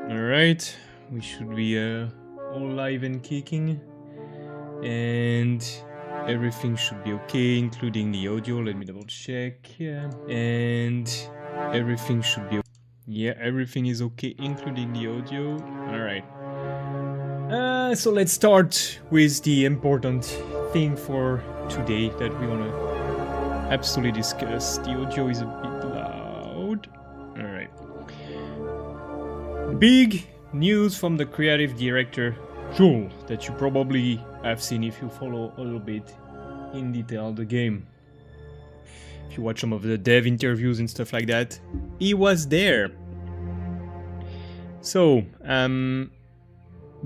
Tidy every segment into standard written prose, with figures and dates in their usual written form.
Alright, we should be all live and kicking. And everything should be okay, including the audio. Let me double check. Yeah. And everything should be okay. Yeah, everything is okay, including the audio. Alright. So let's start with the important thing for today that we want to absolutely discuss. The audio is a bit loud. Alright. Big news from the creative director, Joel, that you probably have seen if you follow a little bit in detail the game. If you watch some of the dev interviews and stuff like that, he was there. So,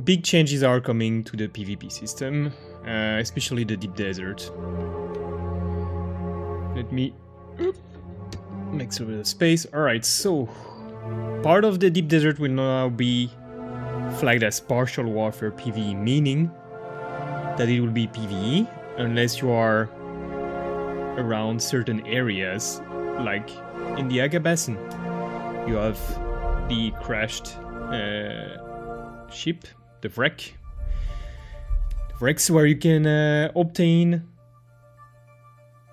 big changes are coming to the PvP system, especially the Deep Desert. Let me make some of the space. Alright, so part of the Deep Desert will now be flagged as partial warfare PvE, meaning that it will be PvE unless you are around certain areas, like in the Aga Basin. You have the crashed ship, the wreck. The wrecks where you can obtain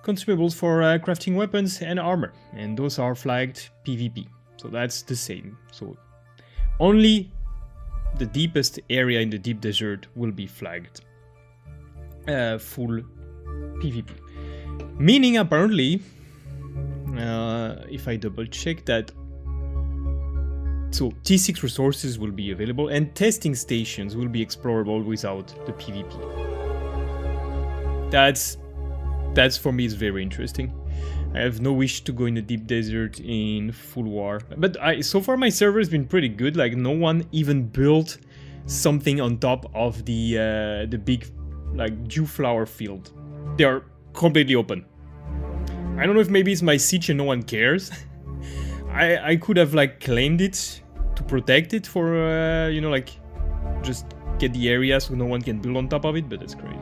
consumables for crafting weapons and armor, and those are flagged PvP. So that's the same. So only the deepest area in the Deep Desert will be flagged full PvP. Meaning apparently, if I double check that, so T6 resources will be available and testing stations will be explorable without the PvP. That's for me is very interesting. I have no wish to go in the Deep Desert in full war, but so far my server has been pretty good. Like no one even built something on top of the big like dew flower field. They are completely open. I don't know if maybe it's my siege and no one cares. I could have like claimed it to protect it for you know, like just get the area so no one can build on top of it, but that's crazy.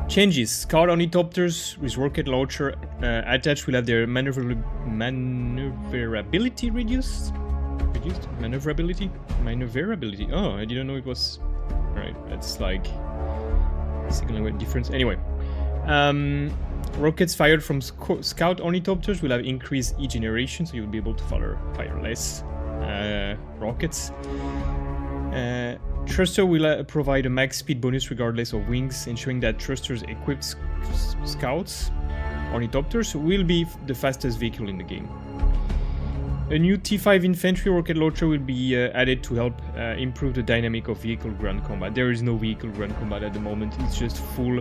Changes. Scout ornithopters with rocket launcher attached will have their maneuverability reduced. Maneuverability? Maneuverability. Oh, I didn't know it was. Alright, that's like second language difference. Anyway. Rockets fired from scout ornithopters will have increased each generation, so you'll be able to fire less rockets. Thruster will provide a max speed bonus regardless of wings, ensuring that thrusters equipped scouts ornithopters will be the fastest vehicle in the game. A new T5 infantry rocket launcher will be added to help improve the dynamic of vehicle ground combat. There is no vehicle ground combat at the moment, it's just full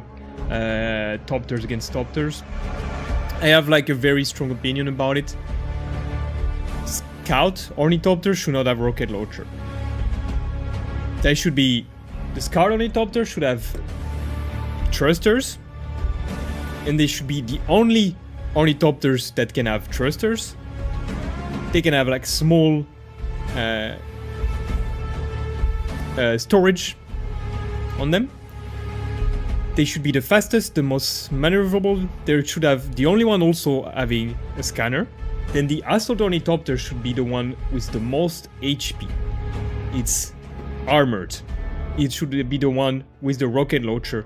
topters against topters. I have like a very strong opinion about it. Scout ornithopters should not have rocket launcher. They should be, the Scout ornithopter should have thrusters, and they should be the only ornithopters that can have thrusters. They can have like small storage on them. They should be the fastest, the most maneuverable. They should have the only one also having a scanner. Then the assault ornithopter should be the one with the most HP. It's armored. It should be the one with the rocket launcher.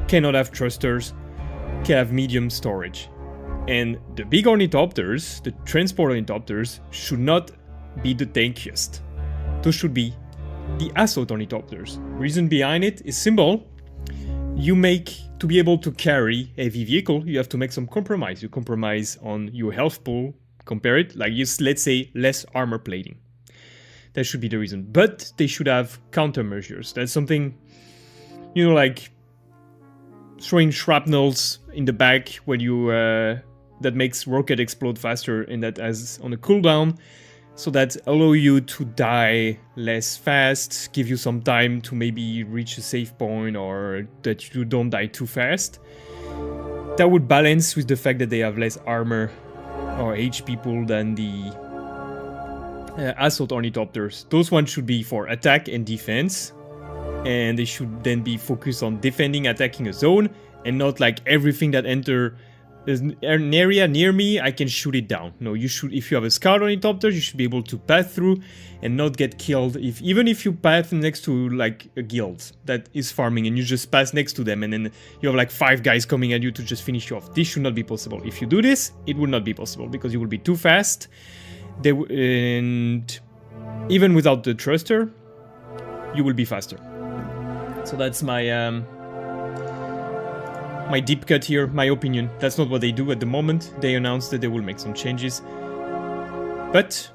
Cannot have thrusters. Can have medium storage. And the big ornithopters, the transport ornithopters, should not be the tankiest. Those should be the assault ornithopters. Reason behind it is simple. To be able to carry a heavy vehicle, you have to make some compromise. You compromise on your health pool, compare it, like let's say less armor plating. That should be the reason. But they should have countermeasures. That's something, you know, like throwing shrapnels in the back when you that makes rocket explode faster and that has on a cooldown, so that allow you to die less fast, give you some time to maybe reach a safe point, or that you don't die too fast. That would balance with the fact that they have less armor or HP pool than the assault ornithopters. Those ones should be for attack and defense. and they should then be focused on defending, attacking a zone, and not like everything that enter an area near me, I can shoot it down. No, you should, if you have a scout ornithopter, you should be able to pass through and not get killed. Even if you pass next to like a guild that is farming and you just pass next to them and then you have like 5 guys coming at you to just finish you off. This should not be possible. If you do this, it will not be possible because you will be too fast. And even without the thruster, you will be faster. So that's my my deep cut here, my opinion. That's not what they do at the moment. They announced that they will make some changes. But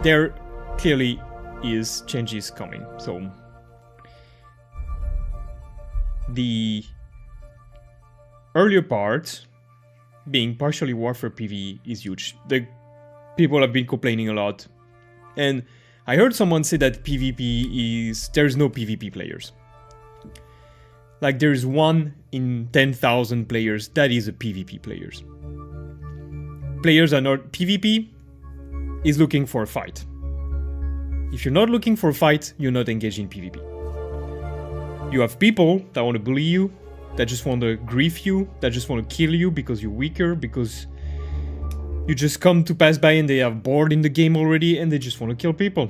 there clearly is changes coming. So the earlier part, being partially warfare PvE, is huge. The people have been complaining a lot. And I heard someone say that PvP is... there's no PvP players. Like there's 1 in 10,000 players that is a PvP players. Players are not... PvP is looking for a fight. If you're not looking for a fight, you're not engaged in PvP. You have people that want to bully you, that just want to grief you, that just want to kill you because you're weaker, because you just come to pass by and they are bored in the game already and they just want to kill people.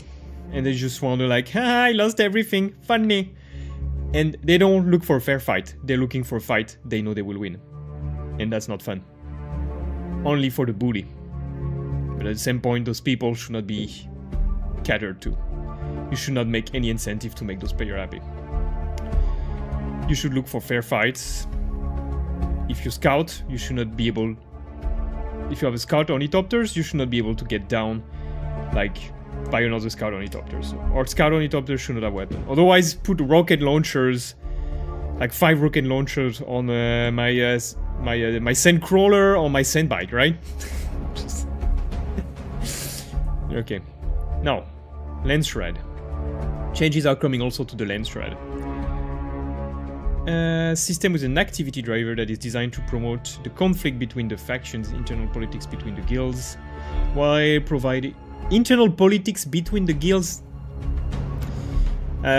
And they just want to like, ha, I lost everything, funny. And they don't look for a fair fight. They're looking for a fight they know they will win. And that's not fun. Only for the bully. But at the same point, those people should not be catered to. You should not make any incentive to make those players happy. You should look for fair fights. If you scout, you should not be able... If you have a scout ornithopters, you should not be able to get down like by another scout ornithopters. Or scout ornithopters should not have weapon. Otherwise, put rocket launchers, like 5 rocket launchers on my sandcrawler or my sandbike, right? Okay. Now, lens shred. Changes are coming also to the lens shred. System with an activity driver that is designed to promote the conflict between the factions, internal politics between the guilds, while providing internal politics between the guilds.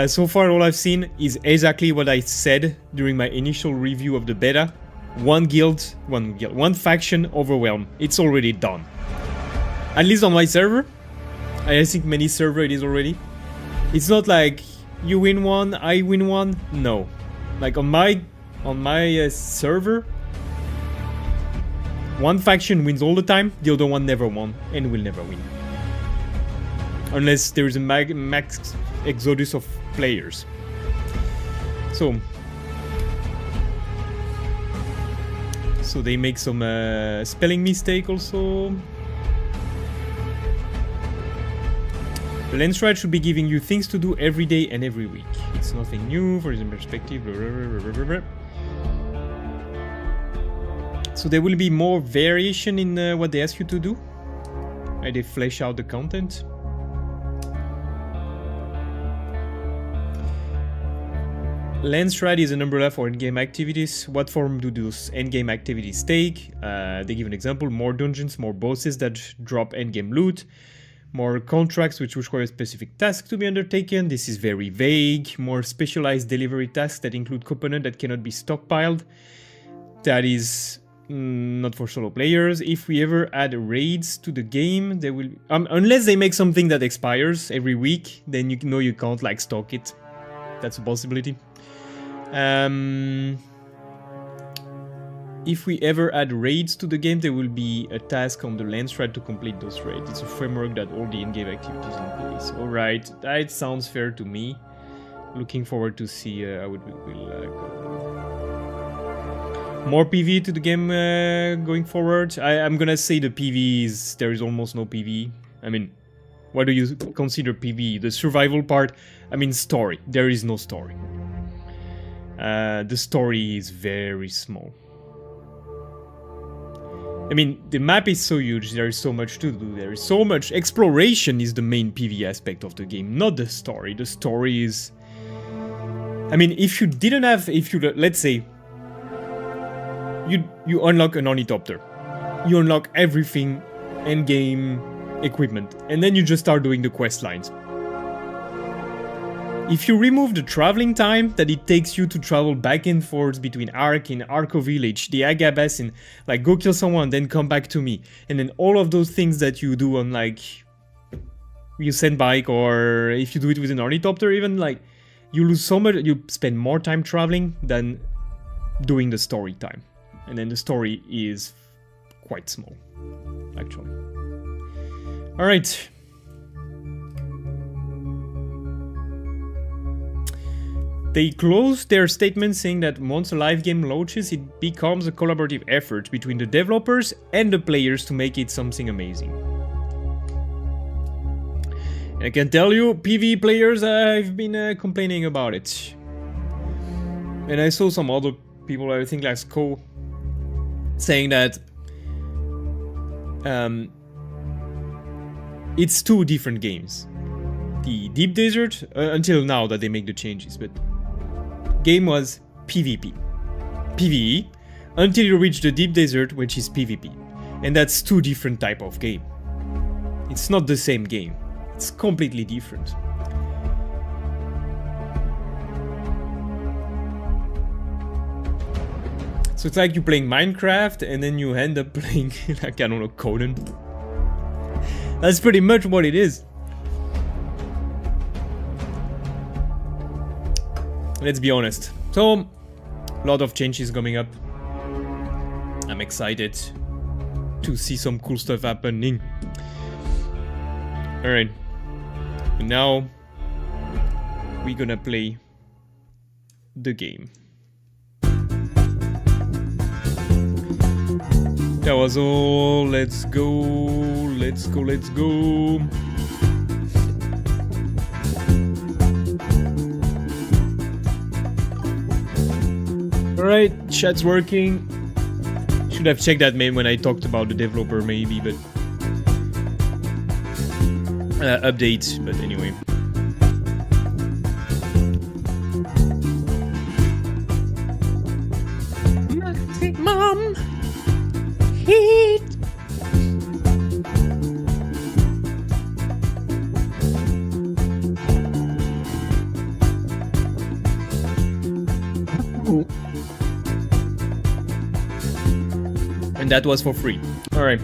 So far all I've seen is exactly what I said during my initial review of the beta. One faction overwhelmed. It's already done. At least on my server. I think many server it is already. It's not like you win one, I win one. No. Like on my server, one faction wins all the time, the other one never won and will never win. Unless there is a max exodus of players. So they make some spelling mistake also. The lens shred should be giving you things to do every day and every week. It's nothing new for the perspective. Blah, blah, blah, blah, blah. So there will be more variation in what they ask you to do. They flesh out the content. Lens shred is an umbrella for endgame activities. What form do those endgame activities take? They give an example: more dungeons, more bosses that drop endgame loot. More contracts which require specific tasks to be undertaken. This is very vague. More specialized delivery tasks that include components that cannot be stockpiled. That is not for solo players. If we ever add raids to the game, they will... unless they make something that expires every week, then you know you can't like stock it. That's a possibility. If we ever add raids to the game, there will be a task on the lens shred to complete those raids. It's a framework that all the in-game activities in place. Alright, that sounds fair to me. Looking forward to see how it will go. More PvE to the game going forward. I'm gonna say the PvE is... there is almost no PvE. I mean, what do you consider PvE? The survival part? I mean story. There is no story. The story is very small. I mean, the map is so huge, there is so much to do, there is so much... Exploration is the main PvE aspect of the game, not the story. The story is... I mean, if you didn't have... if you... let's say... You unlock an ornithopter. You unlock everything, endgame equipment, and then you just start doing the quest lines. If you remove the traveling time that it takes you to travel back and forth between Ark and Arco Village, the Aga Basin, like go kill someone, then come back to me, and then all of those things that you do on like you send bike, or if you do it with an ornithopter even, like you lose so much, you spend more time traveling than doing the story time. And then the story is quite small, actually. Alright. They closed their statement saying that once a live game launches, it becomes a collaborative effort between the developers and the players to make it something amazing. And I can tell you, PvE players have been complaining about it. And I saw some other people, I think like Sko, saying that it's two different games. The Deep Desert, until now that they make the changes, but game was PvP. PvE, until you reach the Deep Desert, which is PvP. And that's two different type of game. It's not the same game. It's completely different. So it's like you're playing Minecraft and then you end up playing, like, I don't know, Conan. That's pretty much what it is. Let's be honest. So, a lot of changes coming up. I'm excited to see some cool stuff happening. Alright. Now, we're gonna play the game. That was all. Let's go. Let's go. Let's go. Alright, chat's working. Should have checked that when I talked about the developer maybe, but update, but anyway. Maximum heat. And that was for free. Alright.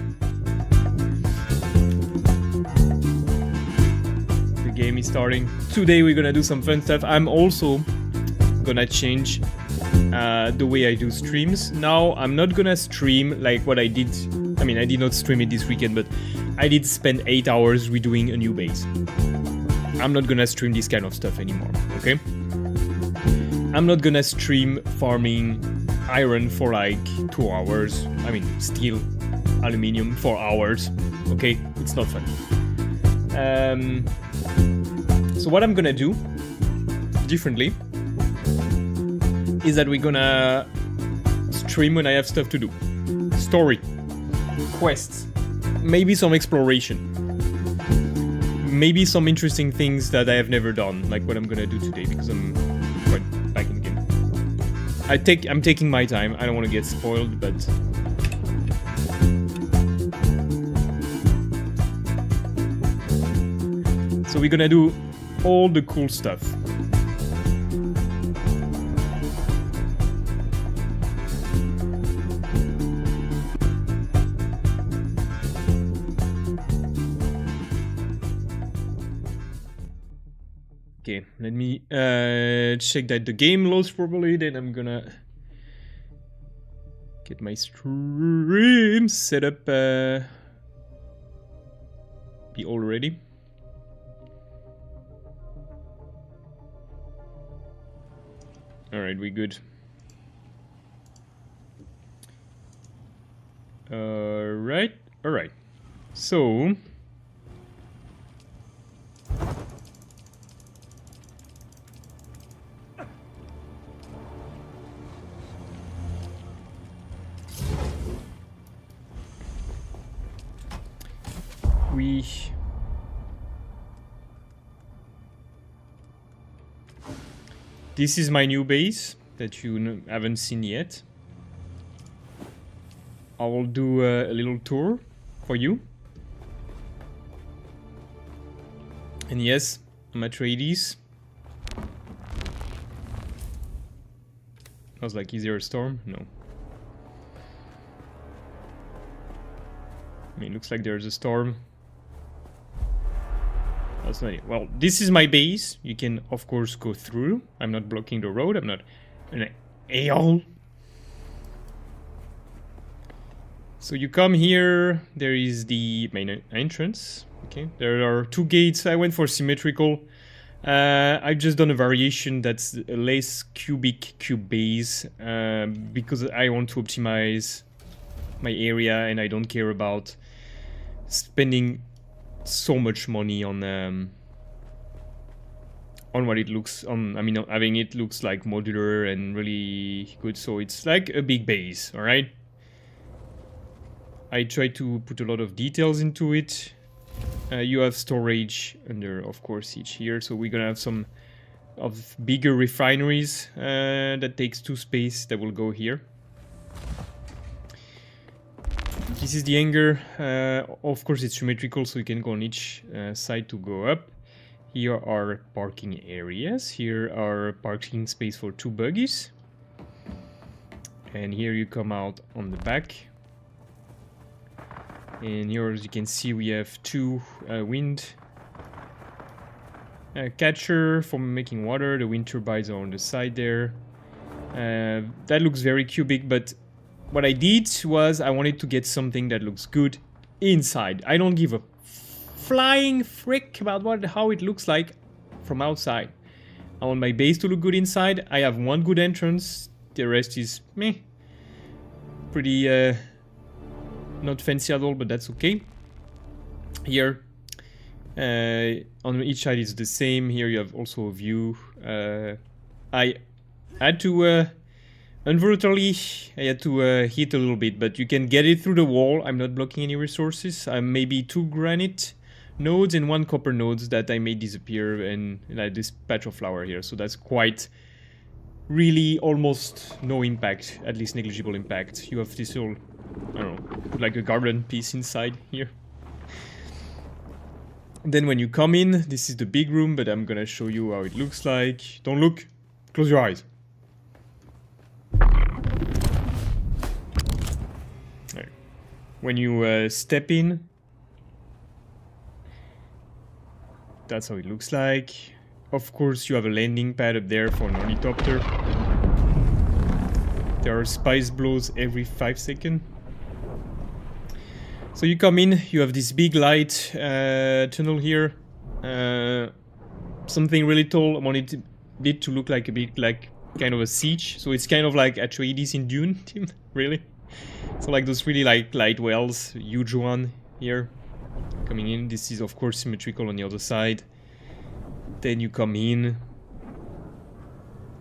The game is starting. Today we're gonna do some fun stuff. I'm also gonna change the way I do streams. Now I'm not gonna stream like what I did. I mean, I did not stream it this weekend, but I did spend 8 hours redoing a new base. I'm not gonna stream this kind of stuff anymore, okay? I'm not gonna stream farming iron for like 2 hours. I mean, steel, aluminium for hours. Okay, it's not fun. So what I'm gonna do differently is that we're gonna stream when I have stuff to do. Story, quests, maybe some exploration, maybe some interesting things that I have never done, like what I'm gonna do today, because I'm quite back in the game. I'm taking my time. I don't want to get spoiled, but so we're gonna do all the cool stuff. Okay, let me check that the game loads properly, then I'm gonna get my stream set up. Be all ready. Alright, we good. Alright. So this is my new base that you haven't seen yet. I will do a little tour for you. And yes, I'm at Atreides. I was like, is there a storm? No. I mean, looks like there's a storm. That's not it. Well, this is my base. You can, of course, go through. I'm not blocking the road. I'm not an a-hole. So you come here. There is the main entrance. Okay, there are 2 gates. I went for symmetrical. I've just done a variation that's a less cubic cube base because I want to optimize my area and I don't care about spending so much money on what it looks on. I mean, having it looks like modular and really good, so it's like a big base. All right, I try to put a lot of details into it. You have storage under, of course, each here, so we're gonna have some of bigger refineries that takes 2 space that will go here. This is the hangar. Of course, it's symmetrical, so you can go on each side to go up. Here are parking areas. Here are parking space for 2 buggies. And here you come out on the back. And here, as you can see, we have 2 wind catcher for making water. The wind turbines are on the side there. That looks very cubic, but what I did was I wanted to get something that looks good inside. I don't give a flying frick about how it looks like from outside. I want my base to look good inside. I have 1 good entrance. The rest is meh. Pretty not fancy at all, but that's okay. Here on each side is the same. Here you have also a view. I had to involuntarily hit a little bit, but you can get it through the wall. I'm not blocking any resources. I'm maybe 2 granite nodes and 1 copper nodes that I made disappear, and like this patch of flower here. So that's quite really almost no impact, at least negligible impact. You have this whole, I don't know, put like a garden piece inside here. And then when you come in, this is the big room, but I'm gonna show you how it looks like. Don't look, close your eyes. Right. When you step in, that's how it looks like. Of course, you have a landing pad up there for an ornithopter. There are spice blows every 5 seconds. So you come in, you have this big light tunnel here. Something really tall. I wanted it to look like a bit like kind of a siege. So it's kind of like Atreides in Dune, team, really. So like those really like light wells, huge one here coming in. This is of course symmetrical on the other side. Then you come in,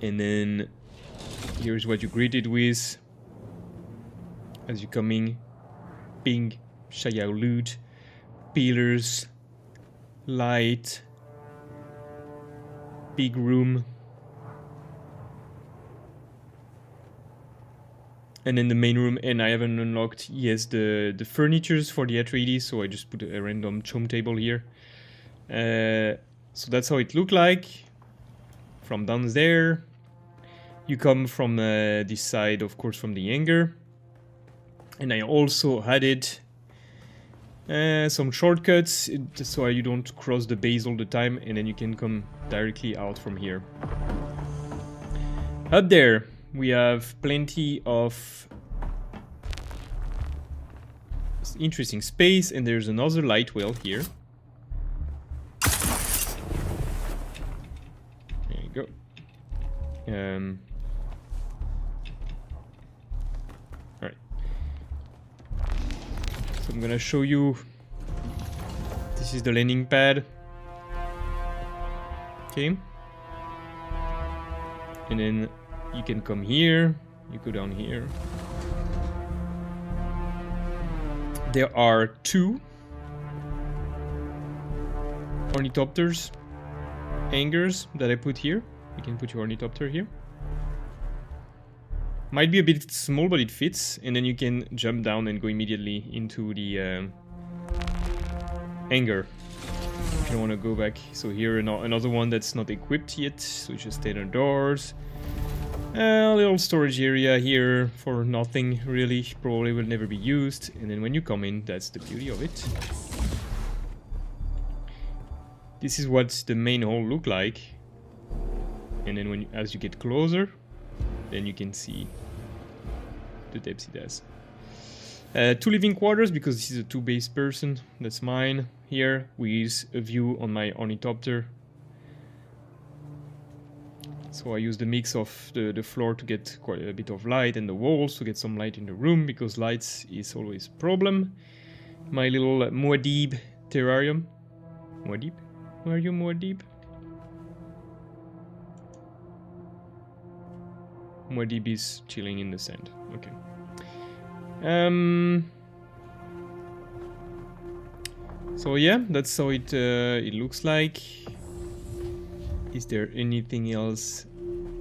and then here's what you're greeted with as you come in. Ping, Shayao loot, pillars, light, big room, and then the main room. And I haven't unlocked yet the furnitures for the Atreides, so I just put a random chom table here. So that's how it looked like from down there. You come from this side, of course, from the hangar. And I also added some shortcuts so you don't cross the base all the time, and then you can come directly out from here. Up there, we have plenty of interesting space, and there's another light well here. There you go. Alright. So I'm gonna show you. This is the landing pad. Okay. And then you can come here. You go down here. There are 2 ornithopters hangars that I put here. You can put your ornithopter here. Might be a bit small, but it fits. And then you can jump down and go immediately into the hangar if you don't want to go back. So here another one that's not equipped yet, so just standard doors. A little storage area here for nothing really, probably will never be used. And then when you come in, that's the beauty of it. This is what the main hall look like. And then when as you get closer, then you can see the depths it has. 2 living quarters, because this is a 2-base person. That's mine here, with a view on my ornithopter. So I use the mix of the floor to get quite a bit of light, and the walls to get some light in the room, because lights is always a problem. My little Muad'Dib terrarium. Muad'Dib? Where are you, Muad'Dib? Muad'Dib is chilling in the sand. Okay. So yeah, that's how it looks like. Is there anything else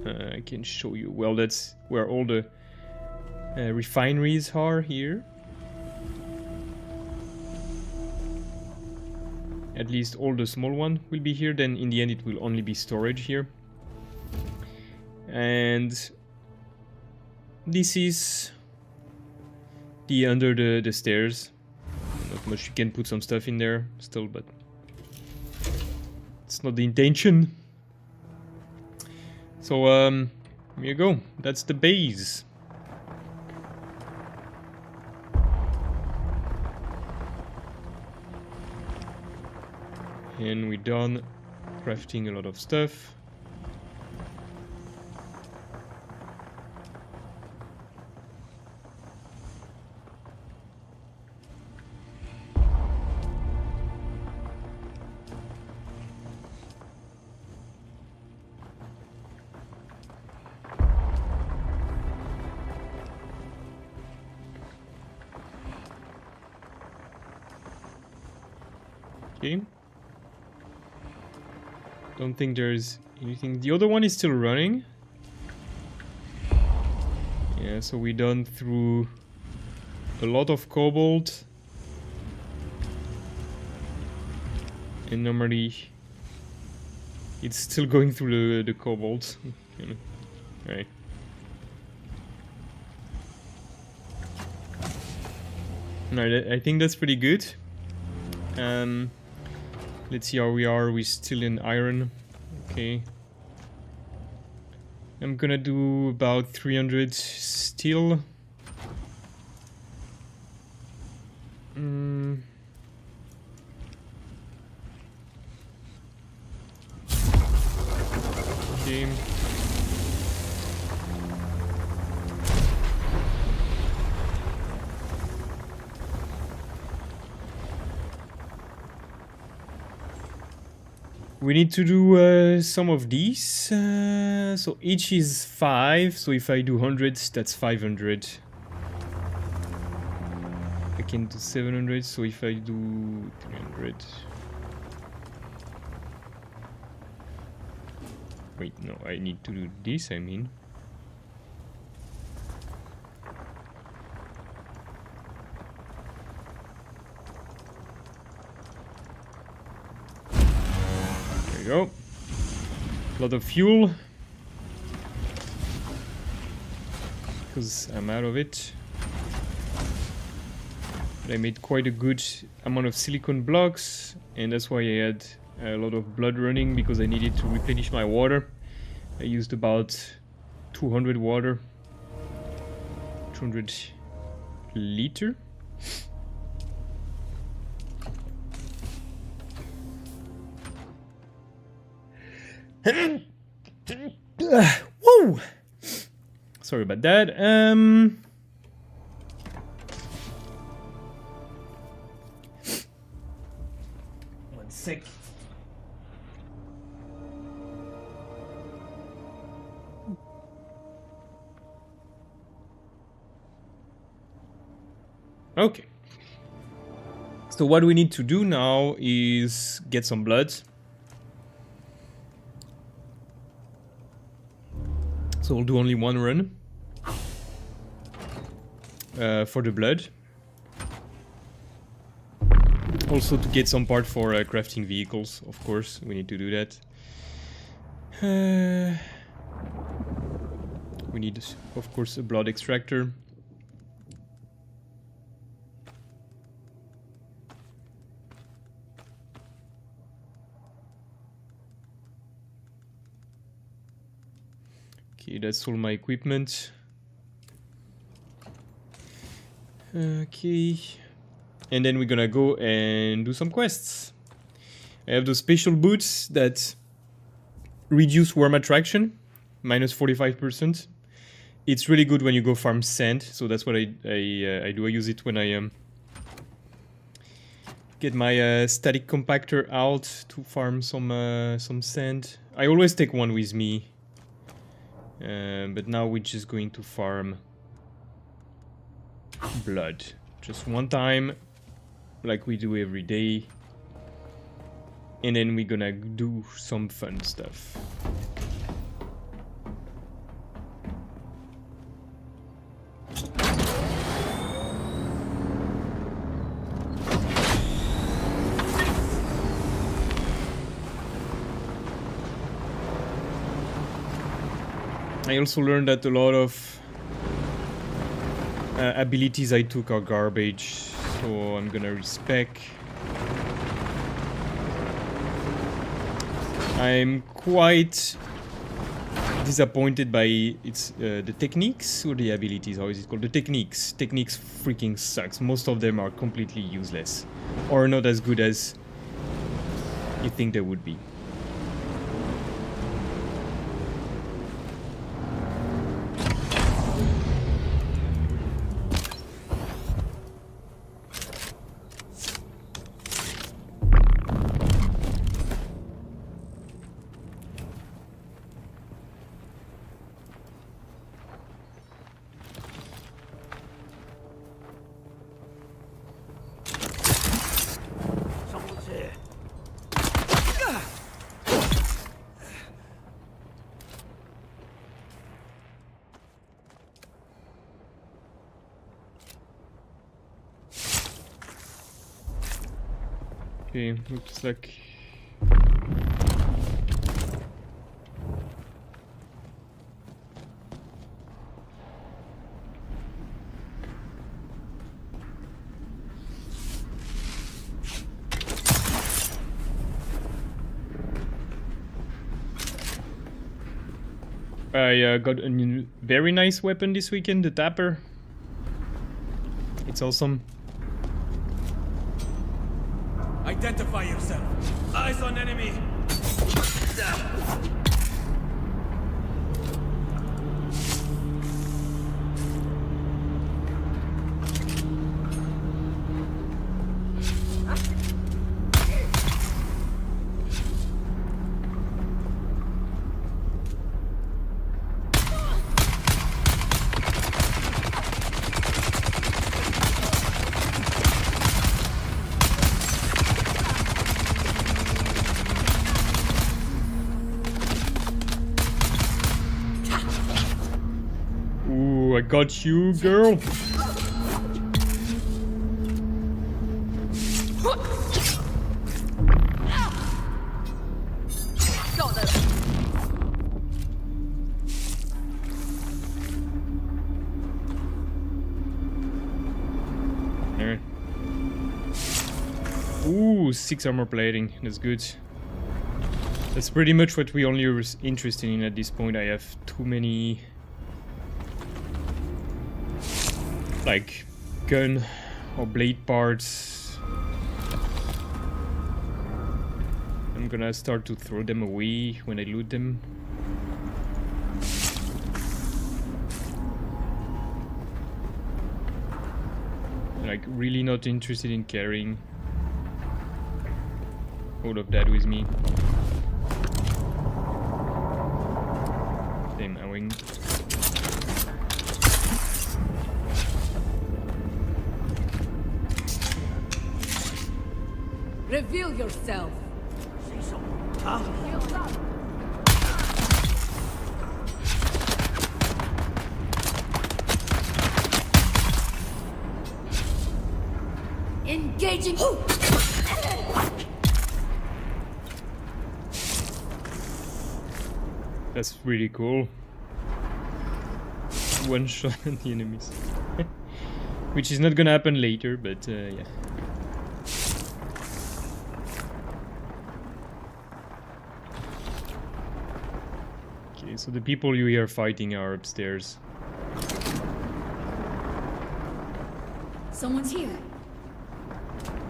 I can show you? Well, that's where all the refineries are here. At least all the small one will be here. Then in the end it will only be storage here. And this is the under the stairs. Not much, you can put some stuff in there still, but it's not the intention. So here you go, that's the base. And we're done crafting a lot of stuff. Okay. Don't think there's anything. The other one is still running. Yeah, so we're done through a lot of cobalt. And normally it's still going through the cobalt. Right. Alright, I think that's pretty good. Let's see how we are. We're still in iron. Okay. I'm gonna do about 300 steel. Okay. We need to do some of these. So each is 5. So if I do 100, that's 500. I can do 700. So if I do 300. Wait, no, I need to do this, I mean. Go. A lot of fuel because I'm out of it. But I made quite a good amount of silicon blocks, and that's why I had a lot of blood running, because I needed to replenish my water. I used about 200 water, 200 liter. Whoa! Sorry about that. 1 sec. Okay. So what we need to do now is get some blood. So we'll do only one run for the blood. Also to get some part for crafting vehicles, of course, we need to do that. We need, of course, a blood extractor. Okay, that's all my equipment. Okay. And then we're gonna go and do some quests. I have those special boots that reduce worm attraction, minus 45%. It's really good when you go farm sand, so that's what I do. I use it when I get my static compactor out to farm some sand. I always take one with me, but now we're just going to farm blood, just one time, like we do every day, and then we're gonna do some fun stuff. I also learned that a lot of abilities I took are garbage, so I'm gonna respec. I'm quite disappointed by the techniques or the abilities. How is it called? The techniques. Techniques freaking sucks. Most of them are completely useless or not as good as you think they would be. Okay, looks like I got a new, very nice weapon this weekend, the Tapper. It's awesome. Identify yourself. Eyes on enemy. I got you, girl. There. Ooh, 6 armor plating. That's good. That's pretty much what we only were interested in at this point. I have too many, like, gun or blade parts. I'm gonna start to throw them away when I loot them. Like, really not interested in carrying all of that with me. Same wing. Reveal yourself. Huh? Engaging. That's really cool. one-shot the enemies. Which is not gonna happen later, but yeah. Okay, so the people you hear fighting are upstairs. Someone's here.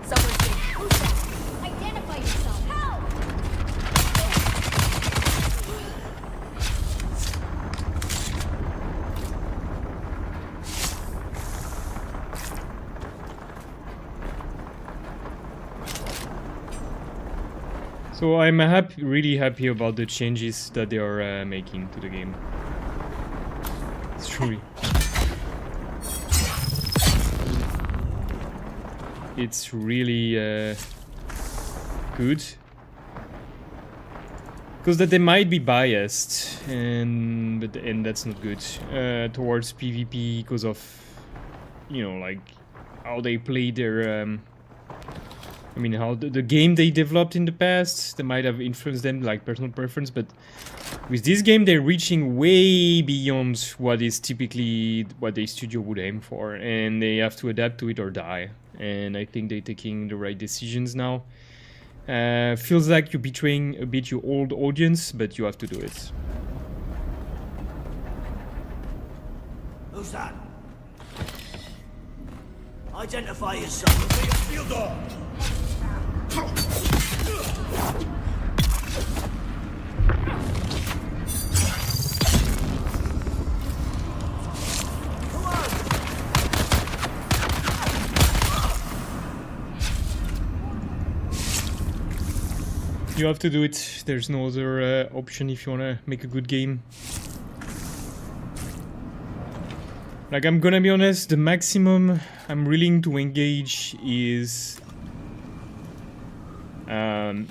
Someone's here. Who's that? Identify yourself. Help! So I'm happy, really happy about the changes that they are making to the game. It's truly. It's really good. Because that they might be biased, and that's not good towards PvP because of, you know, like how they play their. I mean, how the game they developed in the past, they might have influenced them, like personal preference, but with this game they're reaching way beyond what is typically what a studio would aim for, and they have to adapt to it or die. And I think they're taking the right decisions now. Feels like you're betraying a bit your old audience, but you have to do it. Who's that? Identify yourself. Field off! You have to do it. There's no other option if you want to make a good game. Like, I'm gonna be honest, the maximum I'm willing to engage is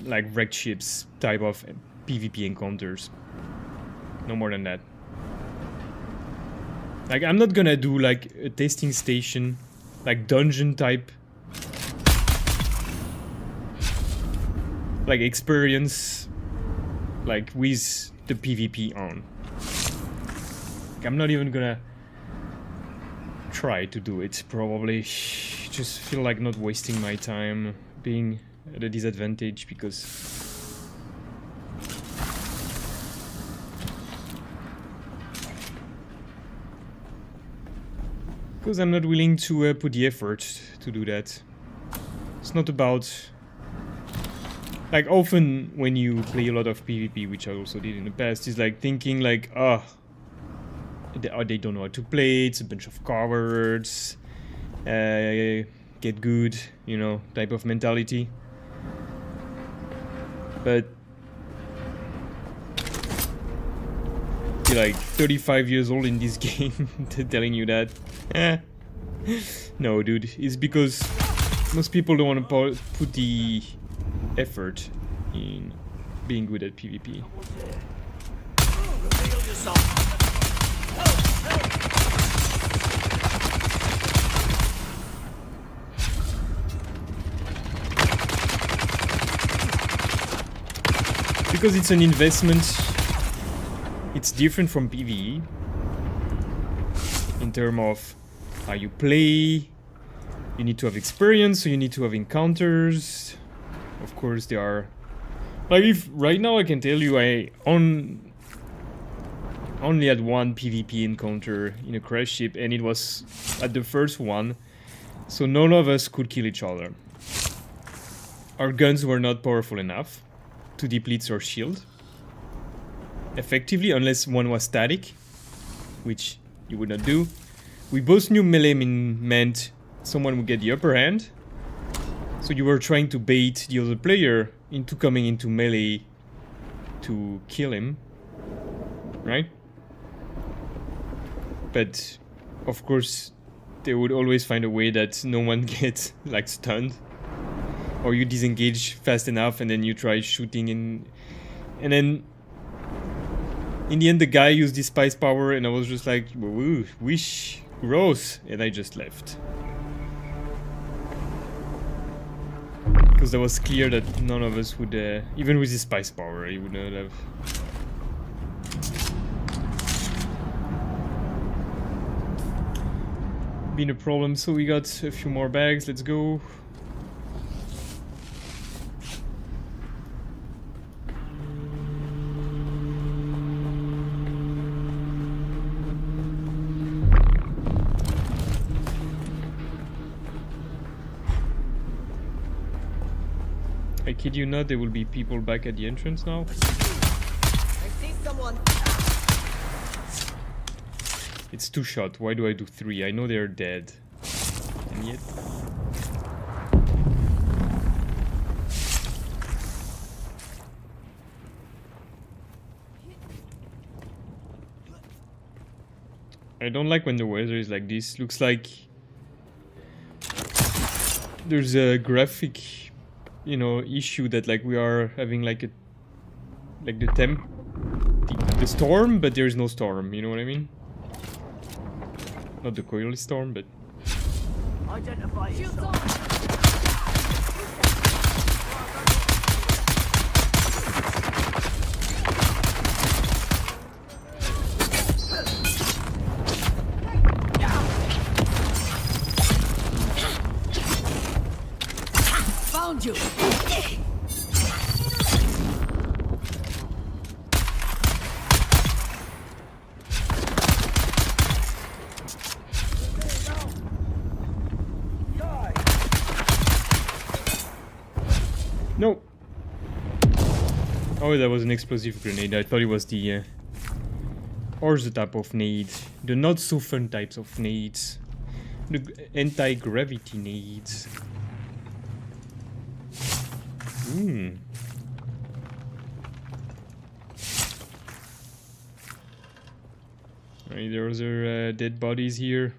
like wrecked ships type of PvP encounters. No more than that. Like, I'm not gonna do like a testing station, like dungeon type, like experience, like with the PvP on. Like, I'm not even gonna try to do it, probably. Just feel like not wasting my time being at a disadvantage because I'm not willing to put the effort to do that. It's not about, like, often when you play a lot of PvP, which I also did in the past, is like thinking like, they don't know how to play, it's a bunch of cowards, get good, you know, type of mentality. But you're like 35 years old in this game telling you that. No, dude, it's because most people don't want to put the effort in being good at PvP. Reveal yourself. Because it's an investment, it's different from PvE in terms of how you play. You need to have experience, so you need to have encounters. Of course, there are, like, if right now I can tell you I only had one PvP encounter in a crash ship, and it was at the first one, so none of us could kill each other. Our guns were not powerful enough to deplete our shield effectively, unless one was static, which you would not do. We both knew melee meant someone would get the upper hand, so you were trying to bait the other player into coming into melee to kill him, right? But of course they would always find a way that no one gets like stunned, or you disengage fast enough and then you try shooting in, and then in the end the guy used his spice power and I was just like, woo, wish, gross, and I just left. Because it was clear that none of us would, even with his spice power, he would not have. been a problem. So we got a few more bags. Let's go. I kid you not, there will be people back at the entrance now. I see someone. It's 2 shot. Why do I do 3? I know they're dead. And yet... I don't like when the weather is like this. Looks like there's a graphic, you know, issue that like we are having like a the storm, but there's no storm. You know what I mean? Not the coily storm, but Identify Shields yourself. on. Found you. no. Oh, that was an explosive grenade. I thought it was the other type of nade, the not so fun types of nades, the anti-gravity nades. Hmm. Right, those are dead bodies here.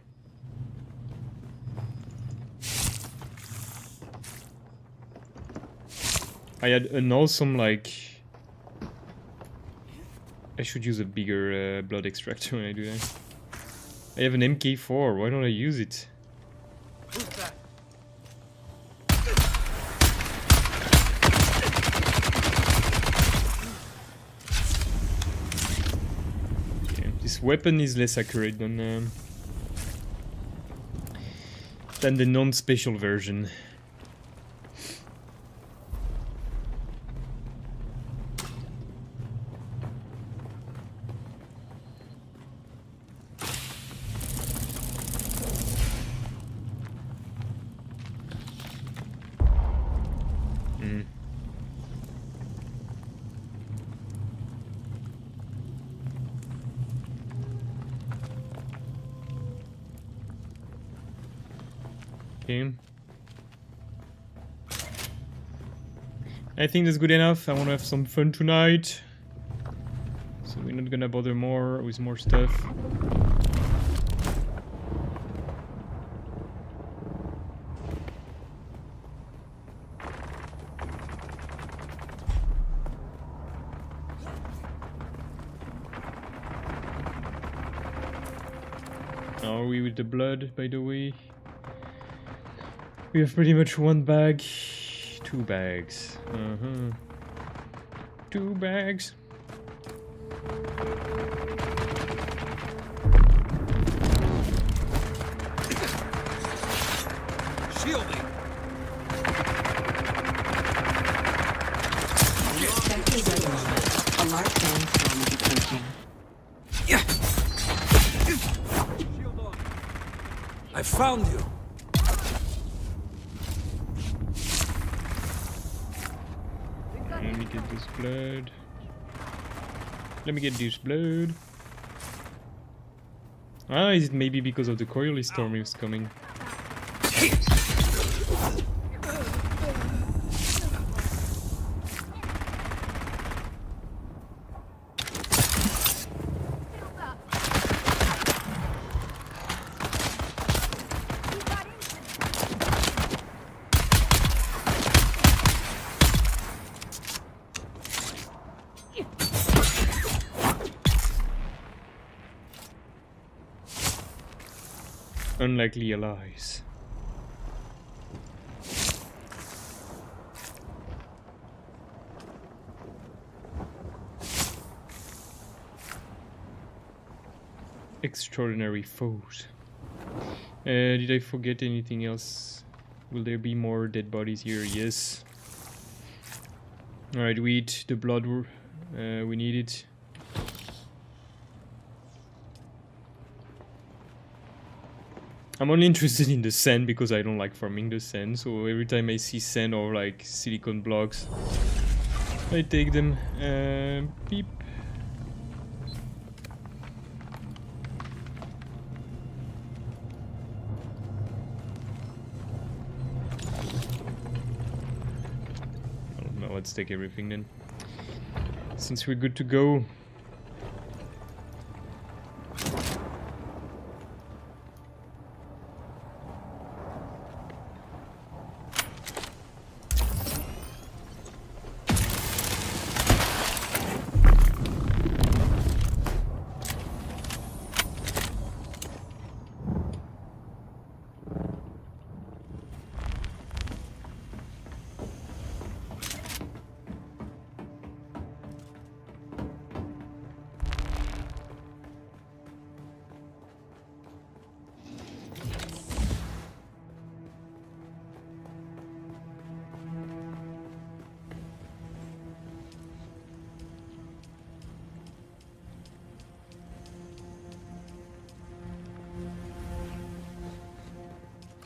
I had an awesome, like... I should use a bigger blood extractor when I do that. I have an MK4, why don't I use it? Who's that? Okay, this weapon is less accurate than the non-special version. Okay. I think that's good enough. I want to have some fun tonight. So we're not gonna bother more with more stuff. Are we with the blood, by the way? We have pretty much 1 bag, 2 bags. 2 bags. Shielding. A large sandstorm is approaching. Shield on. I found you. Let me get this blood. Let me get this blood. Ah, is it maybe because of the coily storm is coming? Unlikely allies. Extraordinary foes. Did I forget anything else? Will there be more dead bodies here? Yes. Alright, we eat the blood. We need it. I'm only interested in the sand because I don't like farming the sand. So every time I see sand or like silicon blocks, I take them. Beep. Let's take everything then, since we're good to go.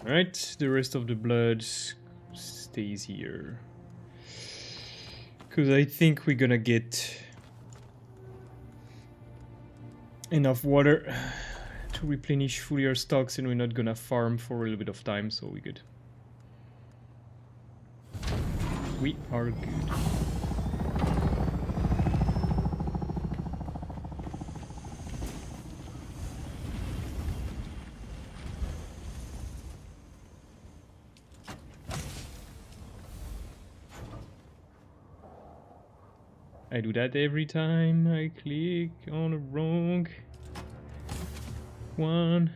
Alright, the rest of the blood stays here. Because I think we're gonna get enough water to replenish fully our stocks, and we're not gonna farm for a little bit of time, so we're good. We are good. I do that every time I click on the wrong one.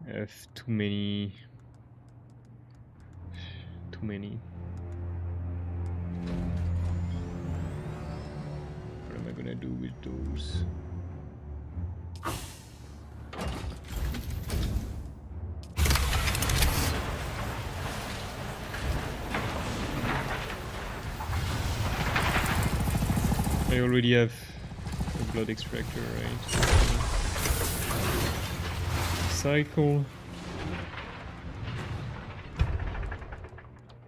I have too many. What am I gonna do with those? I already have a blood extractor, right? Cycle.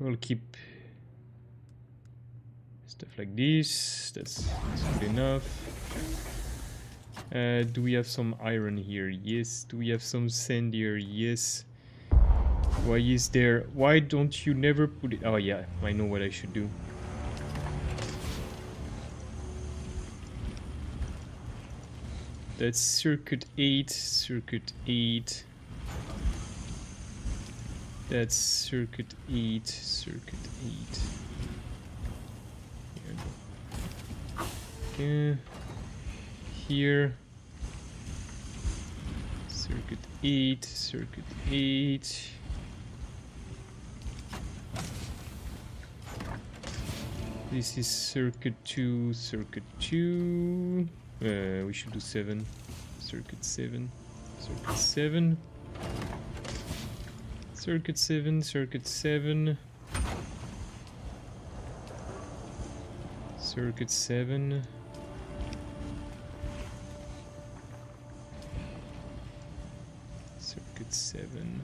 We'll keep stuff like this. That's good enough. Do we have some iron here? Yes. Do we have some sand here? Yes. Why is there? Why don't you never put it? Oh yeah, I know what I should do. That's circuit 8, circuit 8. That's circuit 8, circuit 8. Okay. Here. Circuit 8, circuit 8. This is circuit 2, circuit 2. We should do 7. Circuit 7. Circuit 7. Circuit 7. Circuit 7. Circuit 7. Circuit 7.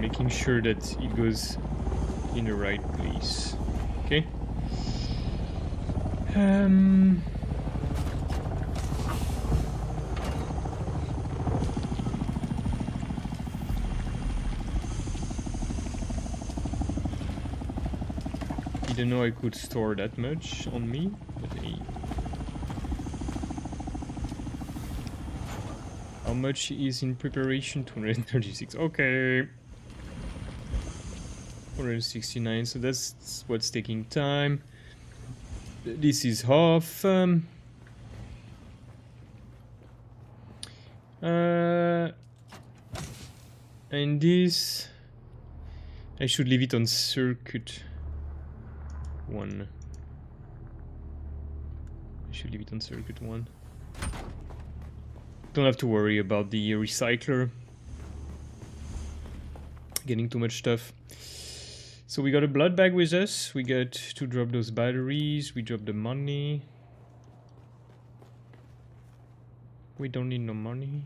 Making sure that it goes in the right place. Okay. Didn't know I could store that much on me, but hey. How much is in preparation? 236. Okay. 469, so that's what's taking time. This is half. And this, I should leave it on circuit 1. I should leave it on circuit 1. Don't have to worry about the recycler getting too much stuff. So we got a blood bag with us. We got to drop those batteries. We drop the money. We don't need no money.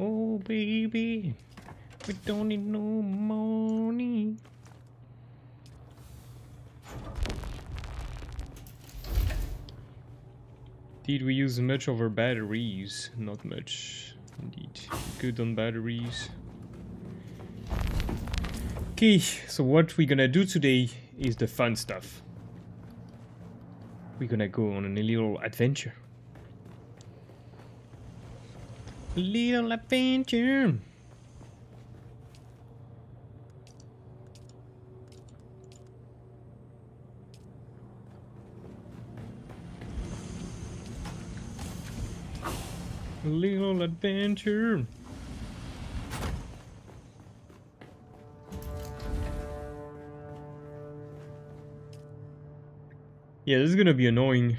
Oh baby, we don't need no money. Did we use much of our batteries? Not much, indeed. Good on batteries. Okay, so what we're gonna do today is the fun stuff. We're gonna go on a little adventure. A little adventure. A little adventure. Yeah, this is gonna be annoying.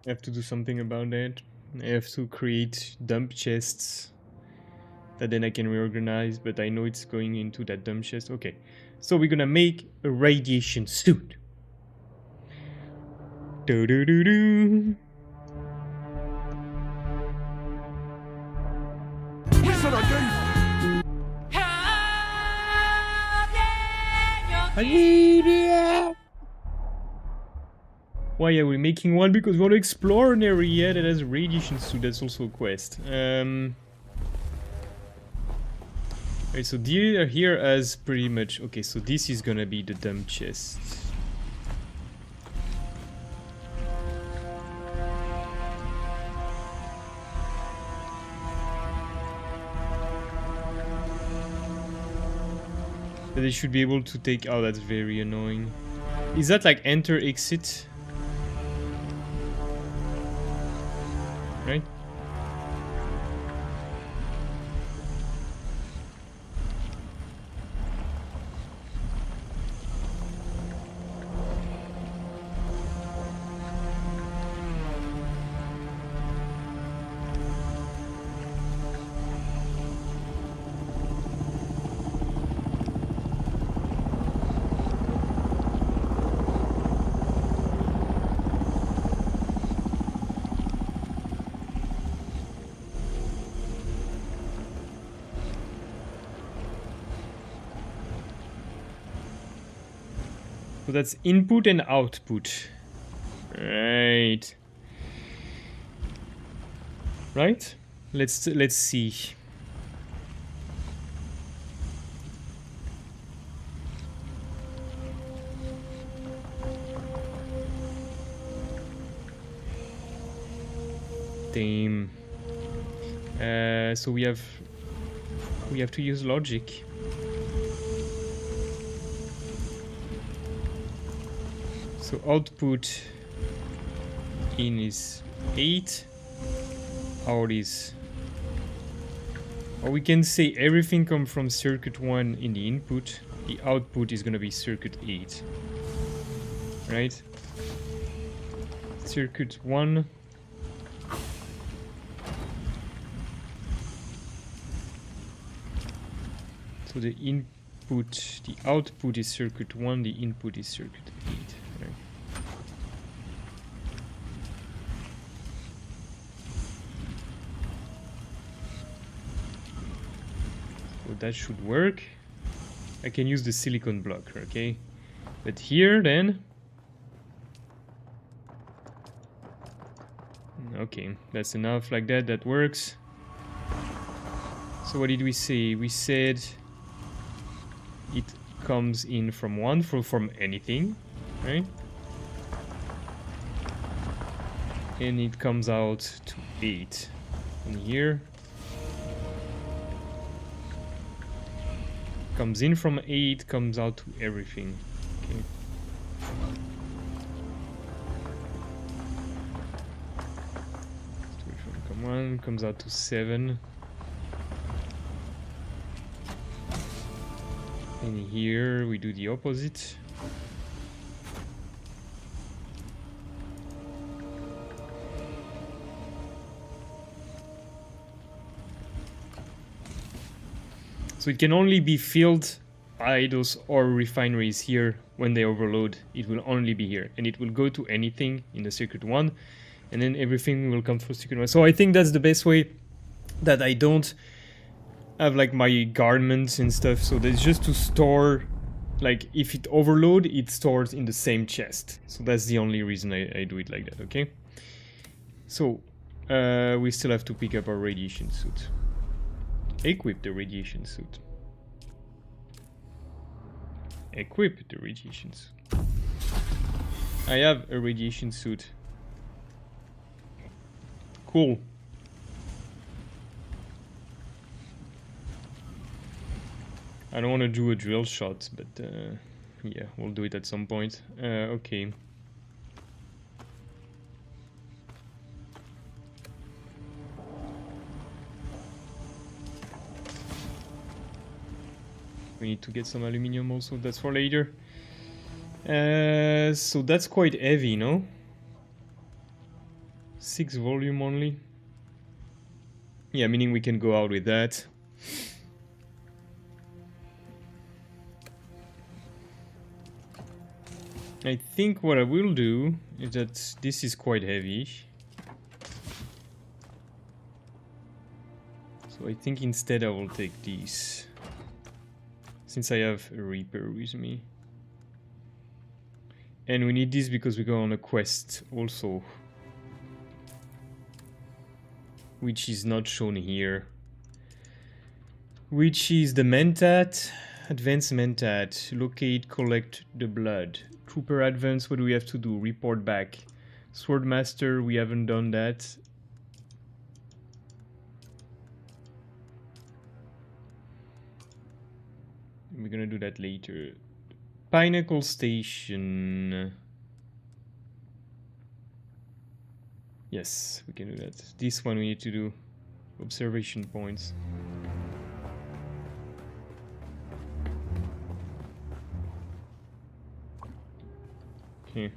I have to do something about that. I have to create dump chests that then I can reorganize, but I know it's going into that dump chest. Okay, so we're gonna make a radiation suit. Do do do do. Listen, I gave. Why are we making one? Because we want to explore an area that has radiation suit. That's also a quest. Right, so here has pretty much... Okay, so this is gonna be the dump chest. But they should be able to take... Oh, that's very annoying. Is that like enter, exit? Right? So that's input and output. Right. Right? Let's see. Damn. So we have to use logic. So output in is 8, out is... Or we can say everything comes from circuit 1 in the input, the output is gonna be circuit 8. Right? Circuit 1. So the input, the output is circuit 1, the input is circuit 8. Right? So that should work. I can use the silicon block, okay? But here then... Okay, that's enough like that, that works. So what did we say? We said it comes in from 1 from anything, right? And it comes out to 8. And here comes in from 8, comes out to everything. Okay. 1 comes out to 7. And here we do the opposite. So it can only be filled by those ore refineries here when they overload. It will only be here, and it will go to anything in the secret one, and then everything will come for secret one. So I think that's the best way, that I don't have like my garments and stuff. So that's just to store, like if it overload, it stores in the same chest. So that's the only reason I do it like that. Okay. So we still have to pick up our radiation suit. Equip the radiation suit. Equip the radiation suit. I have a radiation suit. Cool. I don't want to do a drill shot, but yeah, we'll do it at some point. Okay. We need to get some aluminium also, that's for later. So that's quite heavy, no? 6 volume only. Yeah, meaning we can go out with that. I think what I will do is that this is quite heavy. So I think instead I will take these. Since I have a Reaper with me. And we need this because we go on a quest also. Which is not shown here. Which is the Mentat. Advanced Mentat. Locate, collect the blood. Trooper Advance, what do we have to do? Report back. Swordmaster, we haven't done that. We're gonna do that later. Pinnacle Station. Yes, we can do that. This one we need to do observation points. Okay.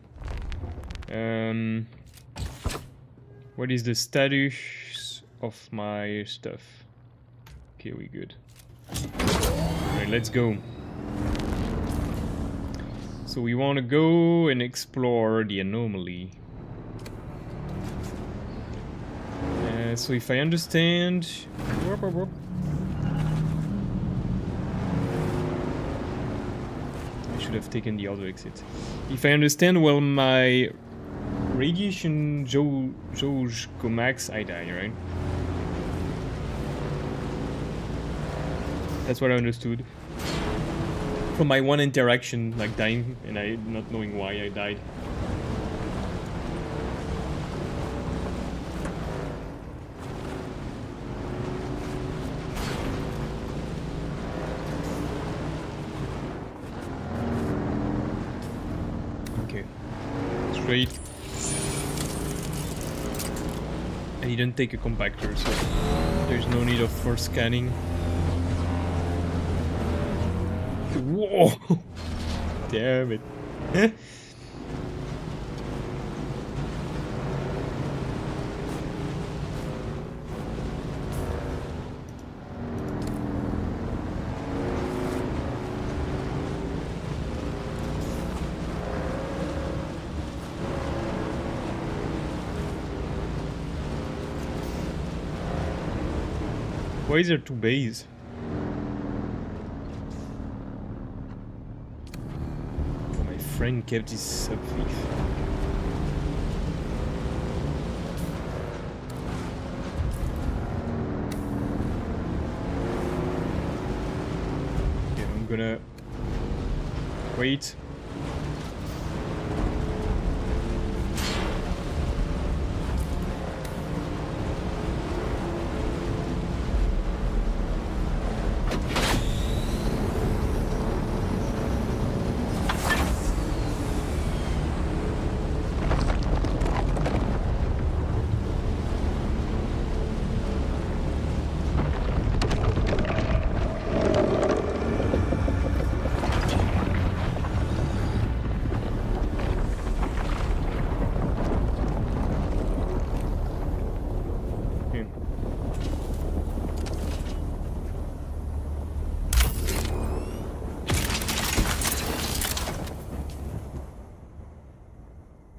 What is the status of my stuff? Okay, we good. Alright, let's go. So we want to go and explore the anomaly. So if I understand... I should have taken the other exit. If I understand well, my radiation Joj go max, I die, right? That's what I understood. From my one interaction, like dying, and I not knowing why I died. Okay. Straight. I didn't take a compactor, so there's no need of for scanning. Whoa! Damn it. Why is there 2 bays? Friend kept his subtweet. Okay, I'm gonna wait.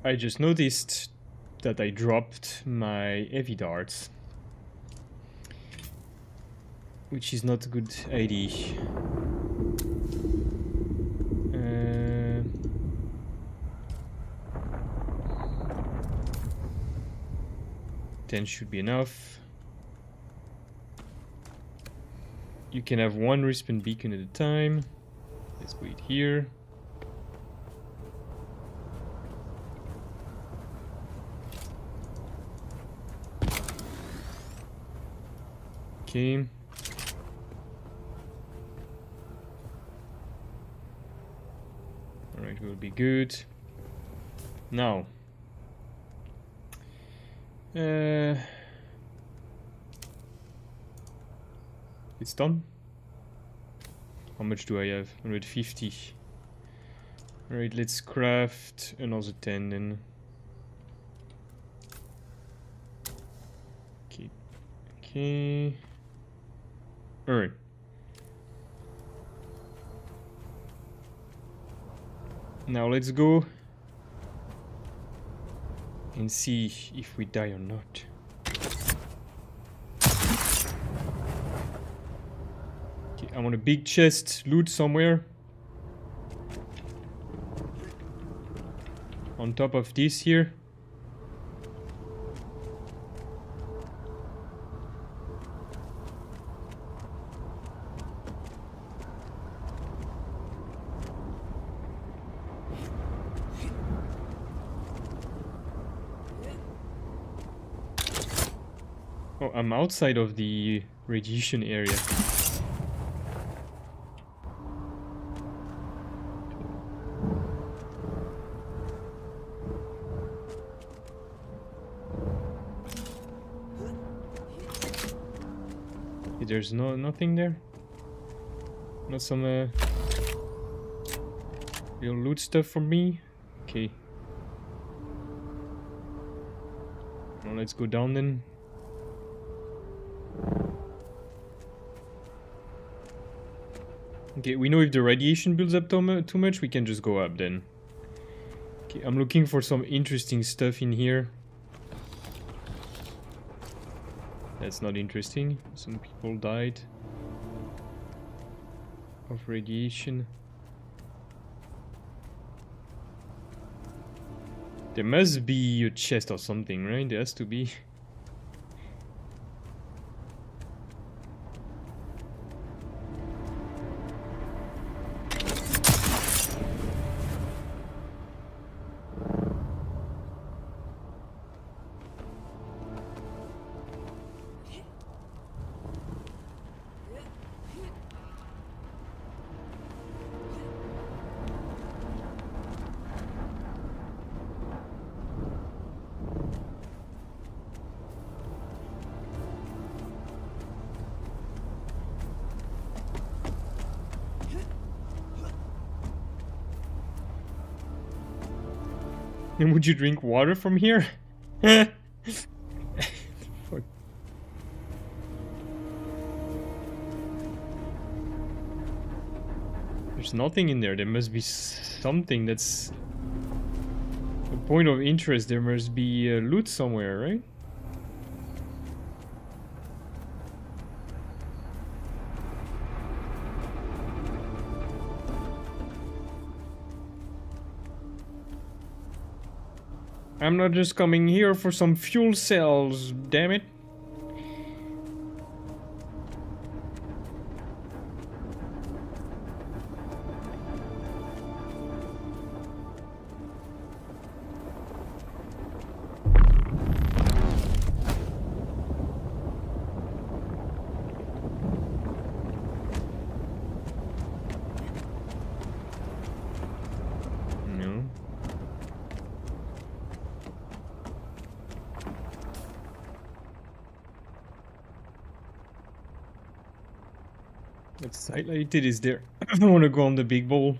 I just noticed that I dropped my heavy darts, which is not a good idea. 10 should be enough. You can have one respawn beacon at a time. Let's put it here. Okay. Alright, we'll be good. Now. It's done. How much do I have? 150. Alright, let's craft another 10 then. Okay. Okay. Alright. Now let's go and see if we die or not. Okay, I want a big chest loot somewhere. On top of this here. Oh, I'm outside of the radiation area. There's nothing there? Not some real loot stuff for me? Okay. Well, let's go down then. Okay, we know if the radiation builds up too much, we can just go up then. Okay, I'm looking for some interesting stuff in here. That's not interesting. Some people died of radiation. There must be a chest or something, right? There has to be. And would you drink water from here? Fuck. There's nothing in there. There must be something that's a point of interest. There must be loot somewhere, right? I'm not just coming here for some fuel cells, damn it. It's highlighted is there. I want to go on the big ball.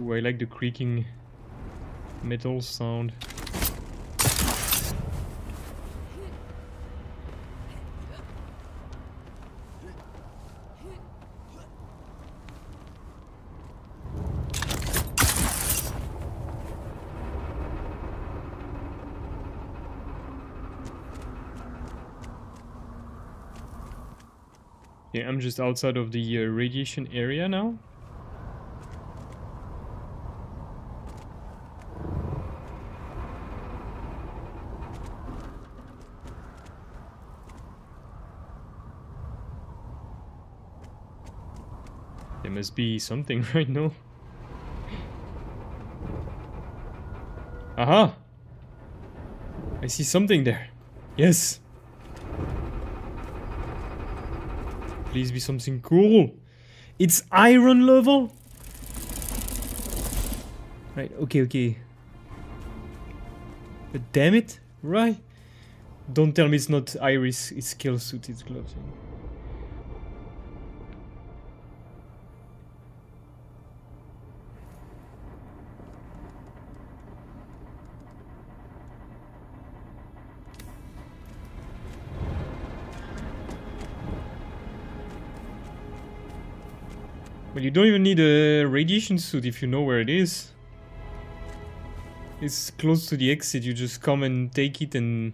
Ooh, I like the creaking metal sound. Yeah, I'm just outside of the radiation area now. There must be something right now. Aha! I see something there. Yes! Please be something cool. It's iron level? Right, okay. But damn it, right? Don't tell me it's not Iris, it's kill suit, it's gloves. Well, you don't even need a radiation suit if you know where it is. It's close to the exit, you just come and take it and...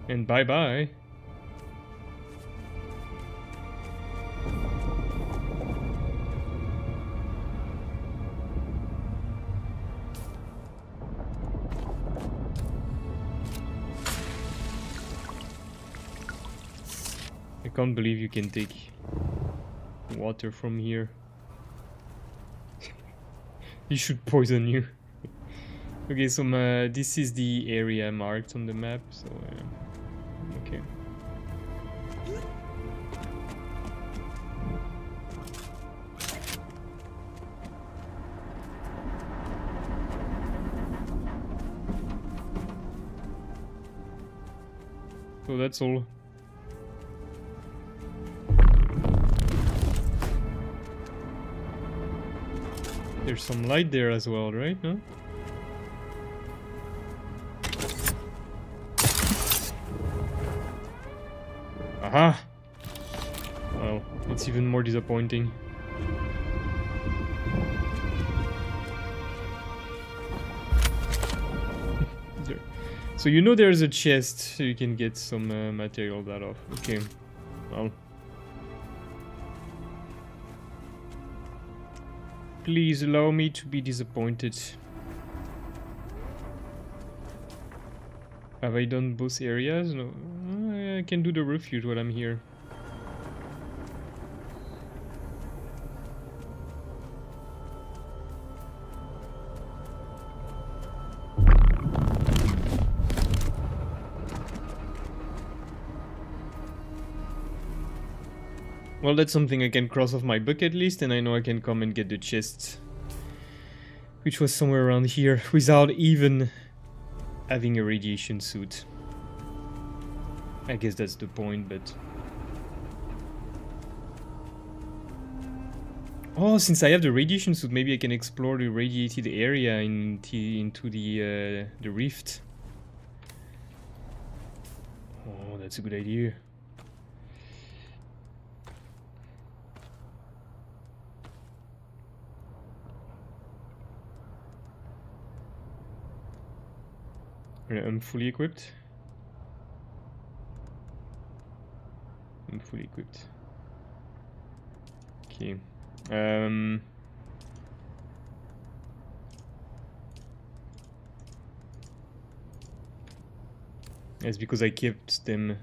And bye-bye. I can't believe you can take water from here. He should poison you. Okay, so this is the area marked on the map, so okay. So that's all. There's some light there as well, right? No? Aha! Well, it's even more disappointing. There. So you know there's a chest, so you can get some material that off. Okay, well. Please allow me to be disappointed. Have I done both areas? No. I can do the refuge while I'm here. Well, that's something I can cross off my bucket list, and I know I can come and get the chest, which was somewhere around here, without even having a radiation suit. I guess that's the point, but... Oh, since I have the radiation suit, maybe I can explore the radiated area into the rift. Oh, that's a good idea. I'm fully equipped. I'm fully equipped. Okay. It's because I kept them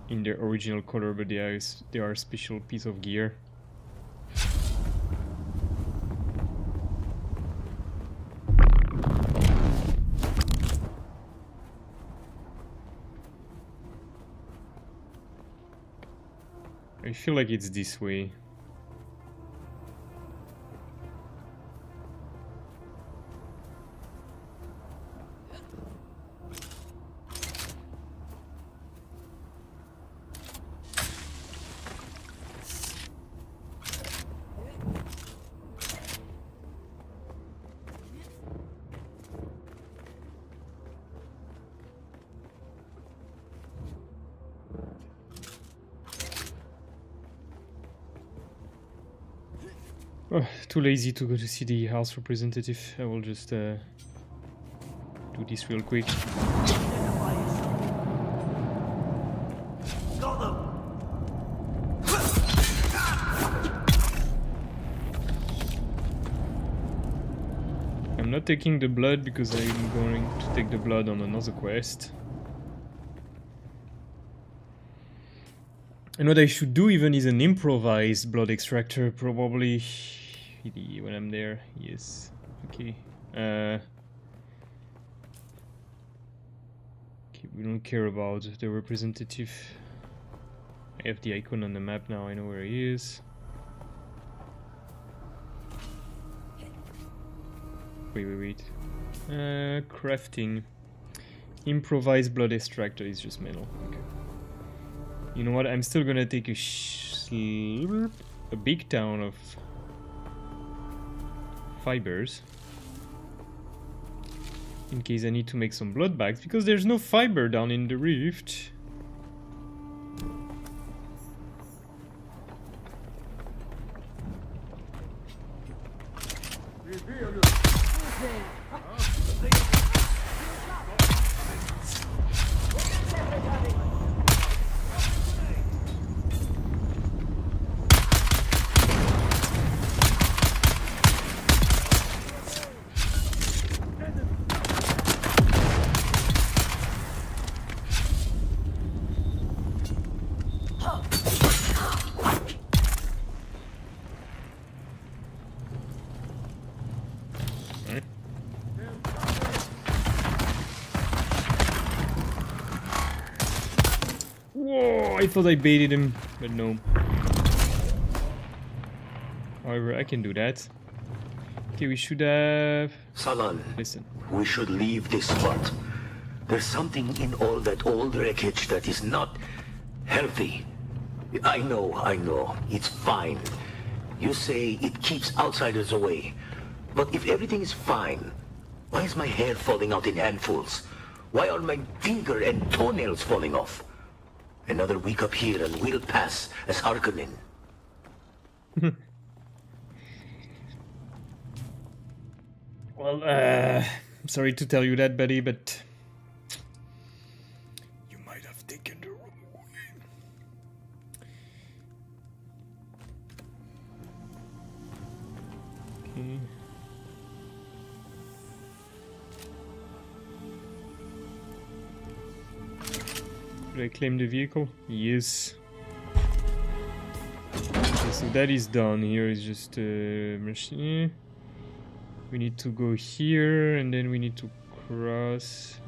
in their original color, but they are a special piece of gear. I feel like it's this way. Too lazy to go to see the House representative. I will just do this real quick. Identify yourself. Got them. I'm not taking the blood because I'm going to take the blood on another quest. And what I should do even is an improvised blood extractor, probably. When I'm there, yes. Okay. Okay, we don't care about the representative. I have the icon on the map now, I know where he is. Wait. Crafting. Improvised blood extractor is just metal. Okay. You know what? I'm still gonna take a big town of fibers in case I need to make some blood bags, because there's no fiber down in the rift. Whoa, I thought I baited him, but no. However, I can do that. Okay, we should have... Salan, Listen. we should leave this spot. There's something in all that old wreckage that is not healthy. I know. It's fine. You say it keeps outsiders away. But if everything is fine, why is my hair falling out in handfuls? Why are my finger and toenails falling off? Another week up here and we'll pass as Harkonnen. Well, I'm sorry to tell you that, buddy, but you might have taken the wrong way. Okay. Did I claim the vehicle? Yes. Okay, so that is done. Here is just a machine. We need to go here, and then we need to cross.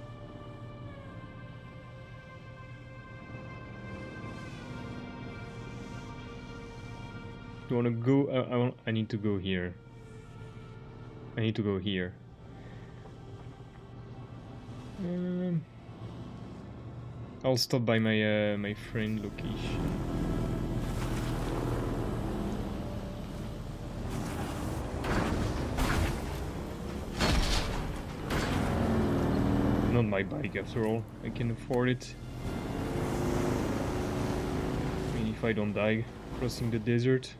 Do you want to go? I need to go here. I need to go here. I'll stop by my my friend location. Not my bike after all. I can afford it. I mean, if I don't die crossing the desert.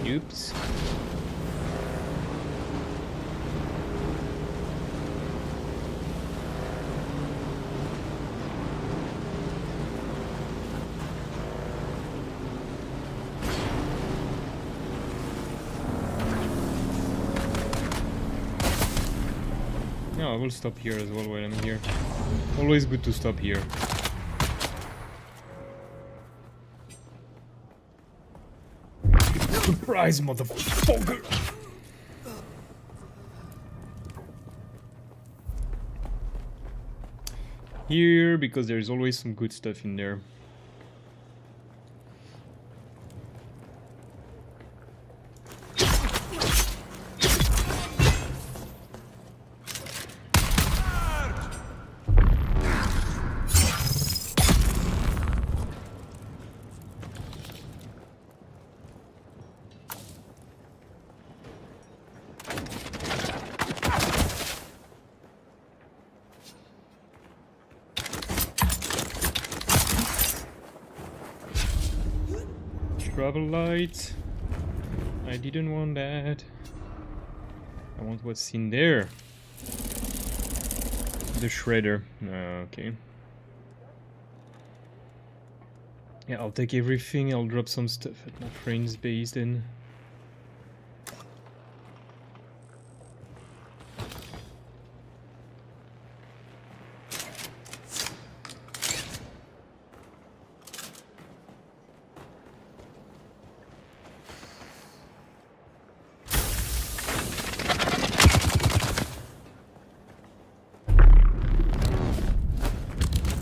Oops. I will stop here as well while I'm here. Always good to stop here. Surprise, motherfucker! Here, because there's always some good stuff in there. Travel light. I didn't want that. I want what's in there. The shredder. Okay. Yeah, I'll take everything. I'll drop some stuff at my friend's base then.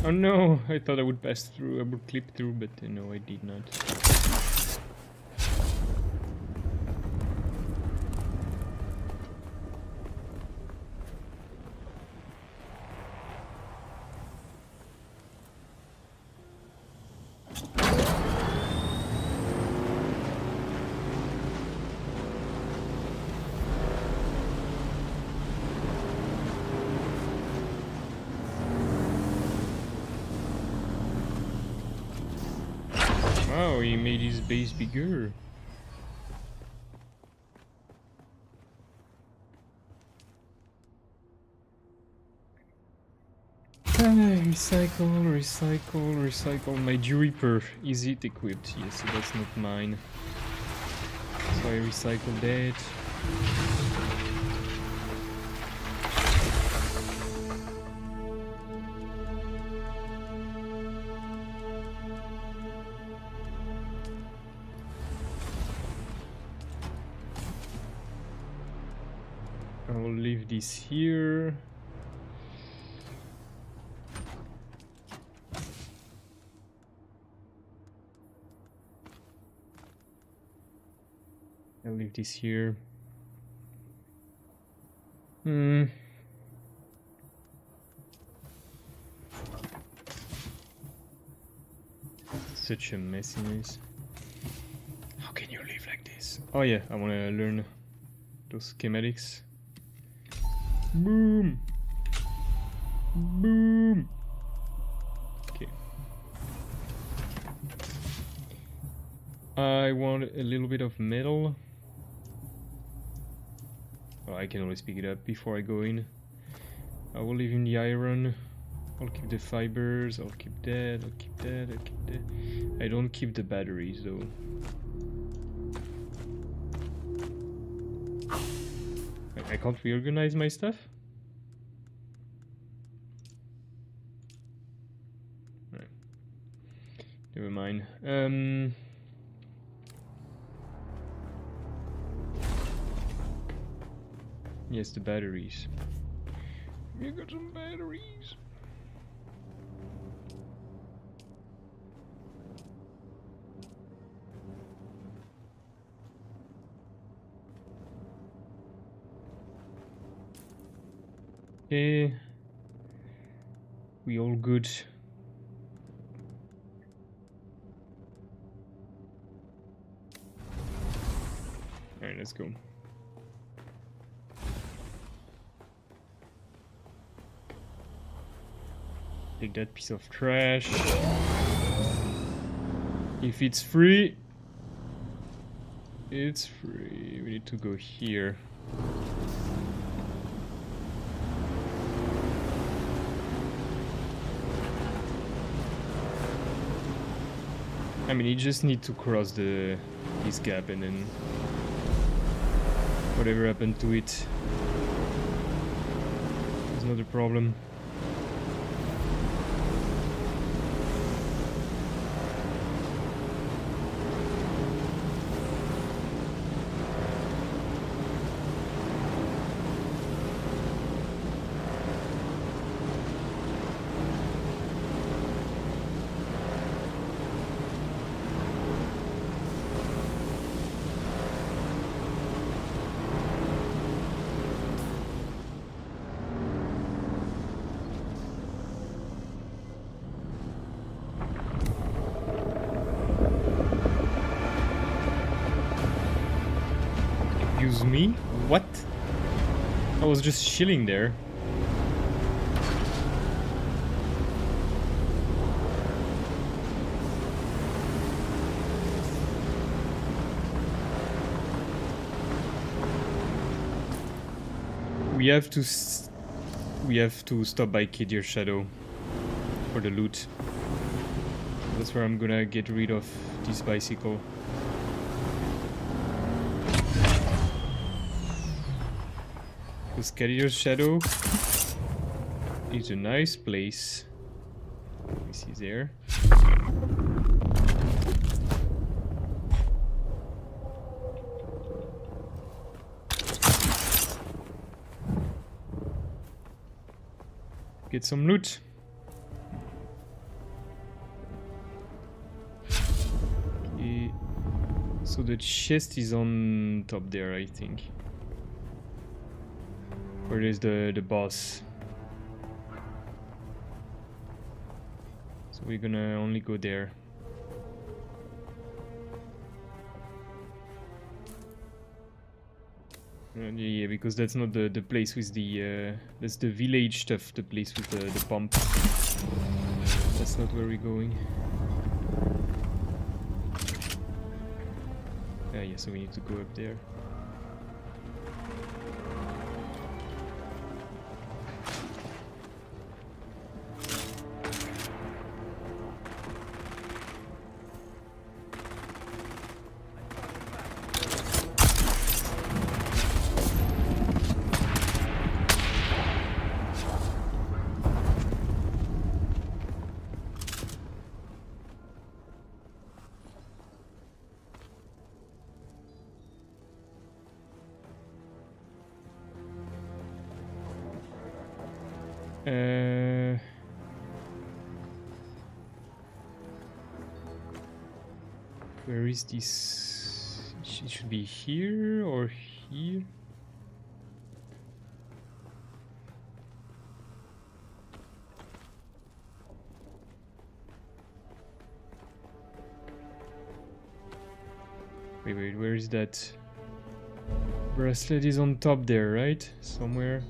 Oh no, I thought I would pass through, I would clip through, but no, I did not. Wow, he made his base bigger. Recycle. My Reaper, is it equipped? Yes, so that's not mine. So I recycle that. I will leave this here. I'll leave this here. Such a messiness. How can you live like this? Oh yeah, I want to learn those schematics. Boom! Boom! Okay. I want a little bit of metal. Oh, I can always pick it up before I go in. I will leave in the iron. I'll keep the fibers, I'll keep that, I'll keep that, I'll keep that. I don't keep the batteries though. I can't reorganize my stuff? Right. Never mind. Yes, the batteries. You got some batteries. Okay. We all good. Alright, let's go. Take that piece of trash. If it's free, it's free. We need to go here. I mean, you just need to cross this gap, and then whatever happened to it, there's problem. Excuse me? What? I was just chilling there. We have to stop by Kidir Shadow for the loot. That's where I'm gonna get rid of this bicycle. Because Kidir's Shadow is a nice place. Let me see there. Get some loot. Okay. So the chest is on top there, I think. Where is the boss? So we're gonna only go there. Yeah, because that's not the place with the that's the village stuff, the place with the pump. That's not where we're going. Yeah, so we need to go up there. Where is this? It should be here or here. Wait, where is that? Bracelet is on top there, right? Somewhere.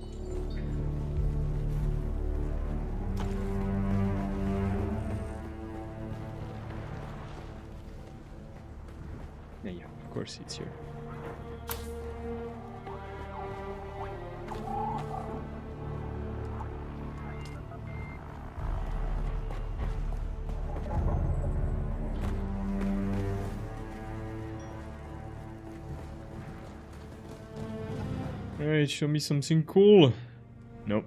Yeah, of course it's here. Alright, show me something cool. Nope.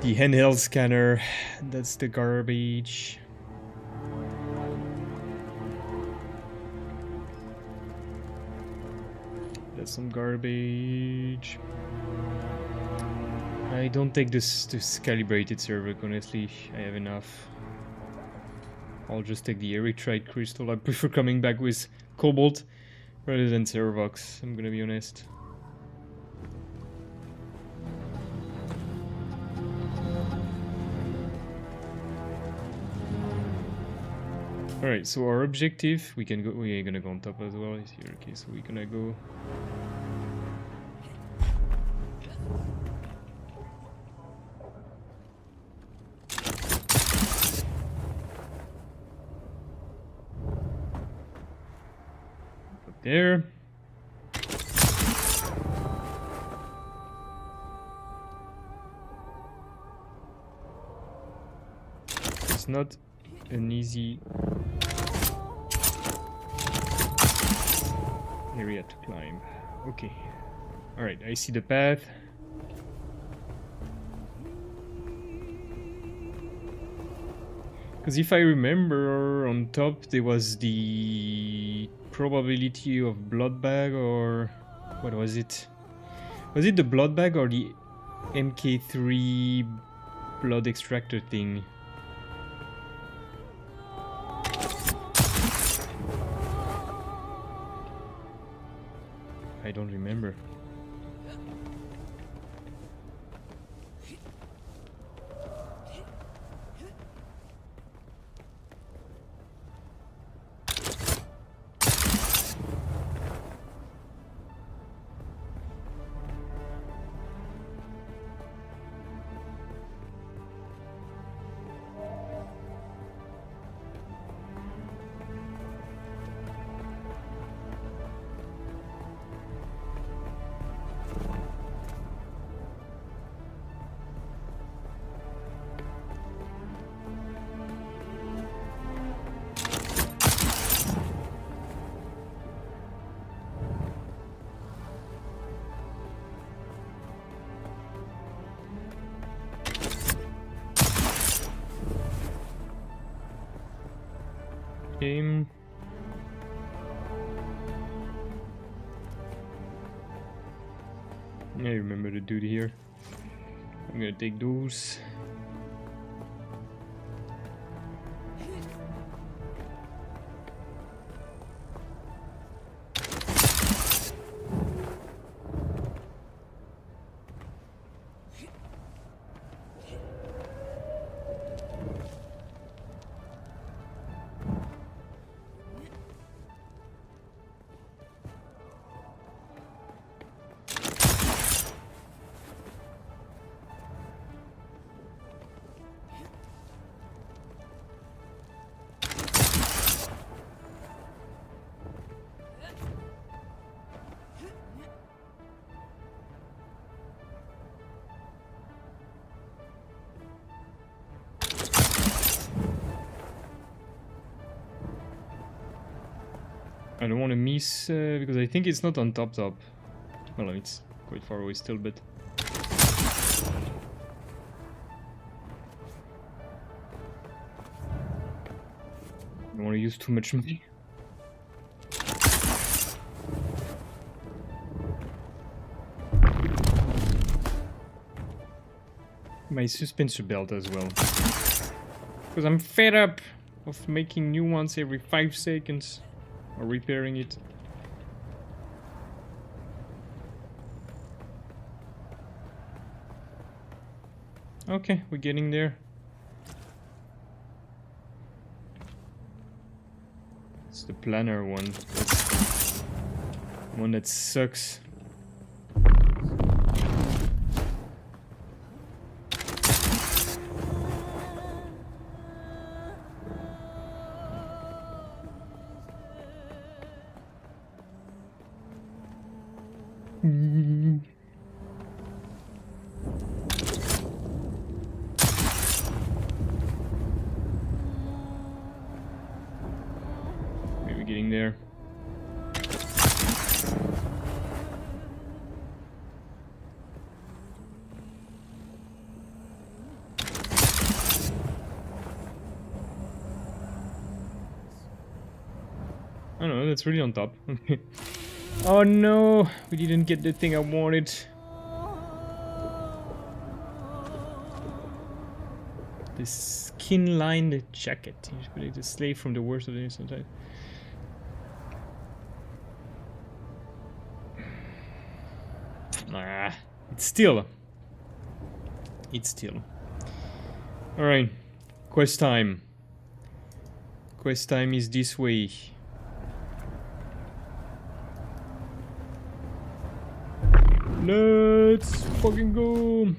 The handheld scanner. That's the garbage. That's some garbage. I don't take this calibrated server, honestly. I have enough. I'll just take the erythrite crystal. I prefer coming back with cobalt rather than Servox, I'm gonna be honest. Alright, so our objective, we're gonna go on top as well, is here. Okay, so we're gonna go... up there. It's not an easy area to climb. Okay. Alright, I see the path. Because if I remember, on top there was the probability of blood bag, or what was it? Was it the blood bag or the MK3 blood extractor thing? I don't remember. Game. I remember the dude here. I'm gonna take those. I don't want to miss because I think it's not on top. Well, it's quite far away still, but I don't want to use too much money. My suspensor belt as well, because I'm fed up of making new ones every 5 seconds or repairing it. Okay, we're getting there. It's the planner one. That's one that sucks. Maybe getting there. Oh no, that's really on top. Oh no, we didn't get the thing I wanted. This skin-lined jacket. Usually the slave from the worst of the innocent side. Ah, it's still. Alright, quest time. Quest time is this way. Let's fucking go.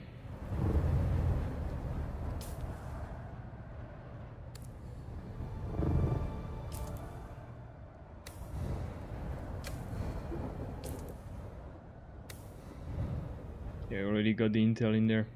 Yeah, I already got the intel in there.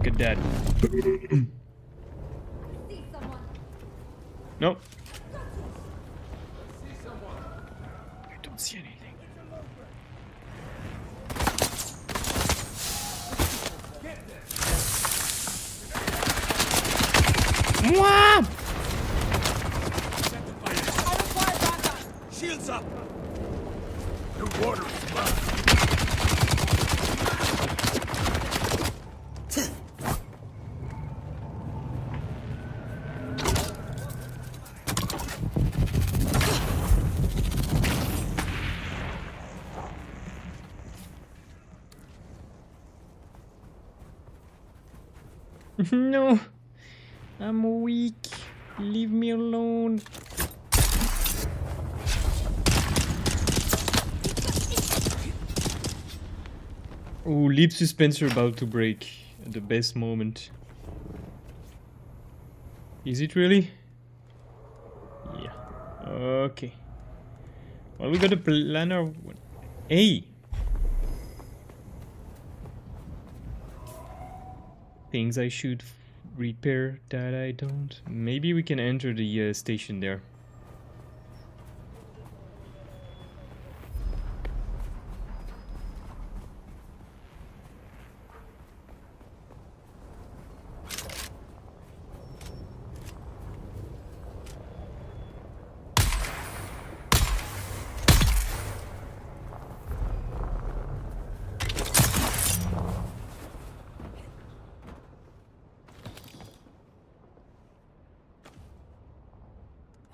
Look at that. See someone. No. I don't see anything. Mwah! Shields up! The water is blood. No. I'm weak. Leave me alone. Oh, lip suspense about to break at the best moment. Is it really? Yeah. Okay. Well, we got a planner. Hey! Things I should repair that I don't. Maybe we can enter the station there.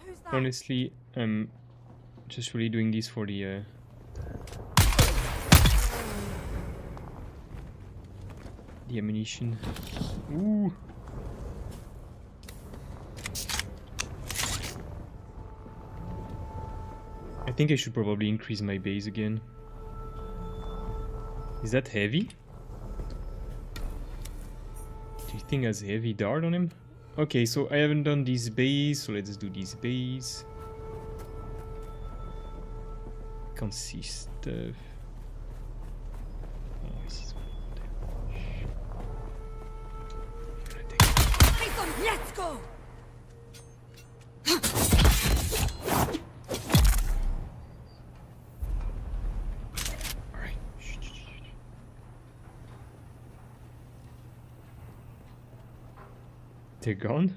Who's that? Honestly, I'm just really doing this for the ammunition. Ooh. I think I should probably increase my base again. Is that heavy? Do you think has heavy dart on him? Okay, so I haven't done this base, so let's do this base. Consist of... Oh, this is... Let's go! Alright. They're gone?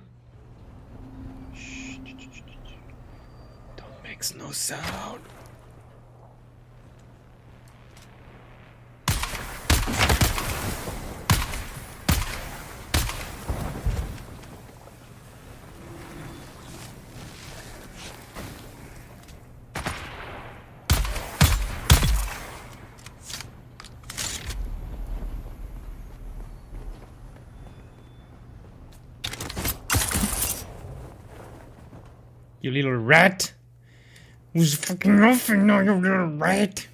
Don't make no sound. You little rat! Who's fucking laughing now, you little rat?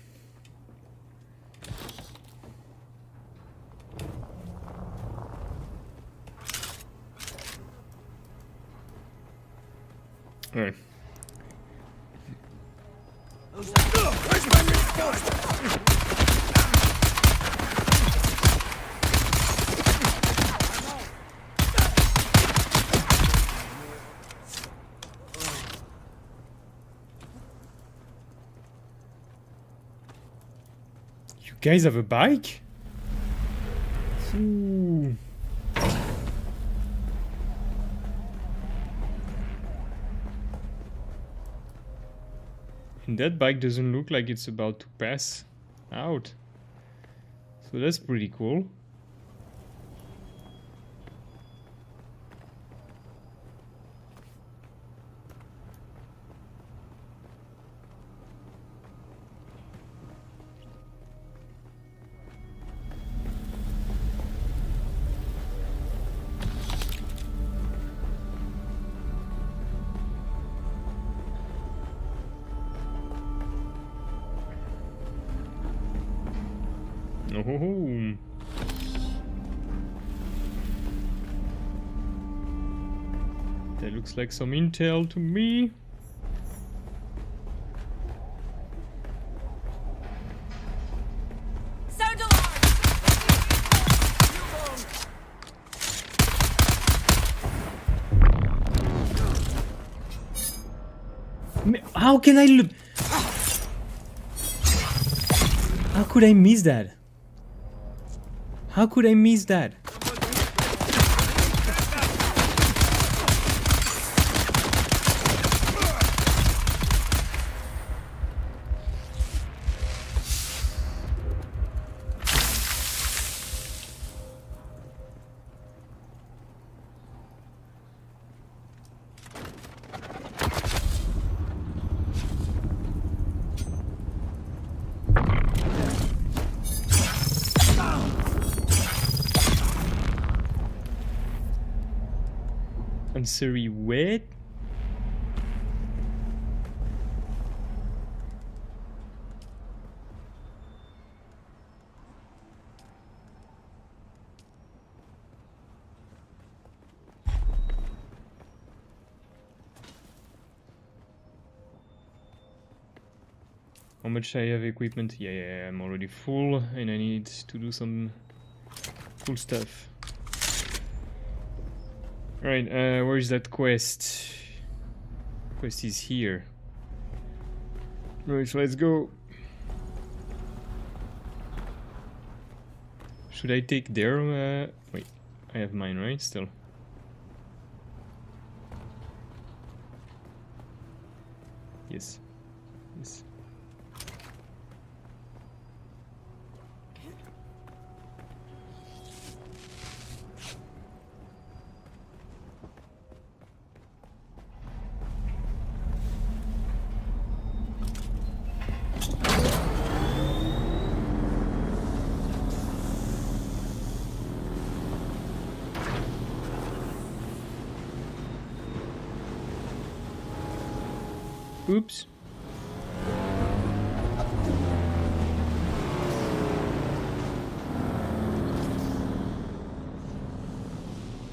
Alright. You guys have a bike? Ooh. And that bike doesn't look like it's about to pass out. So that's pretty cool. Oh, that looks like some intel to me. Sound alarm! How can I look? How could I miss that? How could I miss that? Answery wet? How much I have equipment? Yeah, I'm already full and I need to do some cool stuff. Right, where is that quest? Quest is here. Right, so let's go. Should I take their, wait, I have mine, right? Still. Yes. Yes. Oops.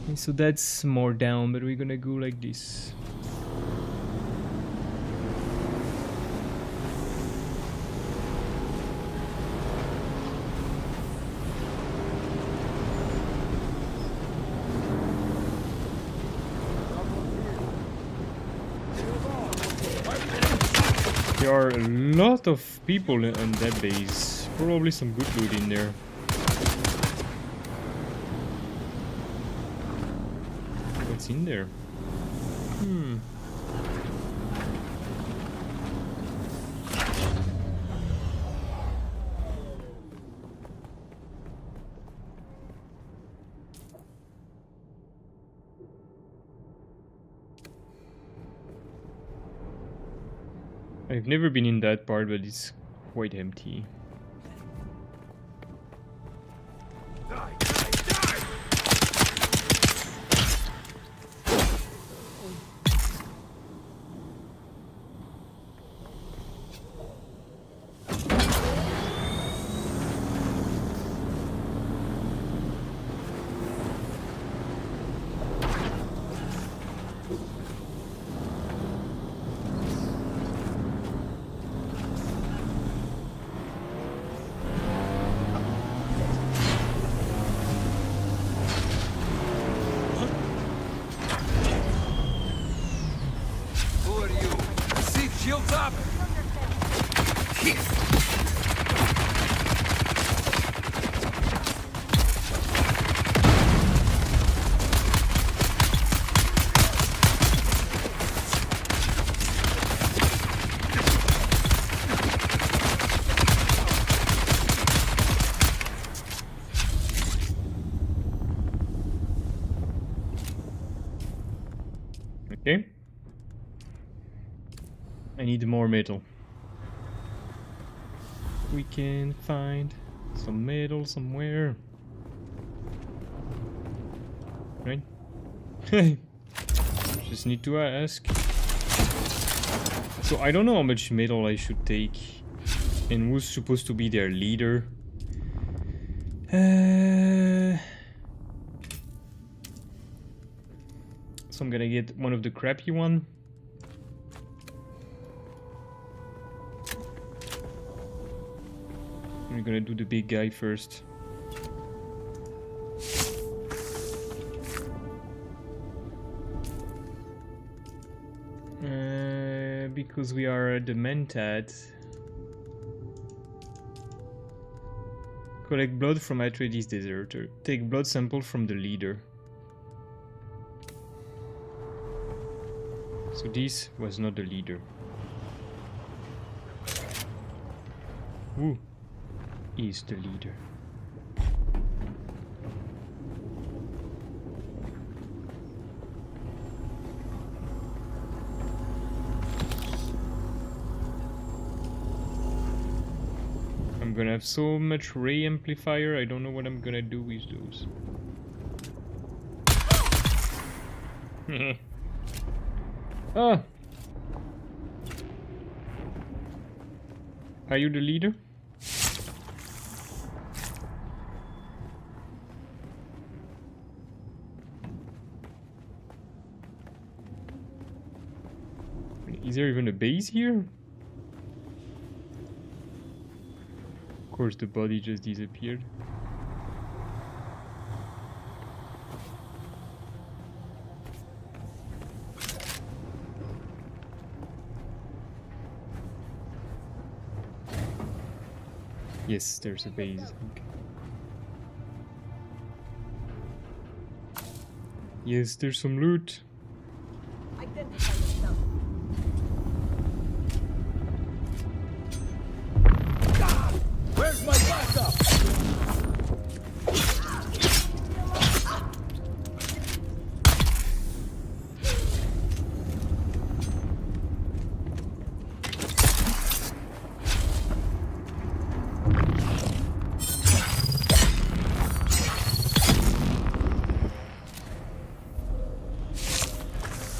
Okay, so that's more down, but we're gonna go like this. There are a lot of people on that base. Probably some good loot in there. What's in there? I've never been in that part, but it's quite empty. Shields up! Okay. I need more metal. We can find some metal somewhere. Right? Just need to ask. So I don't know how much metal I should take. And who's supposed to be their leader? So I'm gonna get one of the crappy one. We're gonna do the big guy first. because we are demented. Collect blood from Atreides deserter. Take blood sample from the leader. So this was not the leader. Who is the leader? I'm gonna have so much ray amplifier, I don't know what I'm gonna do with those. Ah! Are you the leader? Is there even a base here? Of course the body just disappeared. Yes, there's a base. Okay. Yes, there's some loot. Identify yourself. Where's my backup?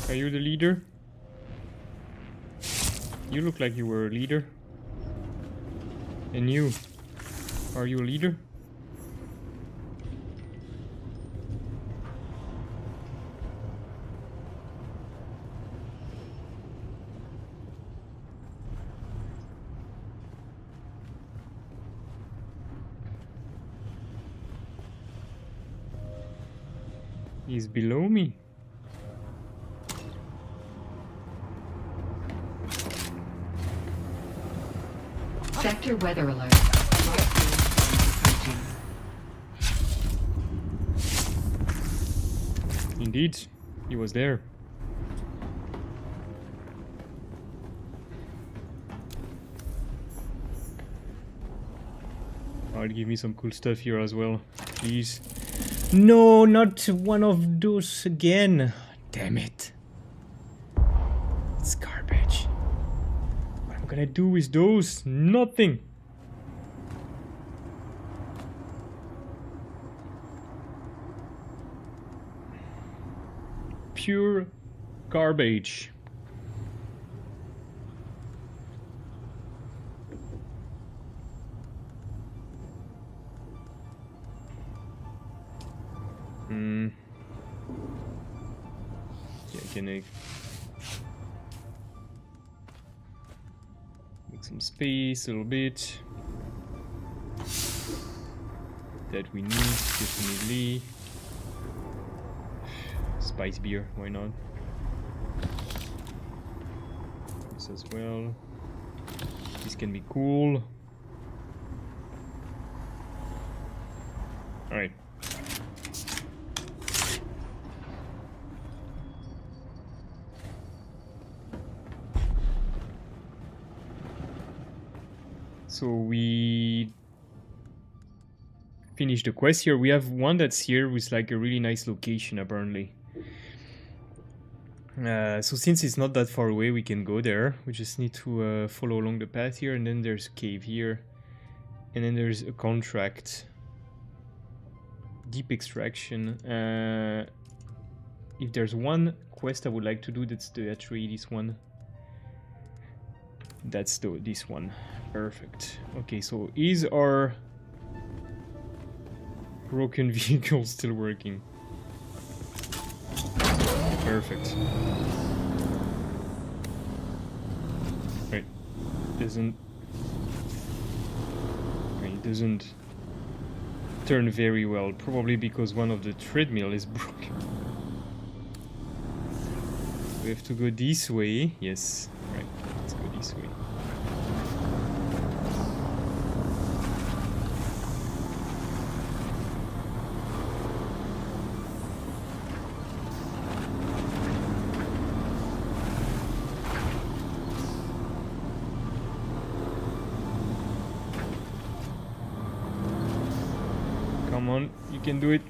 Are you the leader? You look like you were a leader. And you? Are you a leader? He's below me. Sector weather alert. Large rainstorm approaching. Indeed, he was there. Alright, give me some cool stuff here as well, please. No, not one of those again. Damn it. It's garbage. What am I gonna do with those? Nothing. Pure garbage. Yeah, can I make some space a little bit? That we need, definitely. Spice beer, why not? This as well. This can be cool. Alright. So we finished the quest here. We have one that's here with like a really nice location apparently. So since it's not that far away, we can go there. We just need to follow along the path here, and then there's a cave here. And then there's a contract. Deep extraction. If there's one quest I would like to do, that's the Atreides one. That's this one. Perfect. Okay, so is our broken vehicle still working? Perfect. Right. Doesn't... Okay, it doesn't turn very well. Probably because one of the treadmill is broken. We have to go this way. Yes, right. Let's go this way. Come on, you can do it.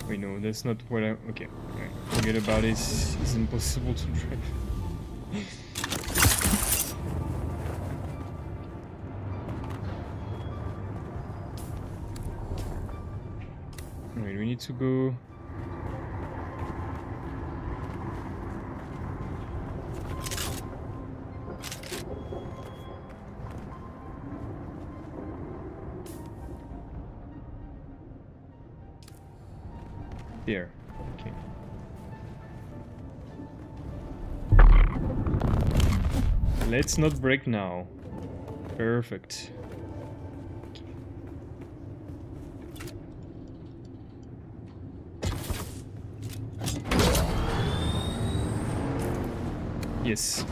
Wait, no, that's not what I... Okay, alright. Forget about it. It's impossible to drive. Alright, we need to go... There. Okay. Let's not break now. Perfect. Yes.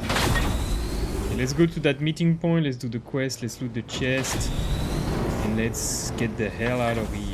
Okay, let's go to that meeting point. Let's do the quest. Let's loot the chest. And let's get the hell out of here.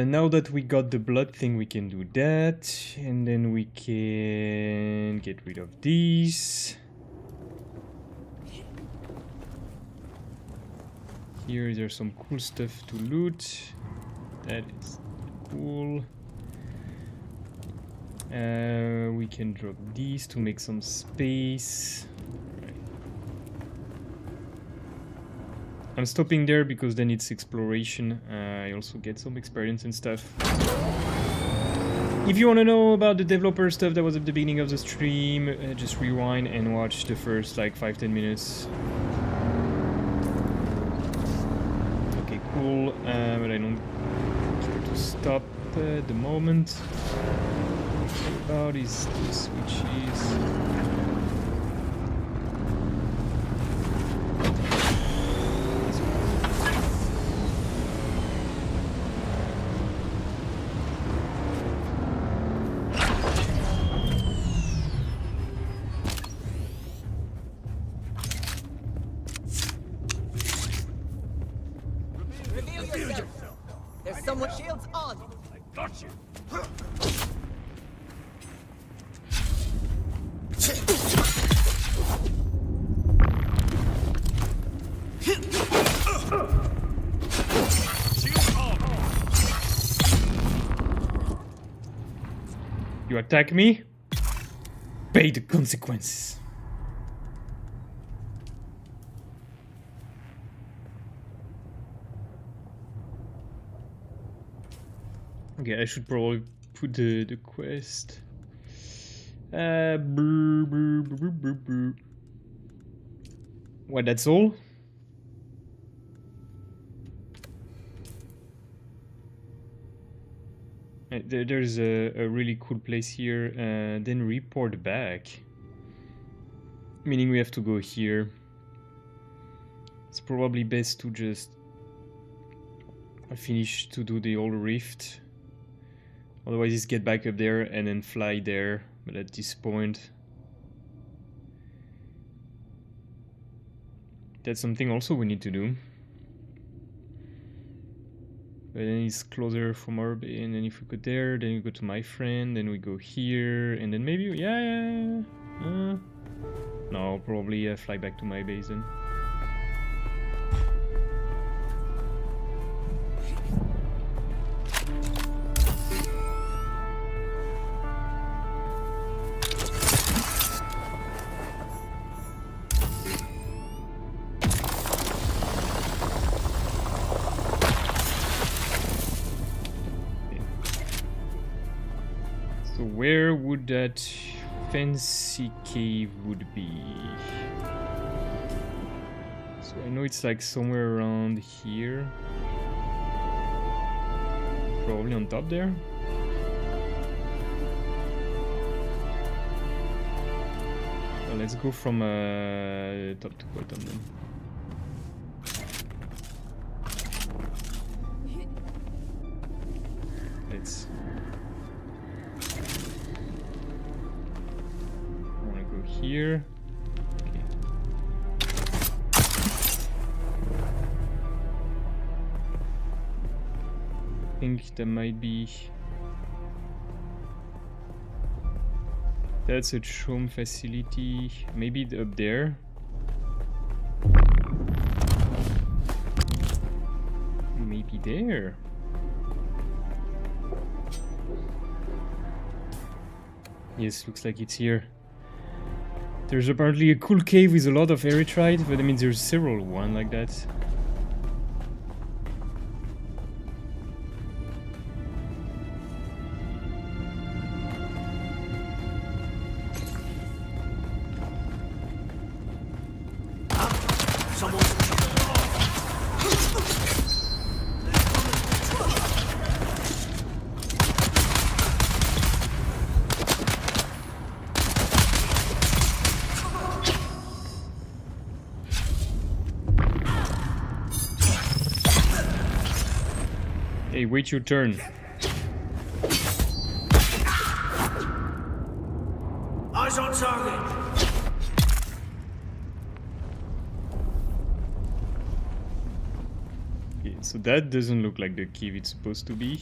Now that we got the blood thing, we can do that, and then we can get rid of these. Here is there some cool stuff to loot. That is cool. We can drop these to make some space. I'm stopping there because then it's exploration. I also get some experience and stuff. If you want to know about the developer stuff that was at the beginning of the stream, just rewind and watch the first like 5-10 minutes. Okay, cool. But I don't care to stop at the moment. What about is the switches? Someone shields on. I got you. You attack me? Pay the consequences. Okay, I should probably put the quest. What, that's all? There's a really cool place here. Then report back. Meaning we have to go here. It's probably best to just finish to do the old rift. Otherwise, just get back up there and then fly there. But at this point, that's something also we need to do. But then it's closer from our base, and then if we go there, then we go to my friend, then we go here, and then maybe, no, probably fly back to my base then. where would that fancy cave would be? So I know it's like somewhere around here. Probably on top there. Well, let's go from top to bottom then. Let's. I wanna go here. Okay. I think there might be. That's a Chom facility. Maybe up there. Maybe there. Yes, looks like it's here. There's apparently a cool cave with a lot of erythrite, but I mean there's several one like that. Hey, wait your turn. Eyes on target. Okay, so that doesn't look like the cave it's supposed to be.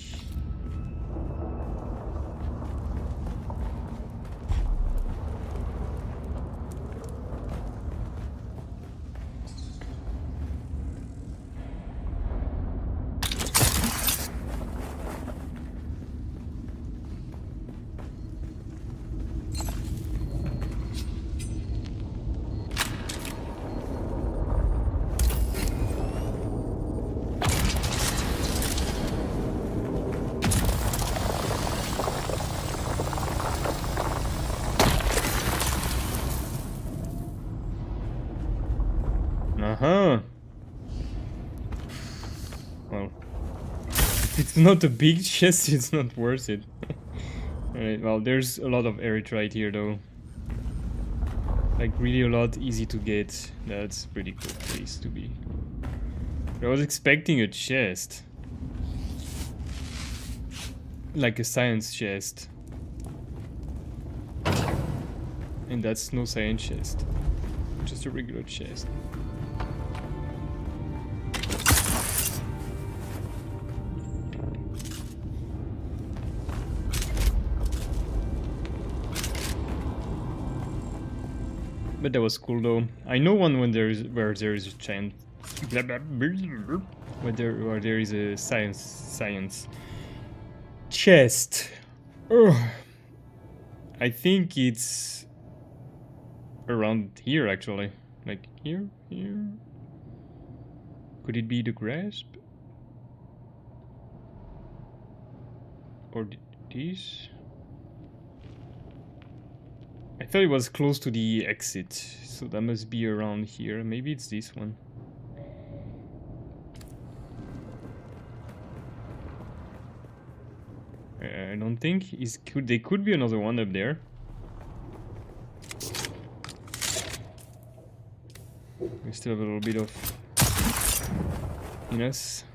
Uh-huh. Well, if it's not a big chest, it's not worth it. Alright, well, there's a lot of erythrite here, though. Like, really a lot, easy to get. That's a pretty cool place to be. I was expecting a chest. Like a science chest. And that's no science chest. Just a regular chest. But that was cool though. I know one when there is where there is a giant where there is a science chest. Ugh. I think it's around here actually. Like here? Could it be the grasp? Or this? I thought it was close to the exit, so that must be around here. Maybe it's this one. I don't think there could be another one up there. We still have a little bit of in us.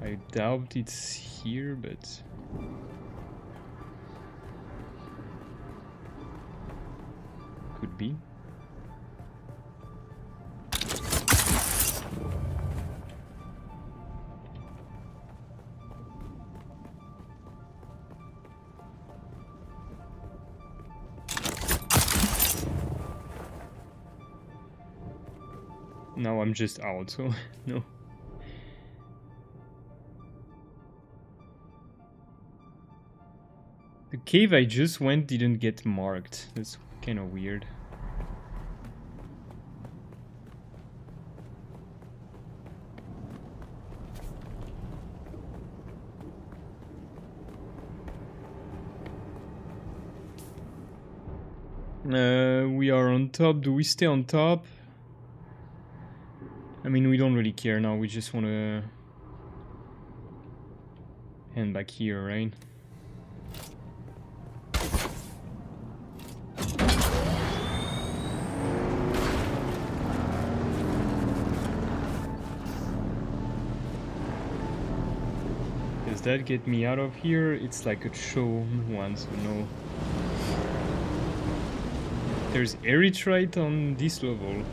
I doubt it's here, but could be. Now I'm just out, so no. The cave I just went didn't get marked. That's kind of weird. We are on top. Do we stay on top? I mean, we don't really care now. We just want to hand back here, right? Does that get me out of here? It's like a show one, so no. There's Erythrite on this level.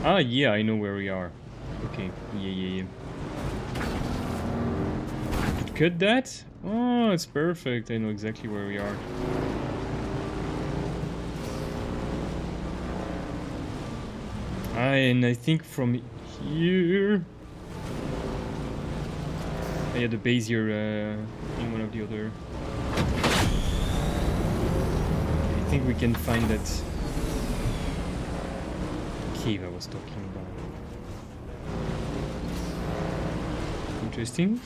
Ah, yeah, I know where we are. Okay, yeah. Cut that? Oh, it's perfect. I know exactly where we are. And I think from here... I had the base here in one of the other... I think we can find that cave I was talking about. Interesting.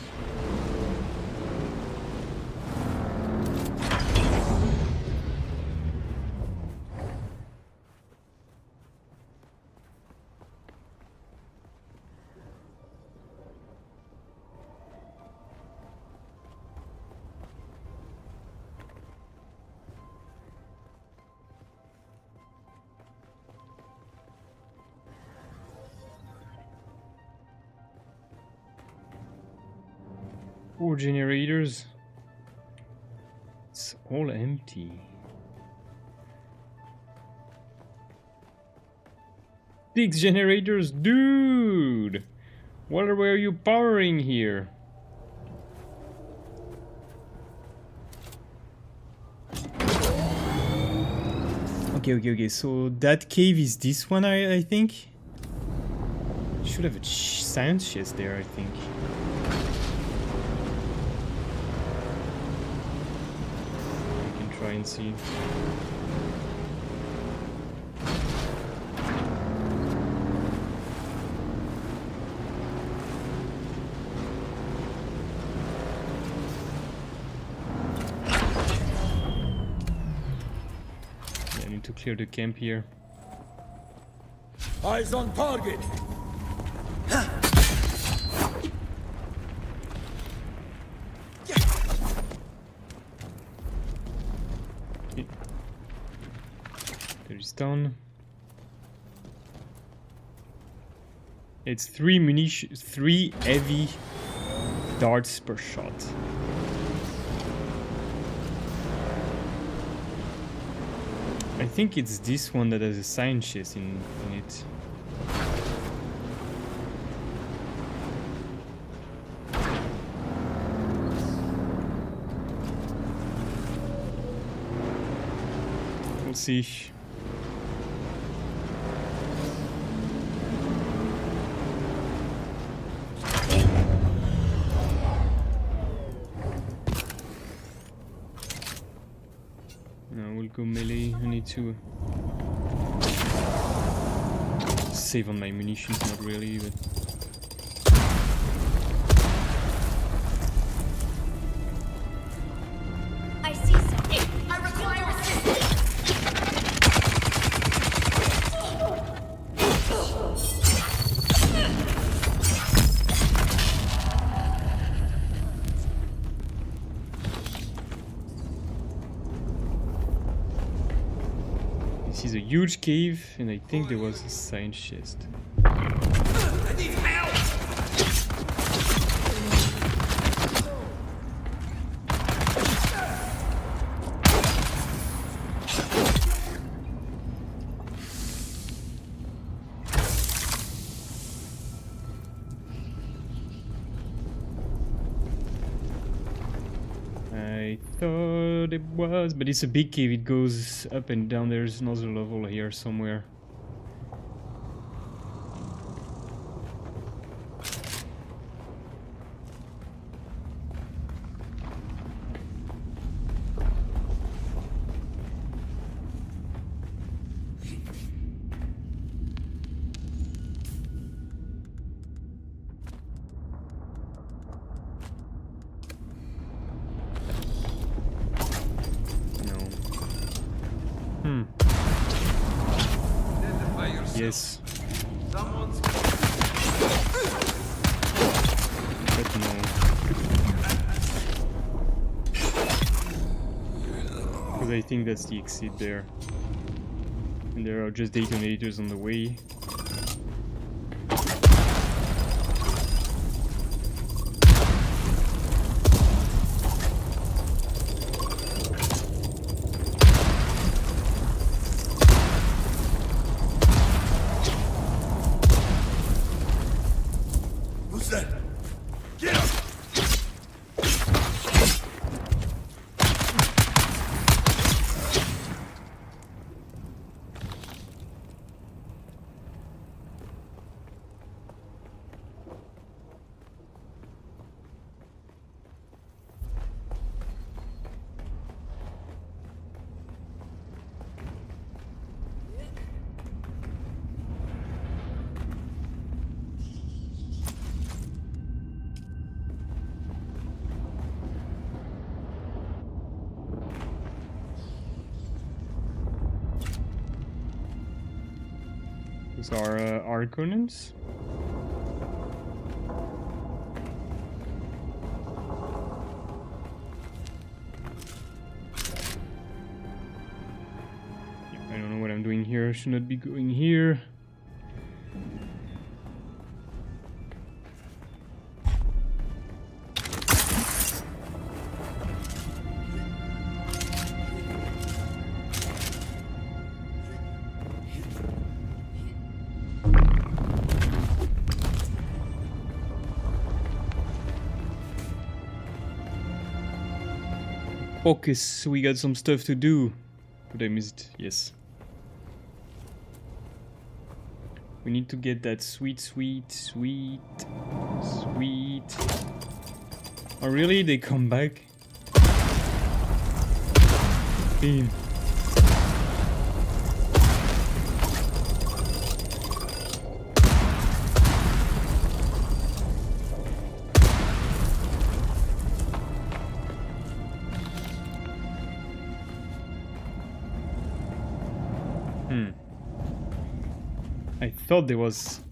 Four generators. It's all empty. 6 generators, dude! What were you powering here? Okay. So that cave is this one, I think. Should have a science chest there, I think. Try and see. Yeah, I need to clear the camp here. Eyes on target. Done. It's 3 heavy darts per shot. I think it's this one that has a science chest in it. We'll see. Go melee. I need to save on my munitions, not really, but I see something. I require assistance. this is a huge cave, and I think there was a science chest. I need help! I thought it was, but it's a big cave. It goes up and down. There's another level here somewhere. guess. Someone's But no. Because I think that's the exit there. And there are just detonators on the way. Who's that? Get him! Those are Arconans. Yeah, I don't know what I'm doing here. I should not be going here. Focus, we got some stuff to do. But I missed, yes. We need to get that sweet. Oh really? They come back? Damn.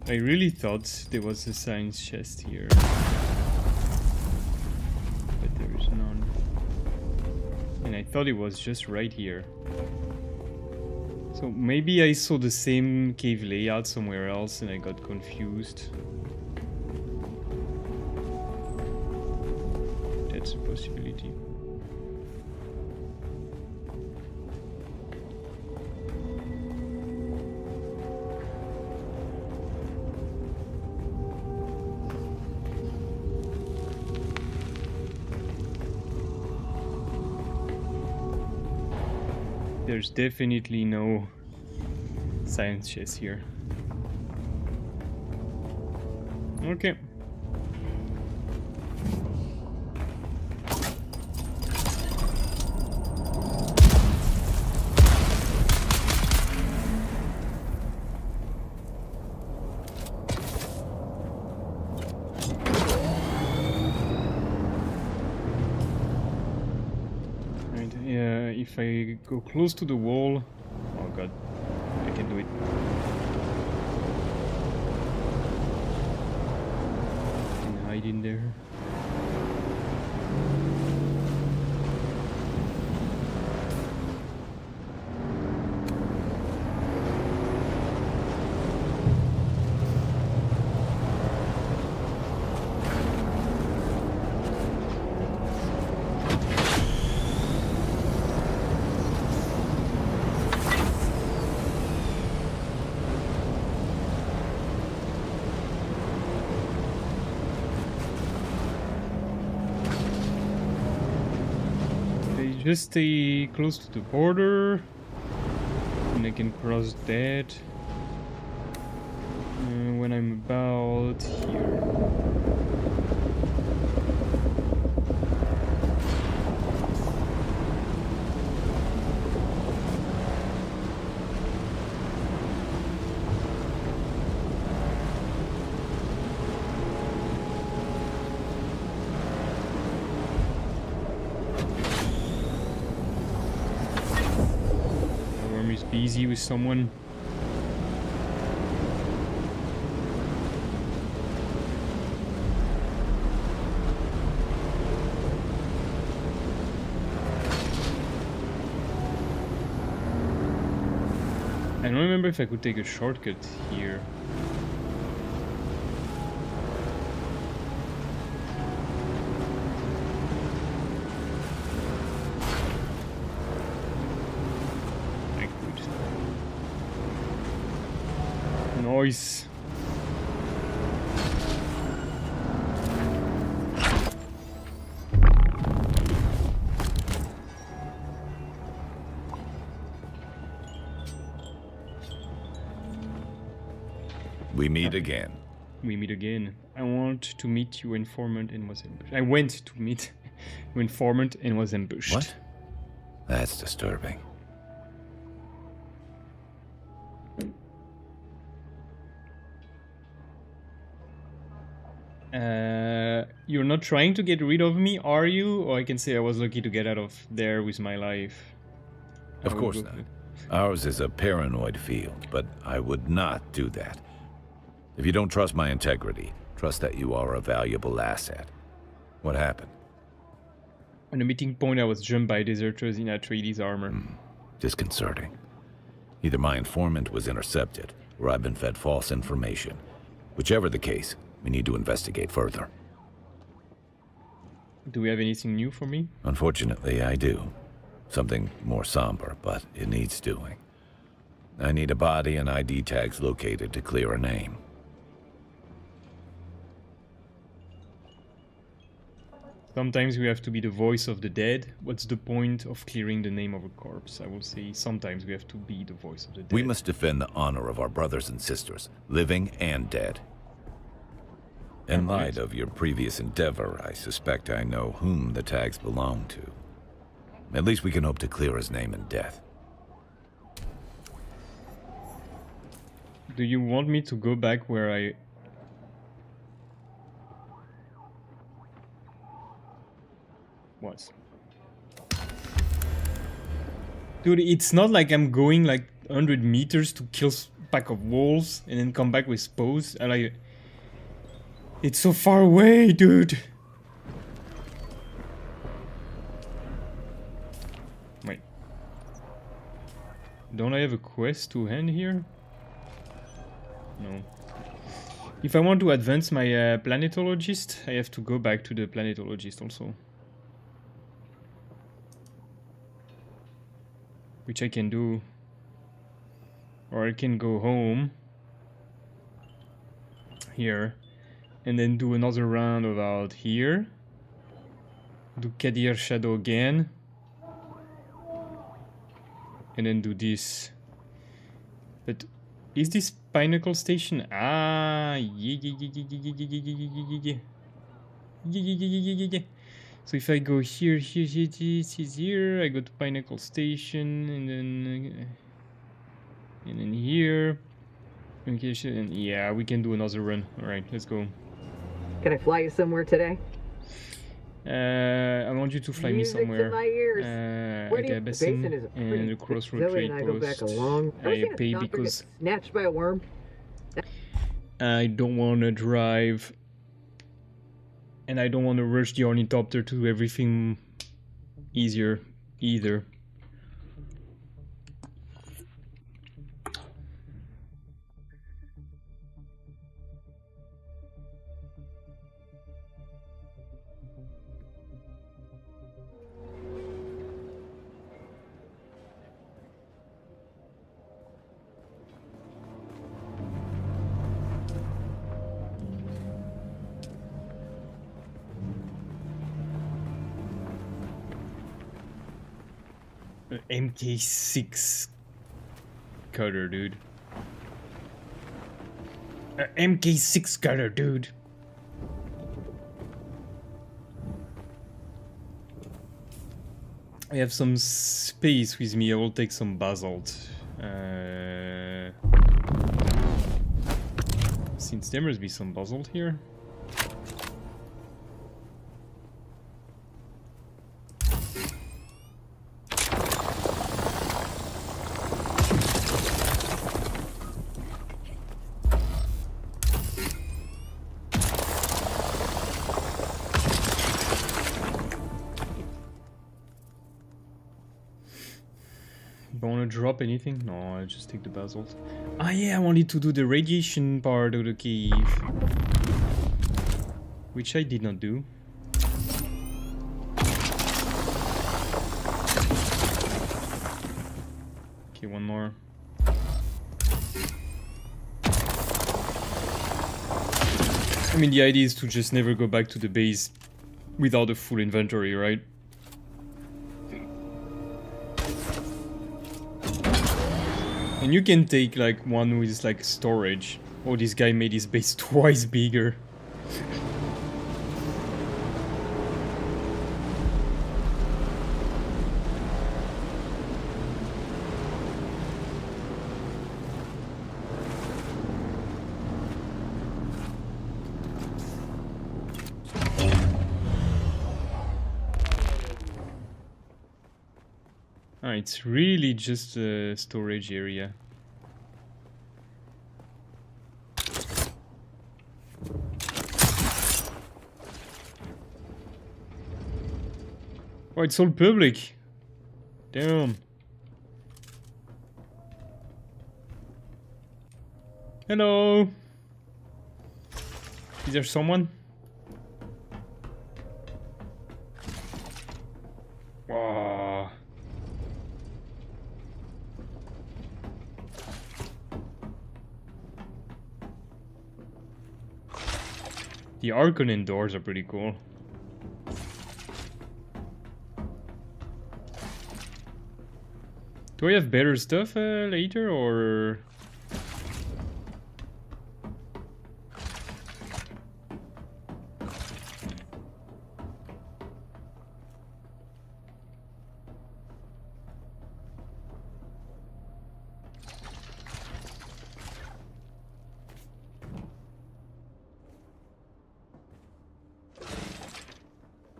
I really thought there was a science chest here. But there is none. And I thought it was just right here. So maybe I saw the same cave layout somewhere else and I got confused. That's a possibility. There's definitely no science chest here. Okay. If I go close to the wall... Oh god, I can do it. I can hide in there. Just stay close to the border and I can cross that when I'm about here. Busy with someone. don't remember if I could take a shortcut here. I could. Nice. We meet again. We meet again. I want to meet your informant and was ambushed. I went to meet your informant and was ambushed. What? That's disturbing. You're not trying to get rid of me, are you? Or I can say I was lucky to get out of there with my life. Of course not. Ours is a paranoid field, but I would not do that. If you don't trust my integrity, trust that you are a valuable asset. What happened? On the meeting point, I was jumped by deserters in Atreides armor. Disconcerting. Either my informant was intercepted, or I've been fed false information. Whichever the case, we need to investigate further. Do we have anything new for me? Unfortunately, I do. Something more somber, but it needs doing. I need a body and ID tags located to clear a name. Sometimes we have to be the voice of the dead. What's the point of clearing the name of a corpse? I will say sometimes we have to be the voice of the dead. We must defend the honor of our brothers and sisters, living and dead. In light of your previous endeavor, I suspect I know whom the tags belong to. At least we can hope to clear his name in death. Do you want me to go back where I... was? Dude, it's not like I'm going like 100 meters to kill a pack of wolves and then come back with pose. And like... It's so far away, dude! Wait. Don't I have a quest to hand here? No. If I want to advance my planetologist, I have to go back to the planetologist also. Which I can do. Or I can go home. Here. And then do another round about here. Do Kadir Shadow again. And then do this. But is this Pinnacle Station? Ah, yeah. So if I go here, here, I go to Pinnacle Station, and then here. Okay, and yeah, we can do another run. All right, let's go. Can I fly you somewhere today? I want you to fly Music's me somewhere. in my ears. Where do you- Aga the basin Basin is a and pretty- the Crossroad Zoe Trade and I go back Post. a long. Ever I seen a pay doctor get because snatched by a worm. I don't want to drive, and I don't want to rush the ornithopter to do everything easier either. MK6 cutter, dude. MK6 cutter, dude. I have some space with me. I will take some basalt. Since there must be some basalt here. Do I want to drop anything? No, I'll just take the basalt. Ah yeah, I wanted to do the radiation part of the cave. Which I did not do. Okay, one more. I mean, the idea is to just never go back to the base without a full inventory, right? And you can take like one with like storage. Oh, this guy made his base twice bigger. Ah, it's really just a storage area. Oh, it's all public. Damn. Hello. Is there someone? Wow. The Arcanine doors are pretty cool. Do I have better stuff later, or...?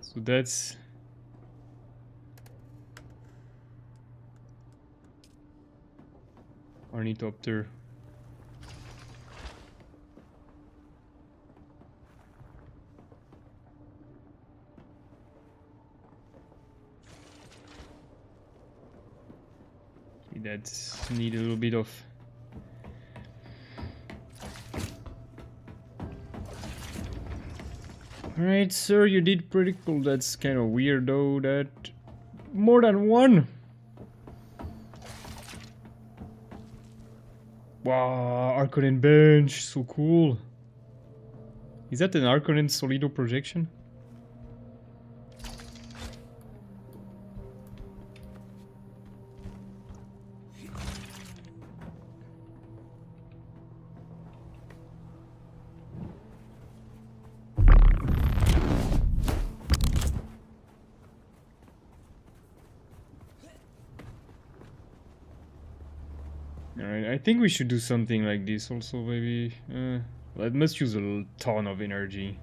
So that's... Ornithopter. Okay, that's need a little bit of... Alright, sir, you did pretty cool. That's kind of weird though, that... More than one! Wow, Arcanine bench, so cool. Is that an Arcanine Solido projection? Alright, I think we should do something like this also, maybe. Well, it must use a ton of energy.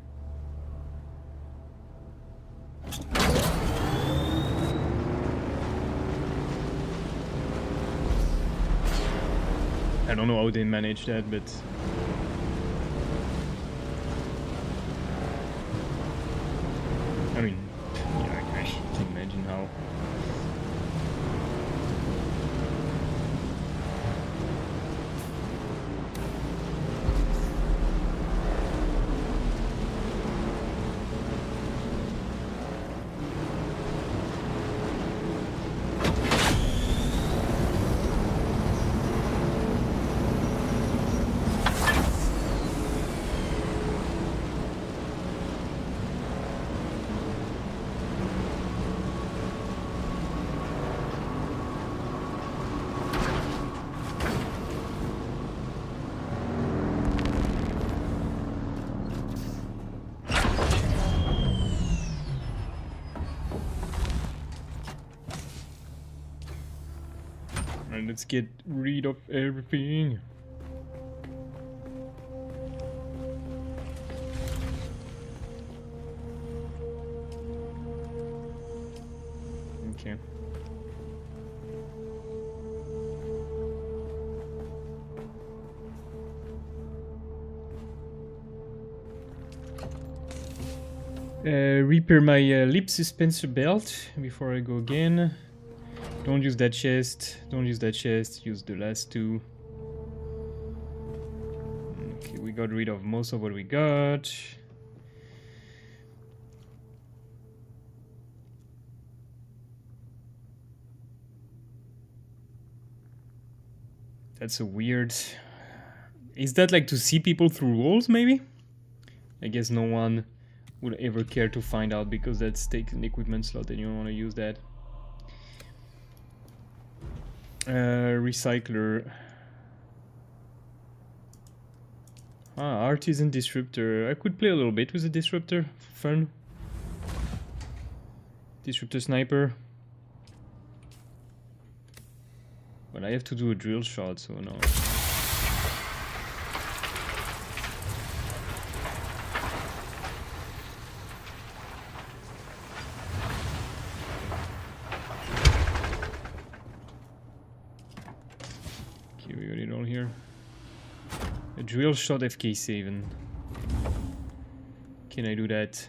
I don't know how they manage that, but... I mean, yeah, I can't imagine how. Alright, let's get rid of everything. Okay. Repair my lip suspensor belt before I go again. Don't use that chest. Don't use that chest. Use the last two. Okay, we got rid of most of what we got. That's a weird... Is that like to see people through walls, maybe? I guess no one would ever care to find out because that's taking an equipment slot and you don't want to use that. Recycler. Ah, artisan disruptor. I could play a little bit with a disruptor for fun. Disruptor sniper. But I have to do a drill shot, so no. Okay, we got it all here. A drill shot FK7. Can I do that?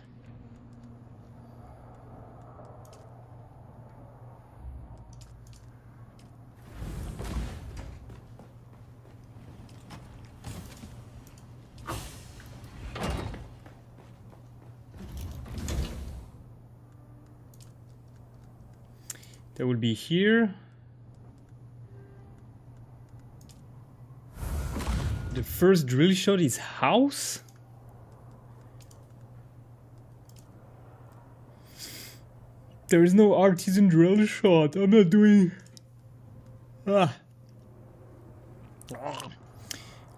That will be here. The first drill shot is house? There is no artisan drill shot. I'm not doing... Ah.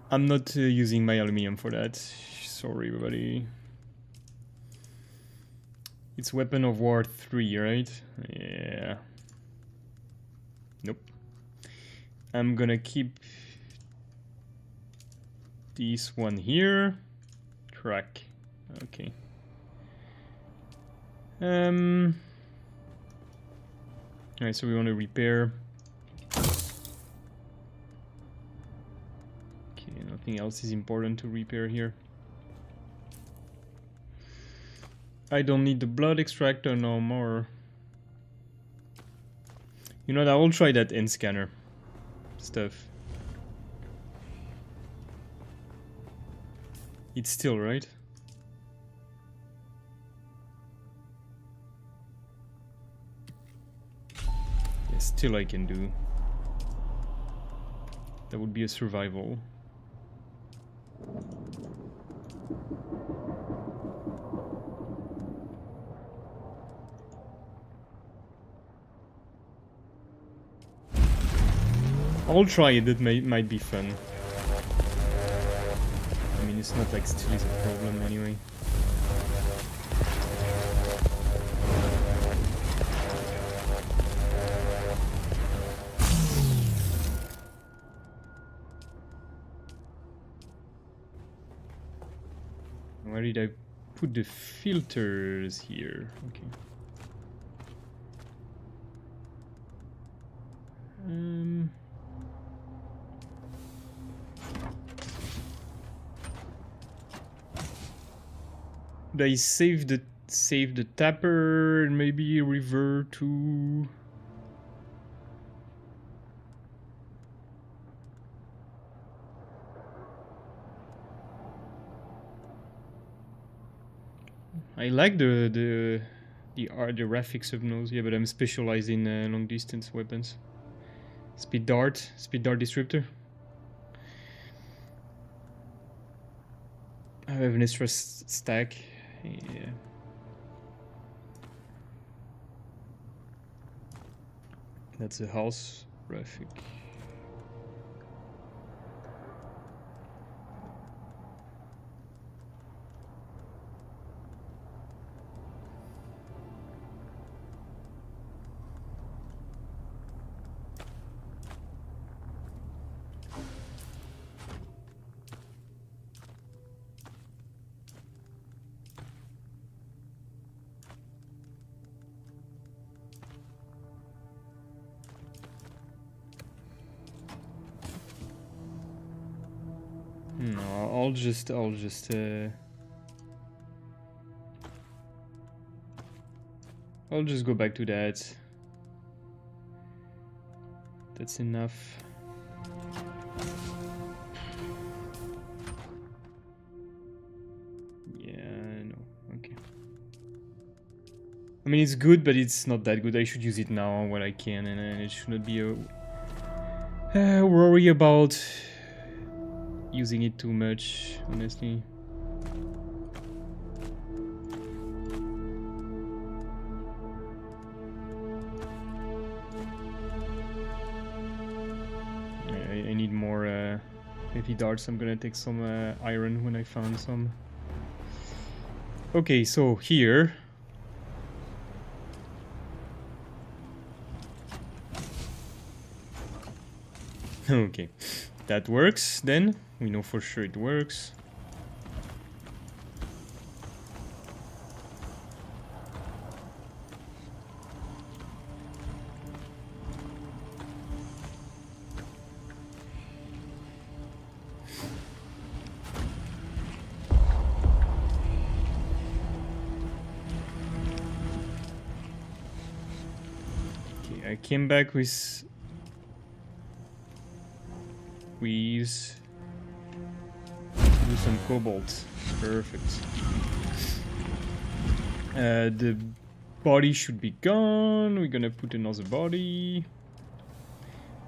I'm not using my aluminium for that. Sorry, everybody. It's Weapon of War 3, right? Yeah. Nope. I'm gonna keep this one here. Track. Okay. Alright, so we want to repair. Okay, nothing else is important to repair here. I don't need the blood extractor no more. You know what, I will try that end scanner stuff. It's still, right? Yeah, still I can do. That would be a survival. I'll try it, that might be fun. I mean, it's not like still is a problem anyway. Where did I put the filters here? Okay. Did I save the tapper and maybe revert to... I like the graphics of those, yeah, but I'm specialized in long distance weapons. Speed dart disruptor. I have an extra stack. Yeah. That's a house graphic. No, I'll just go back to that. that's enough. Yeah, no, okay. I mean, it's good, but it's not that good. I should use it now when I can, and it should not be a worry about using it too much, honestly. I need more heavy darts. I'm gonna take some iron when I found some. Okay, so here. Okay, that works then. We know for sure it works. Okay, I came back with squeeze. Do some cobalt. Perfect. The body should be gone. We're gonna put another body.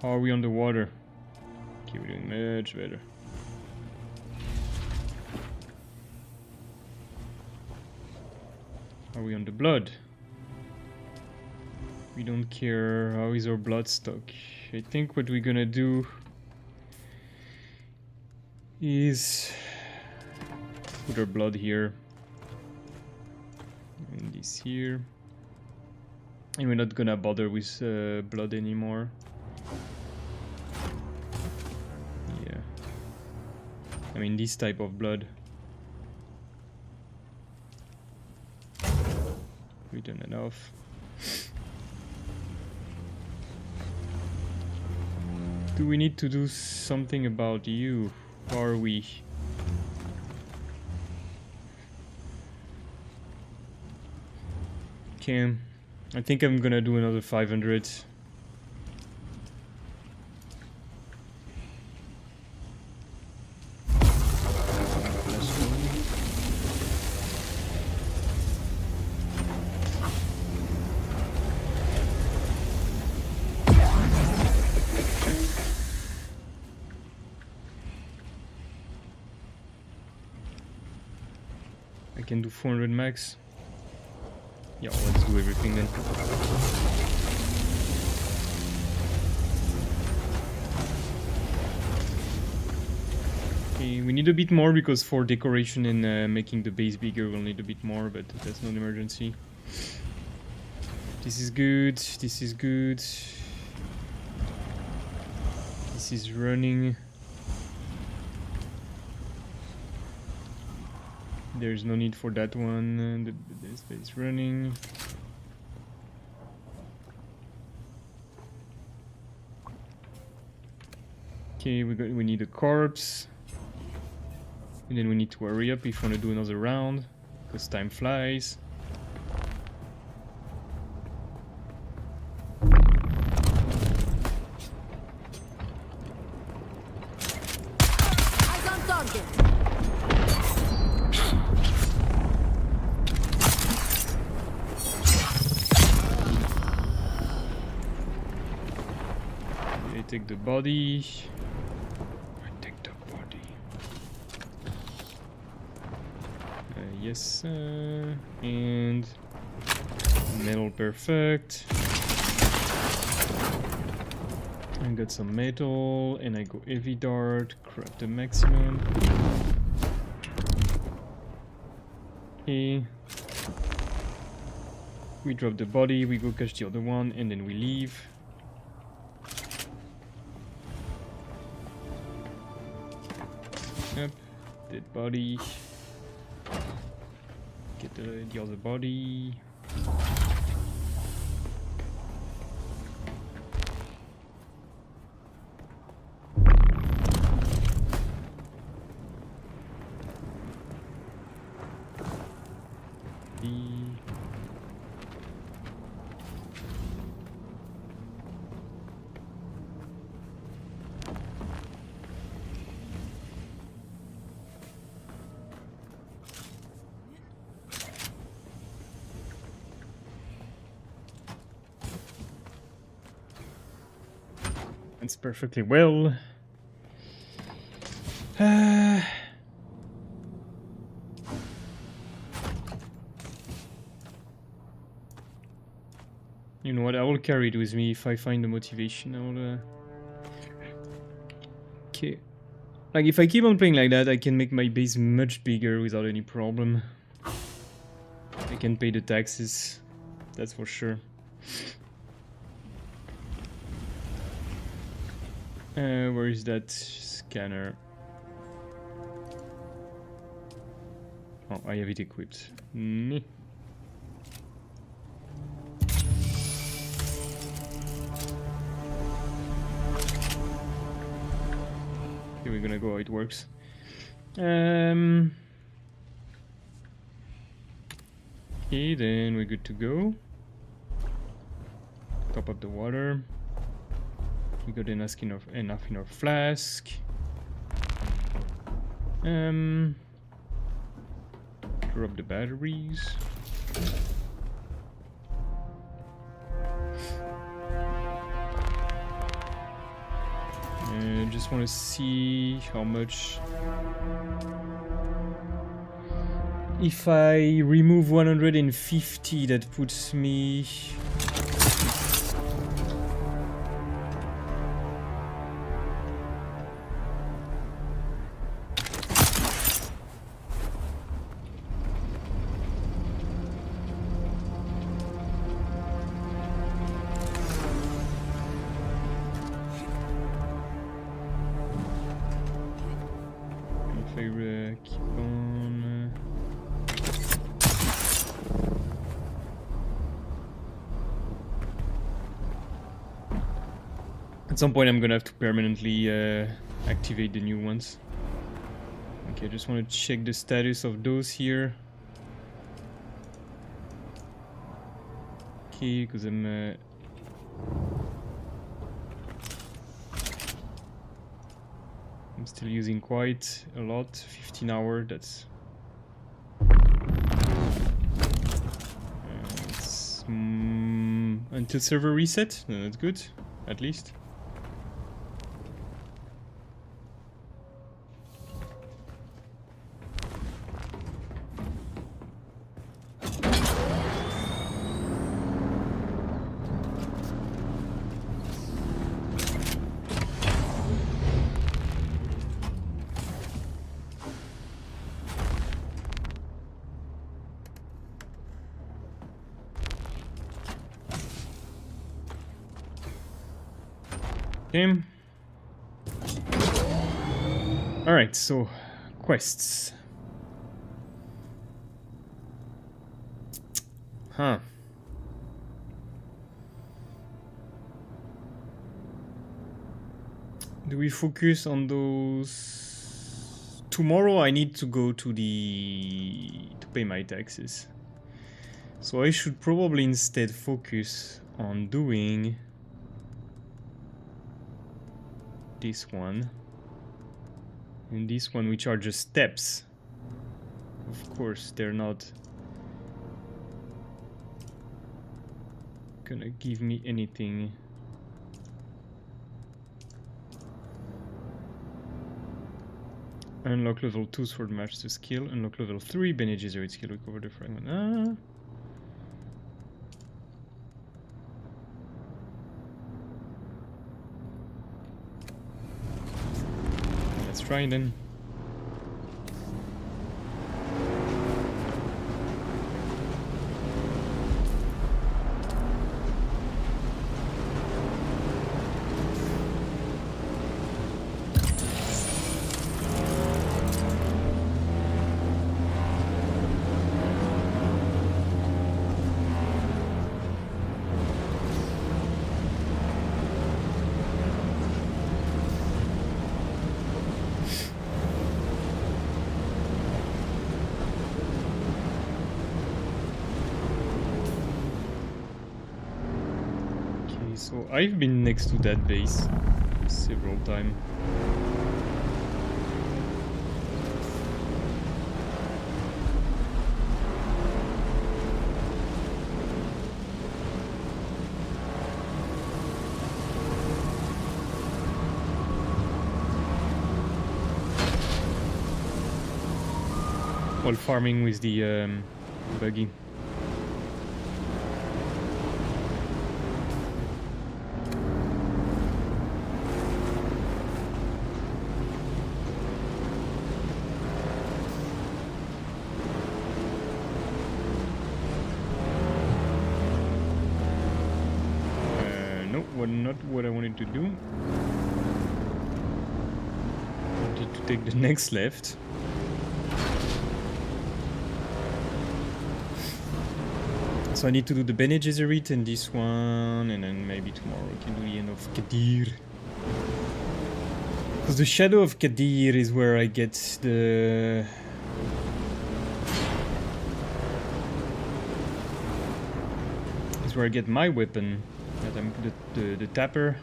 How are we on the water? Okay, we're doing much better. Are we on the blood? We don't care. How is our blood stock? I think what we're gonna do is put our blood here and this here, and we're not gonna bother with blood anymore. Yeah, I mean this type of blood. We turn it off. Do we need to do something about you? Are we? Okay, I think I'm gonna do another 500. I can do 400 max. Yeah, let's do everything then. Okay, we need a bit more because for decoration and making the base bigger we'll need a bit more, but that's not an emergency. This is good, this is good. This is running. There's no need for that one. This is running. Okay, we need a corpse, and then we need to hurry up if we want to do another round, because time flies. Eyes on target. I take the body. I take the body. Yes, and metal, perfect. I got some metal, and I go heavy dart, grab the maximum. Okay. We drop the body, we go catch the other one, and then we leave. Yep, dead body. Get the other body. It's perfectly well. You know what? I will carry it with me if I find the motivation. I will. Okay. Like if I keep on playing like that, I can make my base much bigger without any problem. I can pay the taxes. That's for sure. Where is that scanner? Oh, I have it equipped. Here we're gonna go how it works. Okay, then we're good to go. Top up the water. We got enough in our flask. Drop the batteries. Just want to see how much. If I remove 150, that puts me. Keep on. At some point I'm gonna have to permanently activate the new ones. Okay, I just want to check the status of those here. Okay, because I'm still using quite a lot. 15 hours, that's until server reset. That's good, at least. Okay. Alright, so quests. Huh. Do we focus on those? Tomorrow I need to go to pay my taxes. So I should probably instead focus on doing this one and this one, which are just steps. Of course, they're not gonna give me anything. Unlock level 2 sword master skill. Unlock level 3 Bene Gesserit skill. Recover the fragment. Let's try then. So I've been next to that base several times. while farming with the buggy. Not what I wanted to do. I wanted to take the next left. So I need to do the Bene Gesserit and this one, and then maybe tomorrow I can do the end of Kadir. Because the Shadow of Kadir is where I get the... is where I get my weapon. The tapper.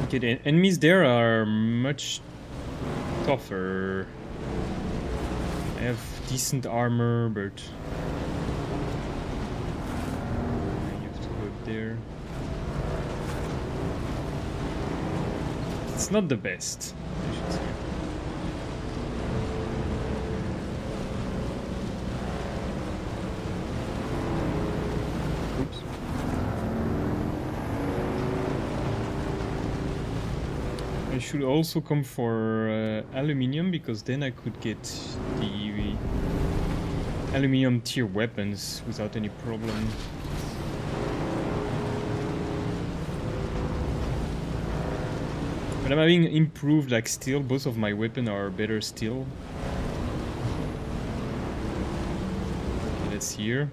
Okay, the enemies there are much tougher. I have decent armor, but you have to go up there. It's not the best, I should say. Oops. I should also come for aluminium, because then I could get the aluminium tier weapons without any problem. But I'm having improved like steel. Both of my weapons are better steel. Okay, let's see here.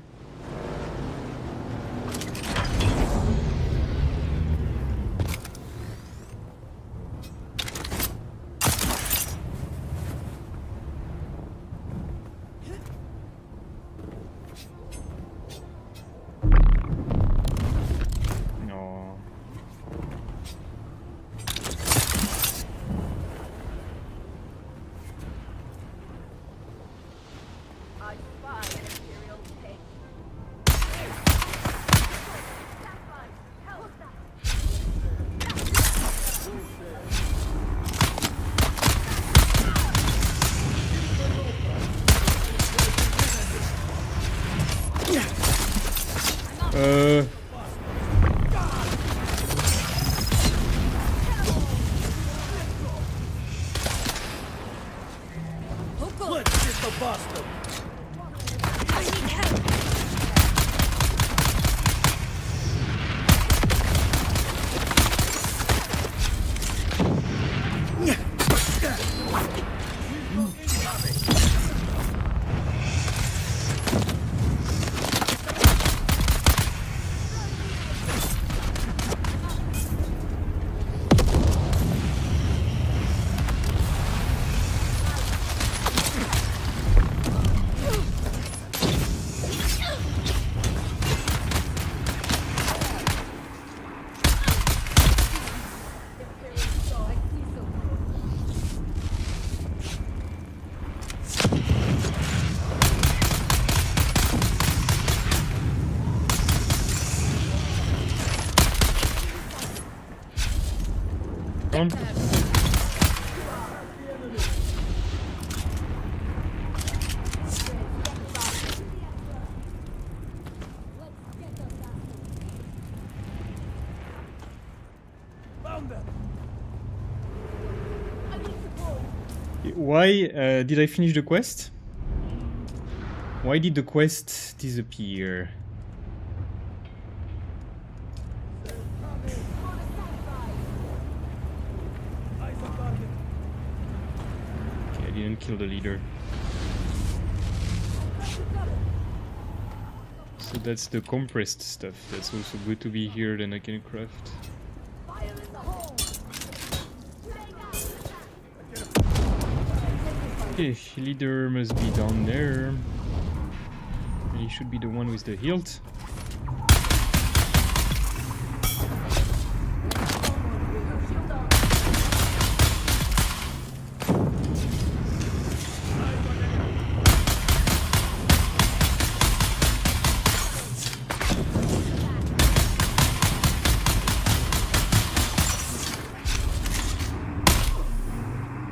On. Why did I finish the quest? Why did the quest disappear? Okay, I didn't kill the leader. So that's the compressed stuff. That's also good to be here, then I can craft. Fire in the hole! Okay, leader must be down there. And he should be the one with the hilt.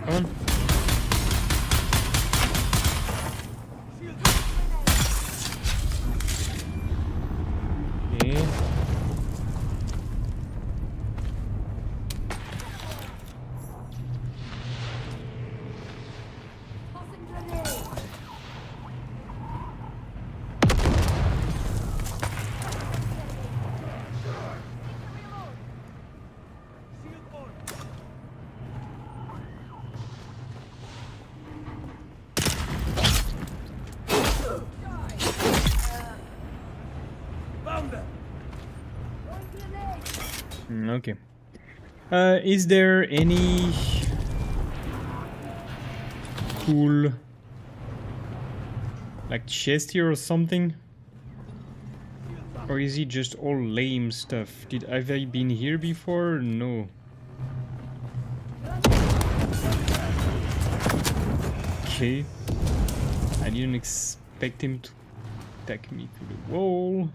Come on. Okay. Tossing grenade. Shield on. Found them. Throwing grenade. Okay. Is there any cool like chest here or something? Or is it just all lame stuff? Have I been here before? No. Okay. I didn't expect him to attack me through the wall.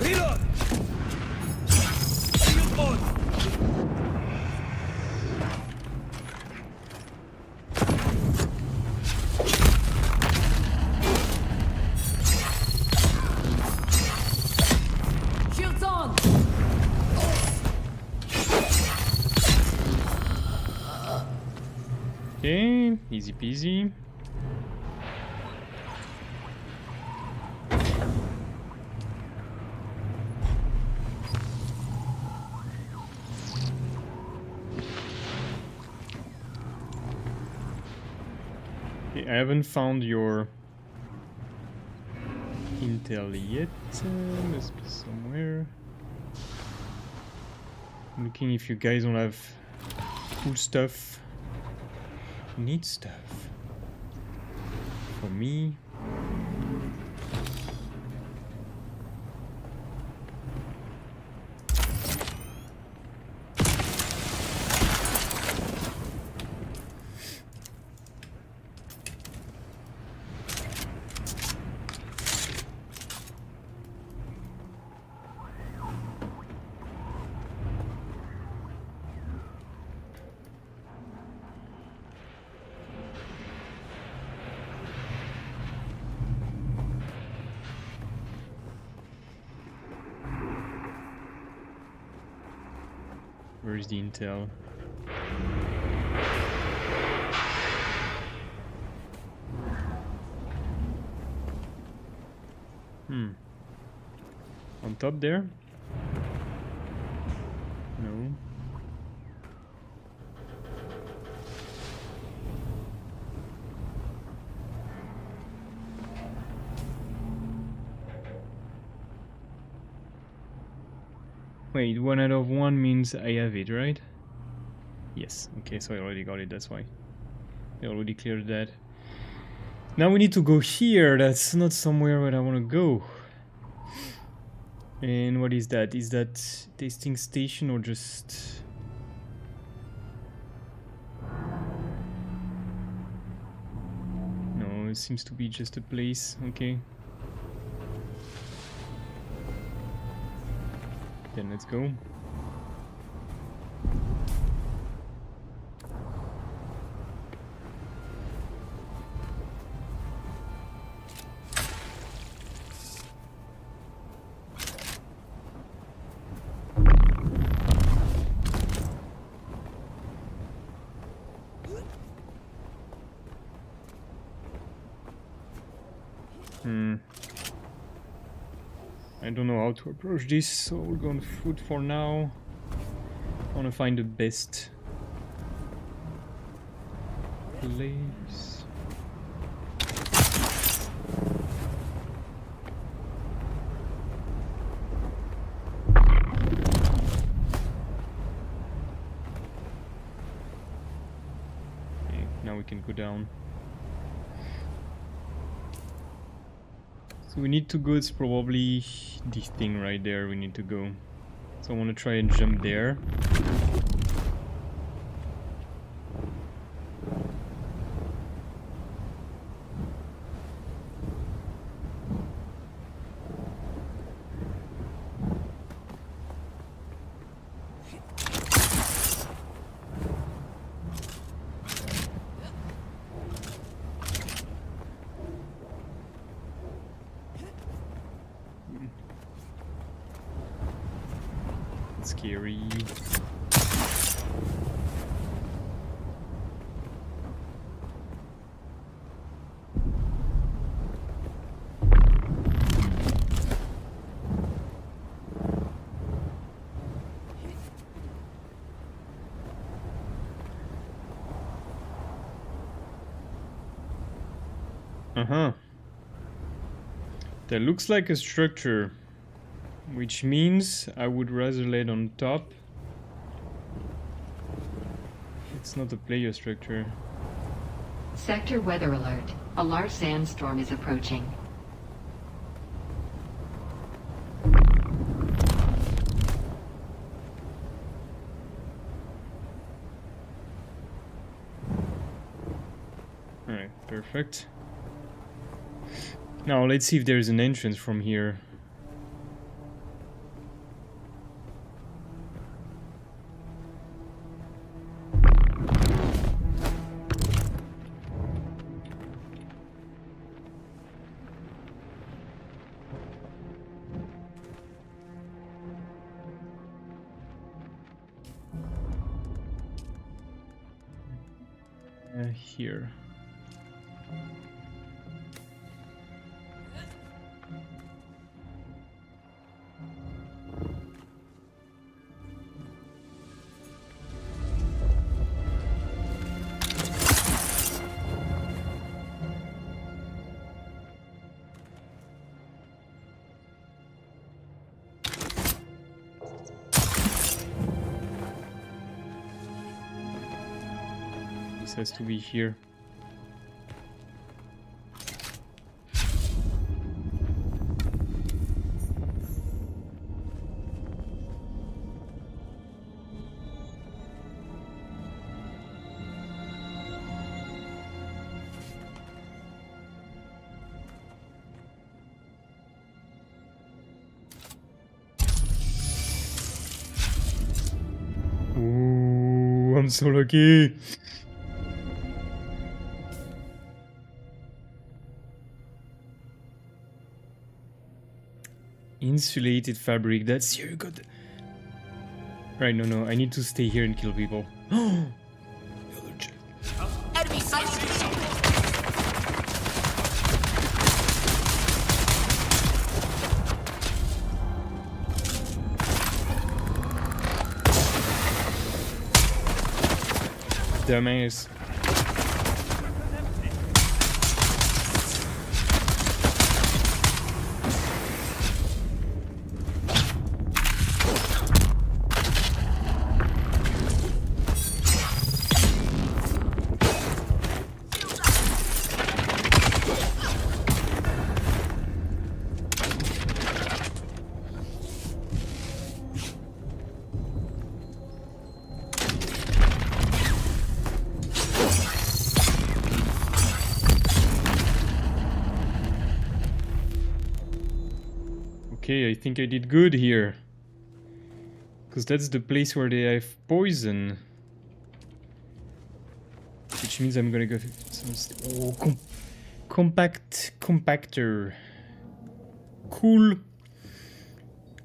Reload. Shield on. Shields on. Okay, easy peasy. Okay, I haven't found your intel yet. Must be somewhere. I'm looking if you guys don't have cool stuff. Neat stuff. For me. Where is the intel? On top there? No. Wait, 1 out of 1 means I have it, right? Yes, okay, so I already got it, that's why. I already cleared that. Now we need to go here, that's not somewhere where I want to go. And what is that? Is that testing station or just... No, it seems to be just a place, okay. Then let's go. I don't know how to approach this, so we'll go on foot for now. I want to find the best place. Okay, now we can go down. So we need to go, it's probably this thing right there we need to go. So I want to try and jump there. Scary. Uh-huh. That looks like a structure. Which means I would rather land on top. It's not a player structure. Sector weather alert. A large sandstorm is approaching. Alright, perfect. Now let's see if there's an entrance from here. Here. This has to be here. Ooh, I'm so lucky. Insulated fabric, that's here, good. Right, no, I need to stay here and kill people. Enemy sighted. Dumbass. Okay, I think I did good here. Because that's the place where they have poison. Which means I'm gonna go... Oh, compactor. Cool.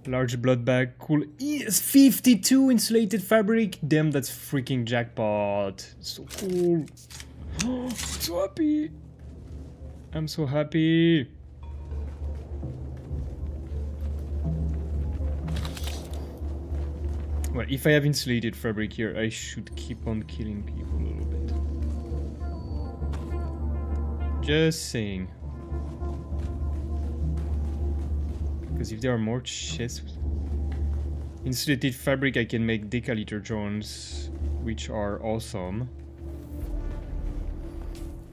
Large blood bag, cool. Yes, 52 insulated fabric. Damn, that's freaking jackpot. So cool. Oh, so happy. I'm so happy. Well, if I have insulated fabric here, I should keep on killing people a little bit. Just saying. Because if there are more chests... Insulated fabric, I can make decaliter drones, which are awesome.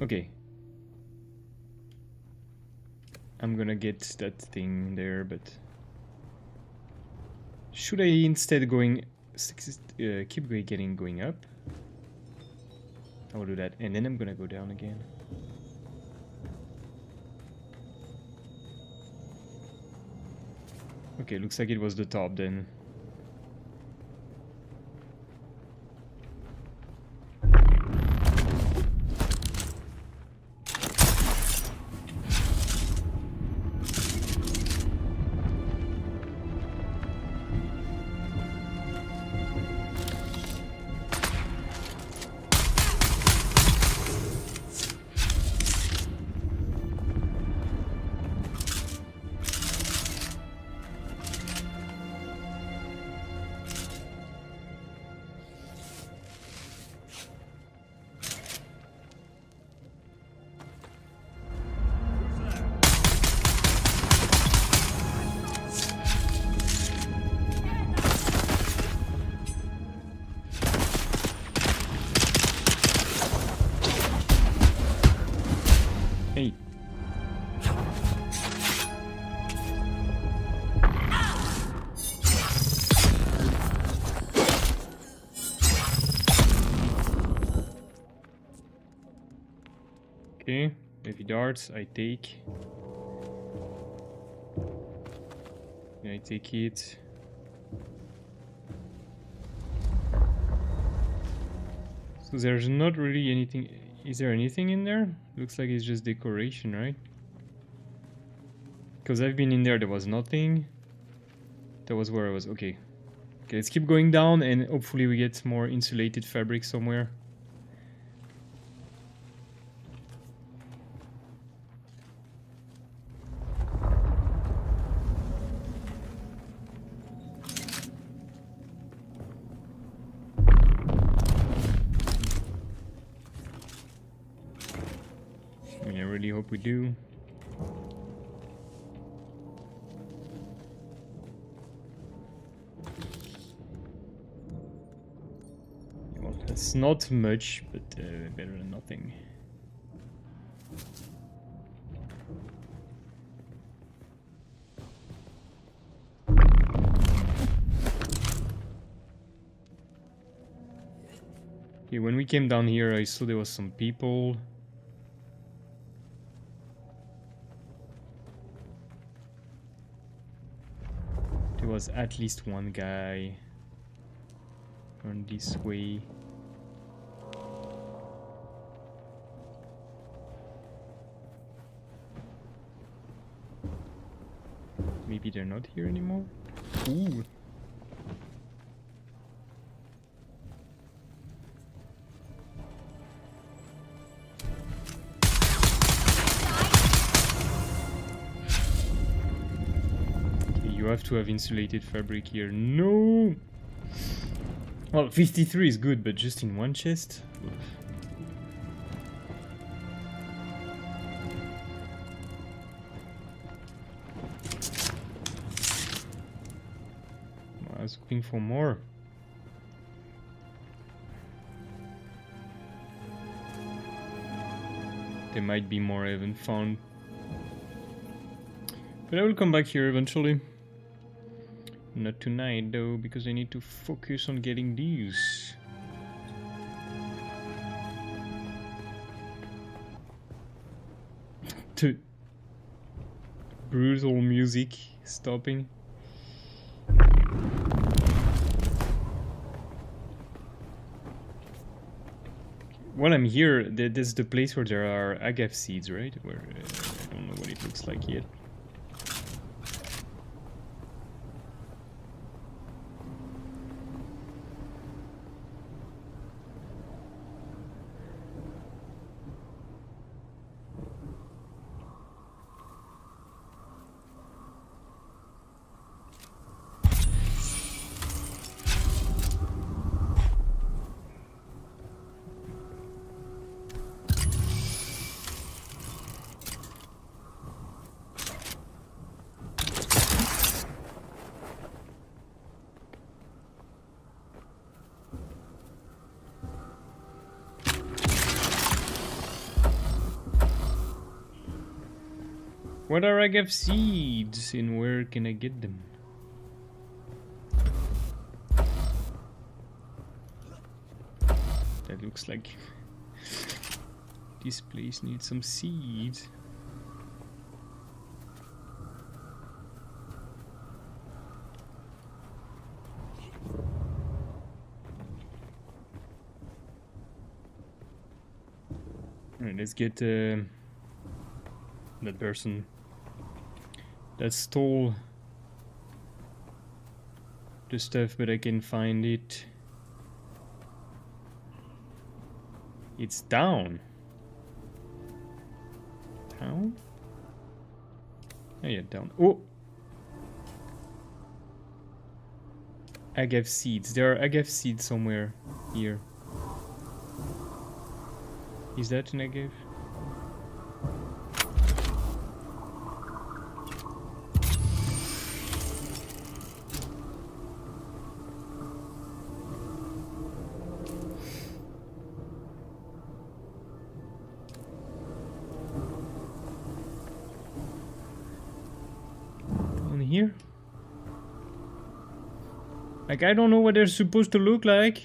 Okay. I'm gonna get that thing there, but... Should I instead keep going up? I will do that, and then I'm gonna go down again. Okay, looks like it was the top then. Hey. Okay, heavy darts, I take. Yeah, I take it. So there's not really anything. Is there anything in there? Looks like it's just decoration, right? Because I've been in there, there was nothing. That was where I was. Okay. Okay, let's keep going down and hopefully we get more insulated fabric somewhere. I really hope we do. Well, that's not much, but better than nothing. Okay, when we came down here, I saw there was some people. There was at least one guy on this way. Maybe they're not here anymore? Ooh. You have to have insulated fabric here. No! Well, 53 is good, but just in one chest? Oof. I was looking for more. There might be more I haven't found. But I will come back here eventually. Not tonight though, because I need to focus on getting these. To brutal music stopping. While I'm here, there's the place where there are agave seeds, right? Where I don't know what it looks like yet. What are agave seeds and where can I get them? That looks like this place needs some seeds. Alright, let's get that person that stole the stuff, but I can find it. It's down. Down? Oh yeah, down. Oh! Agave seeds. There are agave seeds somewhere here. Is that an agave? On here? Like, I don't know what they're supposed to look like.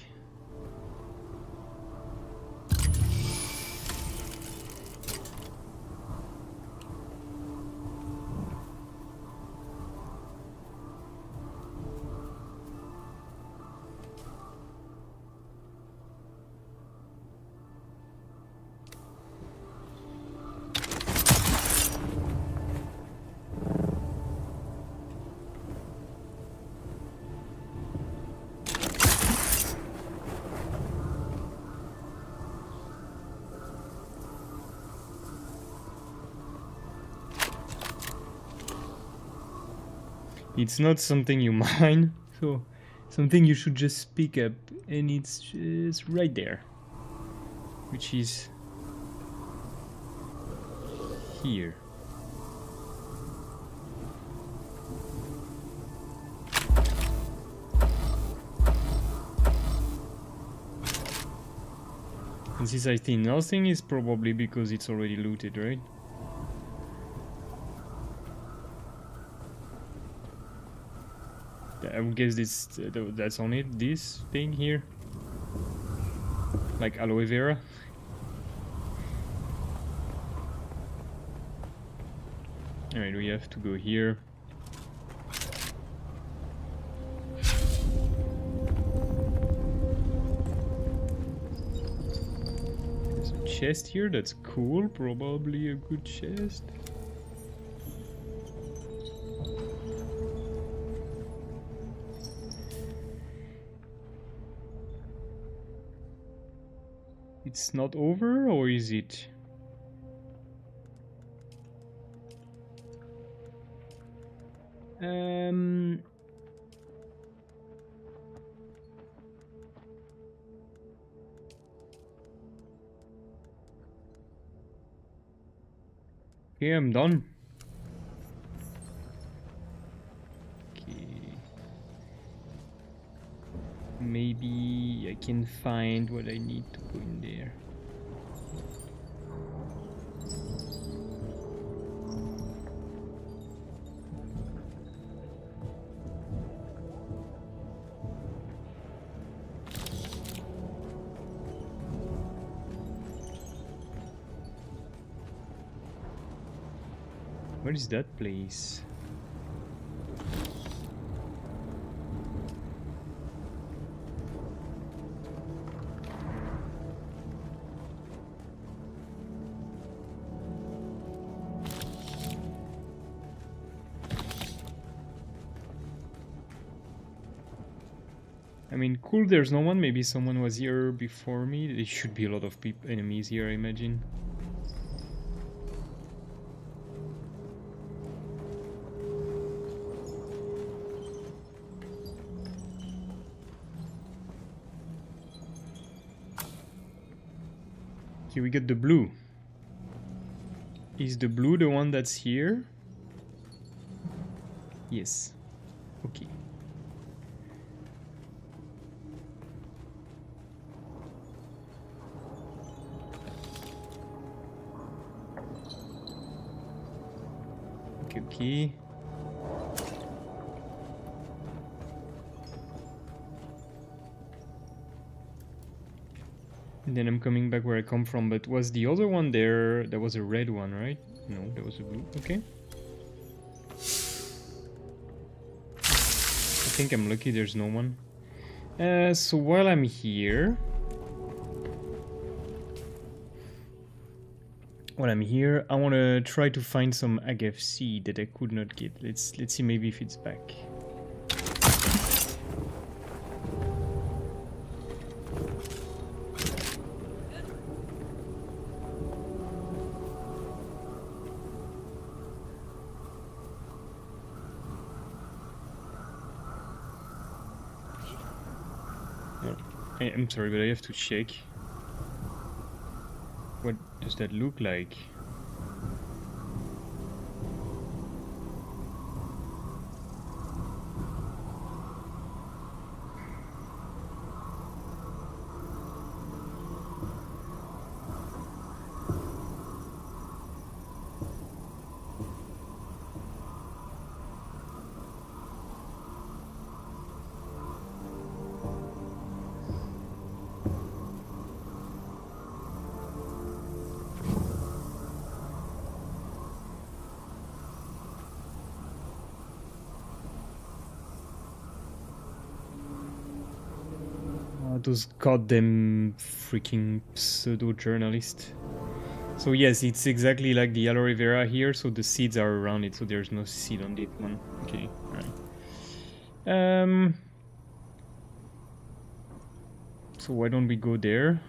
It's not something you mine, so something you should just pick up, and it's just right there, which is here. And since I think nothing is probably because it's already looted, right? I would guess that's on it, this thing here. Like aloe vera. Alright, we have to go here. There's a chest here, that's cool, probably a good chest. It's not over, or is it? Okay, I'm done. Okay. Maybe I can find what I need to go in there. Where is that place? I mean, cool, there's no one. Maybe someone was here before me. There should be a lot of enemies here, I imagine. Okay, we got the blue. Is the blue the one that's here? Yes. Okay. Okay. And then I'm coming back where I come from, but was the other one there? There was a red one, right? No, there was a blue. Okay. I think I'm lucky there's no one. So while I'm here... I want to try to find some agave seed that I could not get. Let's see maybe if it's back. I'm sorry, but I have to check. What does that look like? Those goddamn freaking pseudo-journalists. So yes, it's exactly like the aloe vera here, so the seeds are around it, so there's no seed on that one. Okay, alright. So why don't we go there?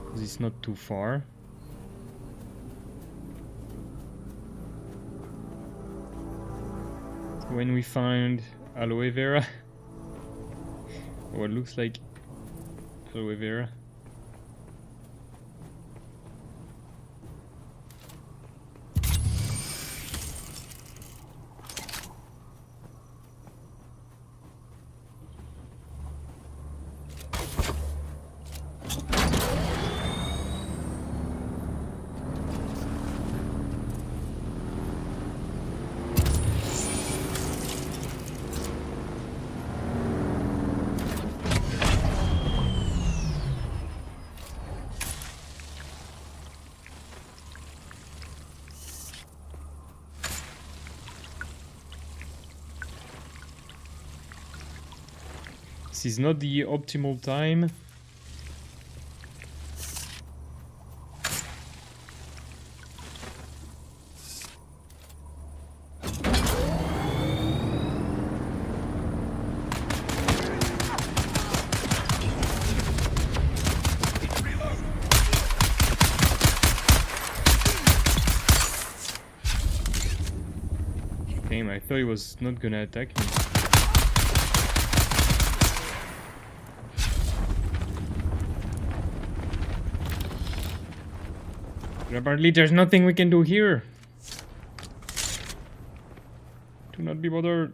Because it's not too far. So when we find aloe vera, what looks like aloe vera. This is not the optimal time. Damn, I thought he was not gonna attack me. But apparently there's nothing we can do here. Do not be bothered.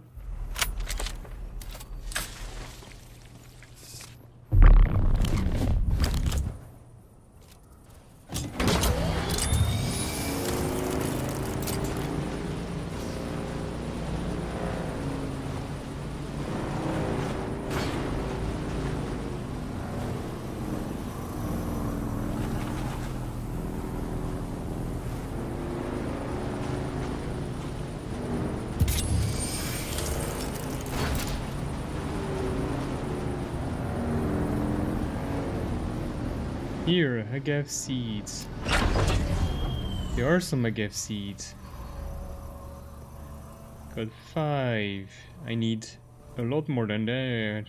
Here, agave seeds. There are some agave seeds. Got 5. I need a lot more than that.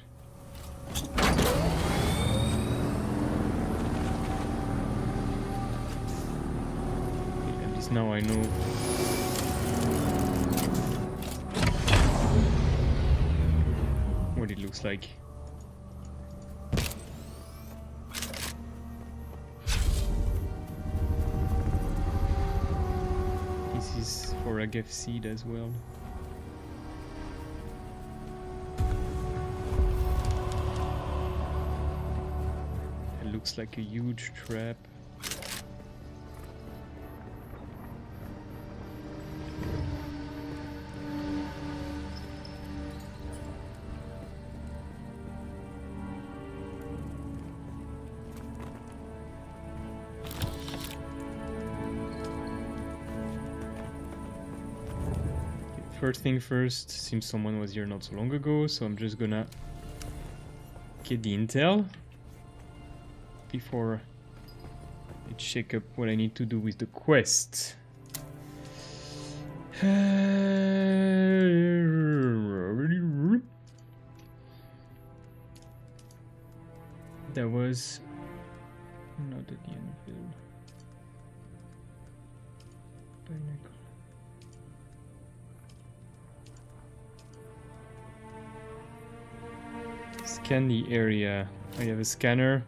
At least now I know. What it looks like. For agave seed as well. It looks like a huge trap. first thing first, seems someone was here not so long ago, so I'm just gonna get the intel before I check up what I need to do with the quest. That was not at the Anvil. Pinnacle. Scan the area. I have a scanner.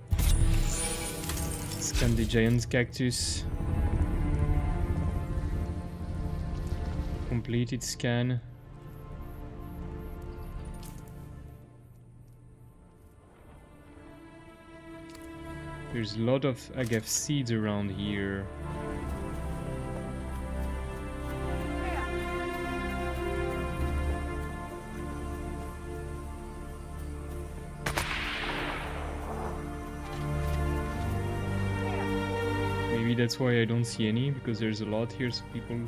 Scan the giant cactus. Completed scan. There's a lot of agave seeds around here. Maybe that's why I don't see any, because there's a lot here, so people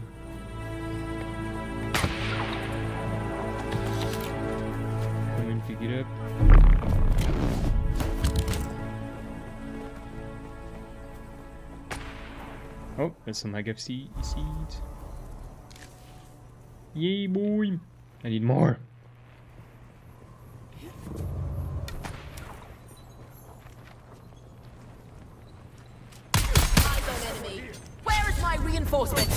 come and pick it up. Oh, there's some agave seeds. Yay, boy! I need more. Eyes on enemy. Where is my reinforcement?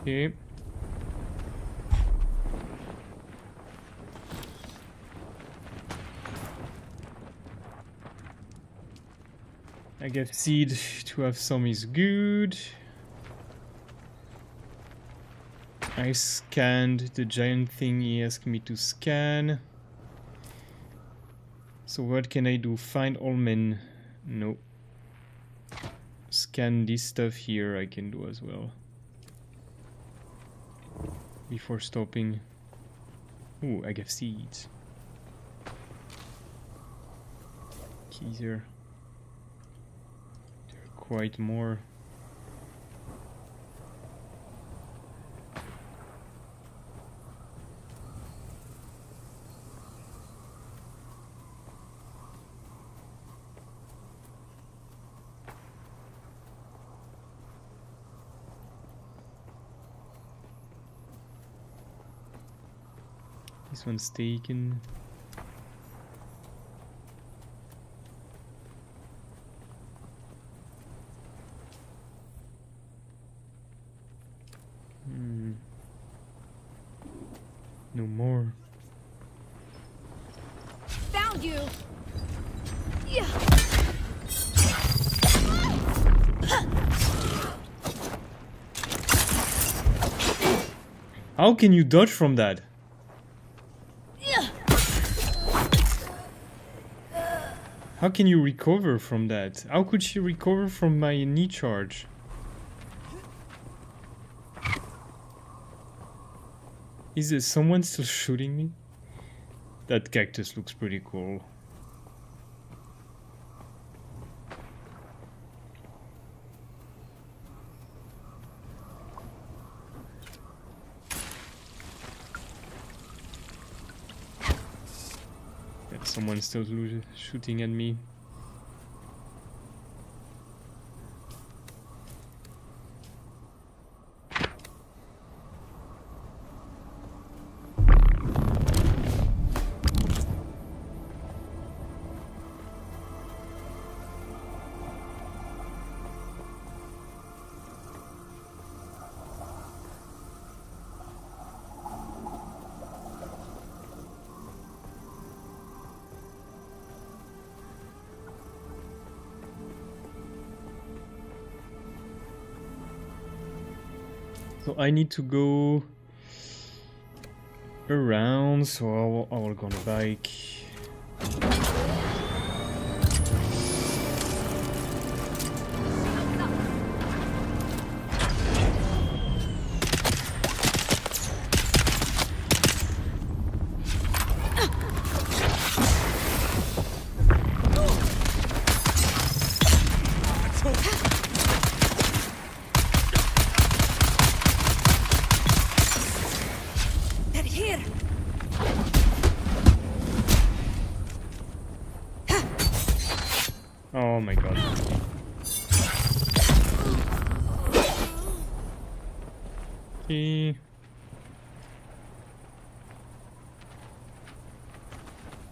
Okay. Agave seed to have some is good. I scanned the giant thing he asked me to scan. So what can I do? Find all men. No. Scan this stuff here I can do as well. Before stopping. Ooh, agave seeds. Keezer. There are quite more. This one's taken. No more. Found you. Yeah. How can you dodge from that? How can you recover from that? How could she recover from my knee charge? Is there someone still shooting me? That cactus looks pretty cool. Someone's still shooting at me. So I need to go around, so I will go on a bike. Oh my god. Okay.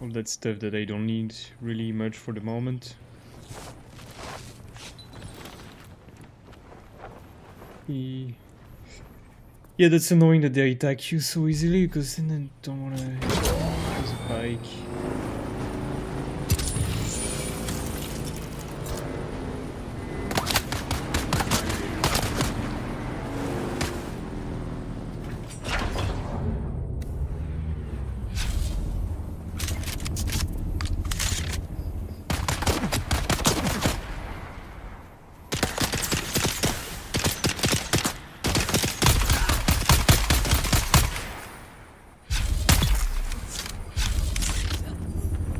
All that stuff that I don't need really much for the moment. Yeah, that's annoying that they attack you so easily, because then I don't wanna use a bike.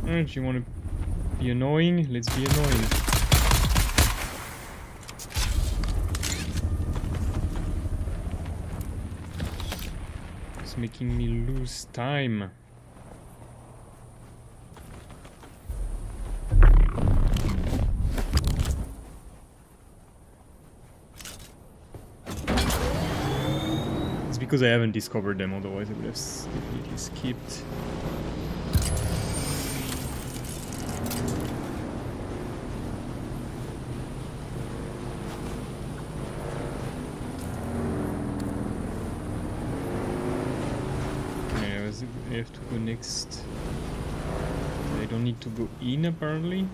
Alright, you wanna be annoying? Let's be annoying. It's making me lose time. It's because I haven't discovered them, otherwise I would have definitely skipped. I have to go next. I don't need to go in, apparently.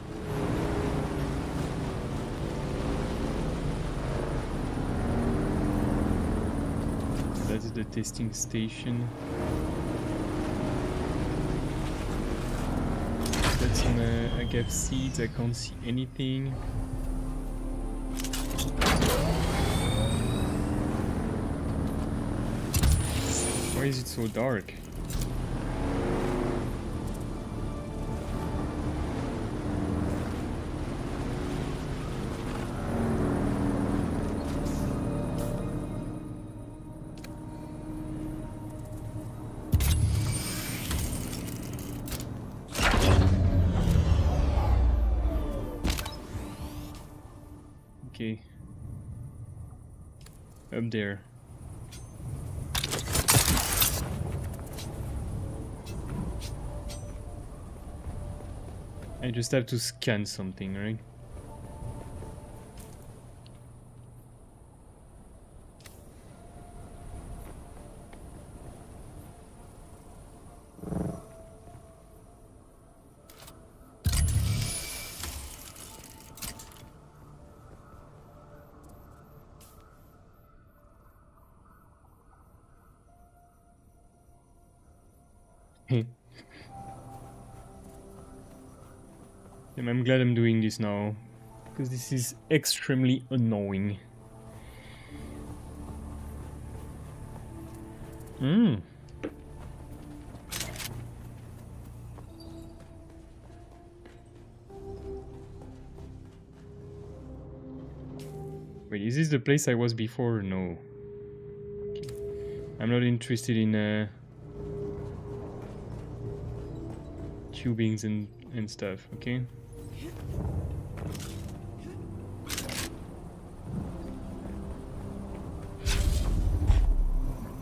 That's the testing station. That's on a gap seat. I can't see anything. Why is it so dark? Okay. Up there. I just have to scan something, right? I'm glad I'm doing this now, because this is extremely annoying. Wait, is this the place I was before? No. Okay. I'm not interested in tubings and stuff, okay?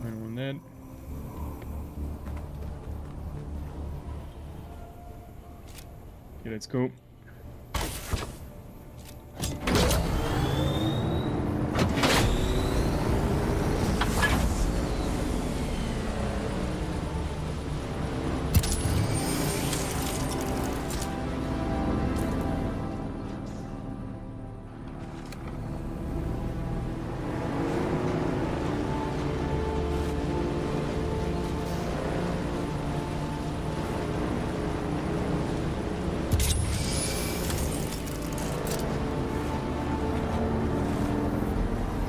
I want that. Okay, let's go.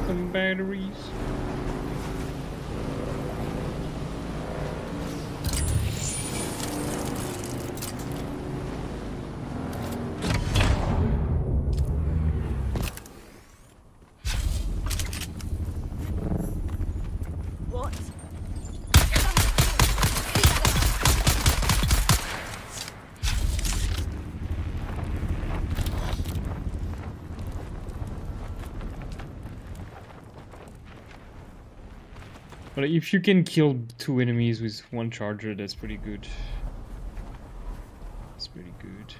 Some batteries. What? But if you can kill 2 enemies with 1 charger, that's pretty good. That's pretty good.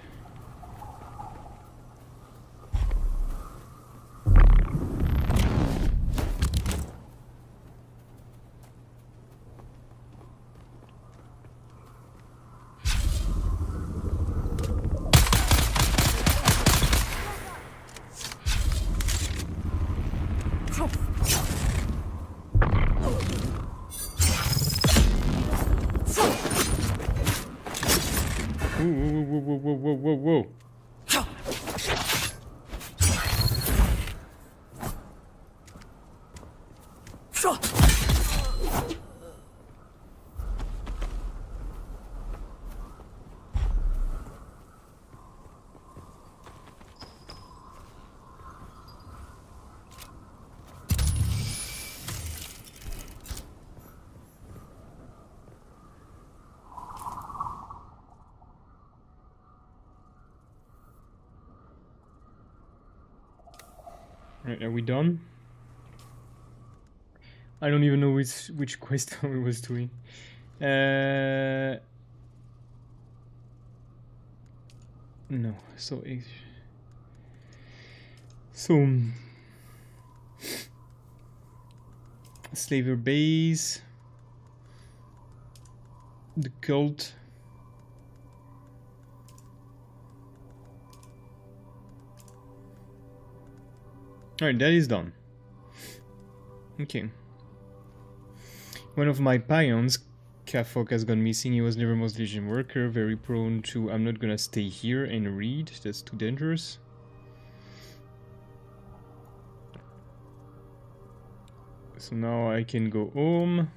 Whoa. Right, are we done? I don't even know which quest I was doing. No, so Slaver base, the cult. Alright, that is done. Okay. One of my pions, Kafok, has gone missing. He was never most Legion worker, very prone to I'm not gonna stay here and read, that's too dangerous. So now I can go home.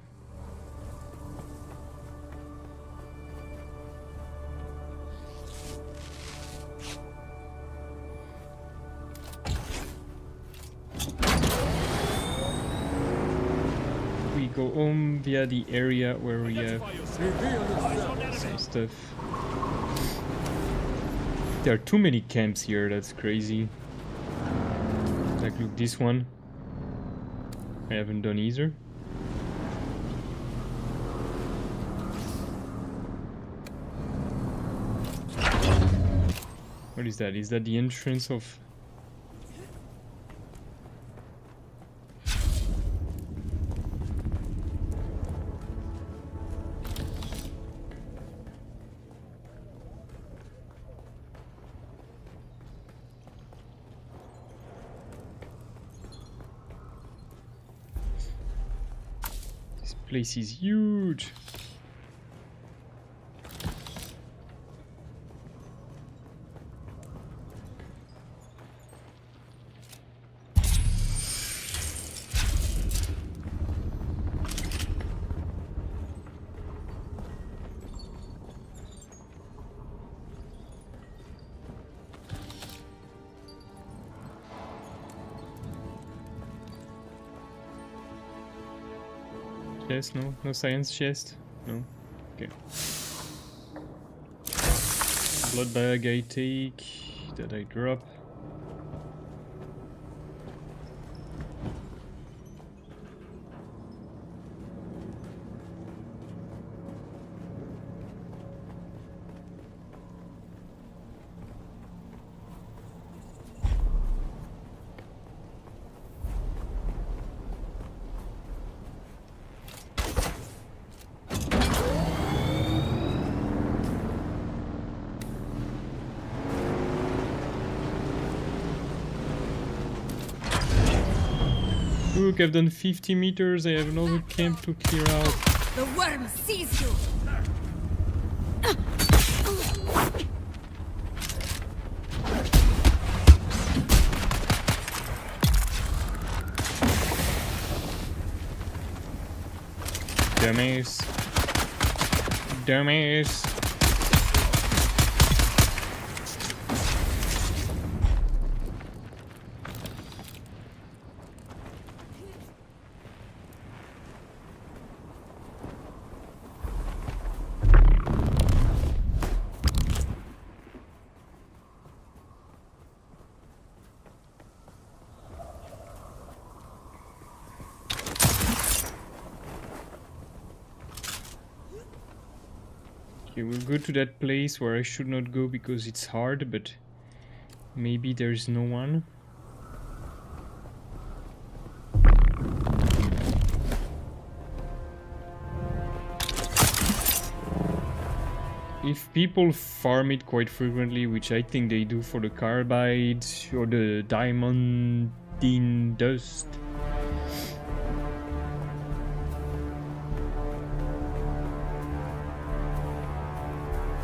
We go home via the area where we have some stuff. There are too many camps here, that's crazy. Like, look, this one I haven't done either. What is that? Is that the entrance of... This place is huge. Chest? No? No science chest? No? Okay. Blood bag I take, that I drop. Look, I've done 50 meters, I have another camp to clear out. The worm sees you! Dumbass. Dumbass. Okay, we'll go to that place where I should not go because it's hard, but maybe there's no one. If people farm it quite frequently, which I think they do for the carbide or the diamondine dust,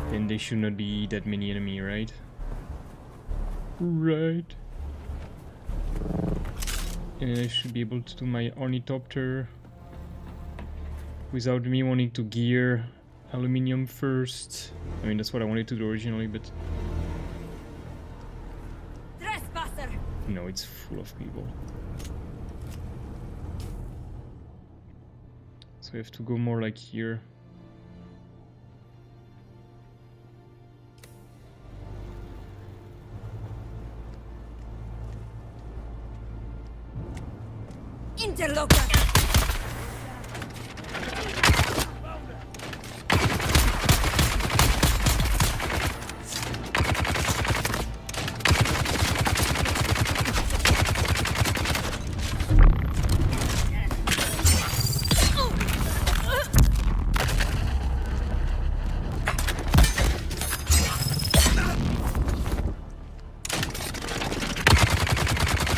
then there should not be that many enemy, right? Right. And I should be able to do my ornithopter without me wanting to gear aluminium first. I mean, that's what I wanted to do originally, but Trespasser! no, it's full of people. So I have to go more like here. Interloper!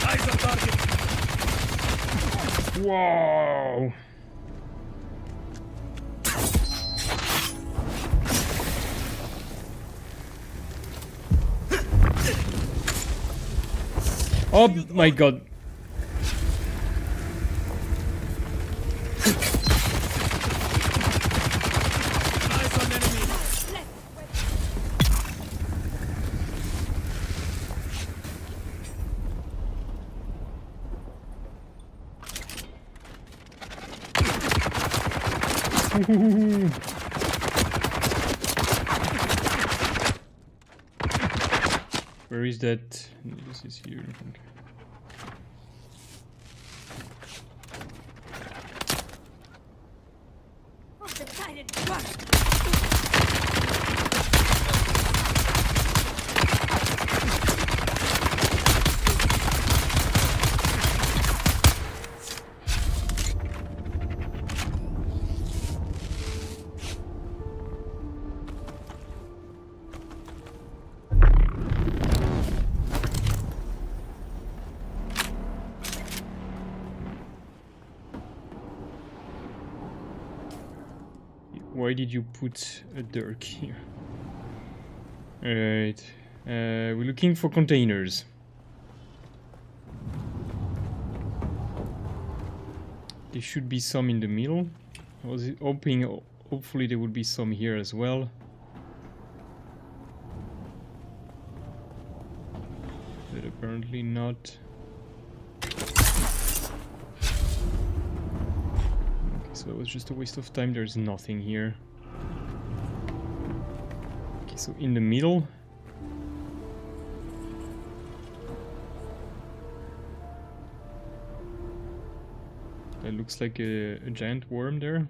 Eyes on target. Wow! Oh my god. Eyes on enemy. Where is that? This is here. Okay. Decided run! Why did you put a dirk here? Alright. We're looking for containers. There should be some in the middle. I was hoping, hopefully there would be some here as well. But apparently not. So it was just a waste of time. There's nothing here. Okay, so in the middle. That looks like a giant worm there.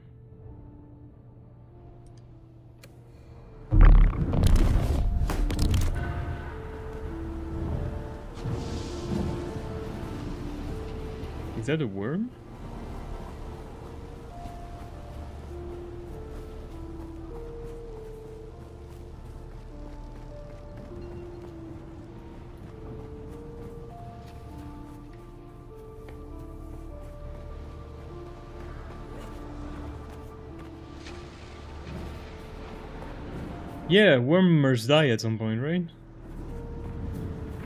Is that a worm? Yeah, wormers die at some point, right?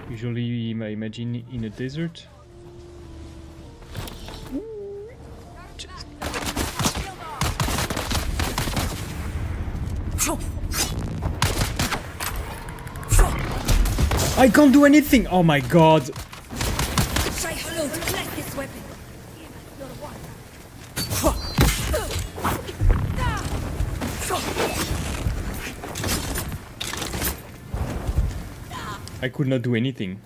Usually, I imagine in a desert. I can't do anything! Oh my god! Try hollow to collect this weapon. Your one. I could not do anything.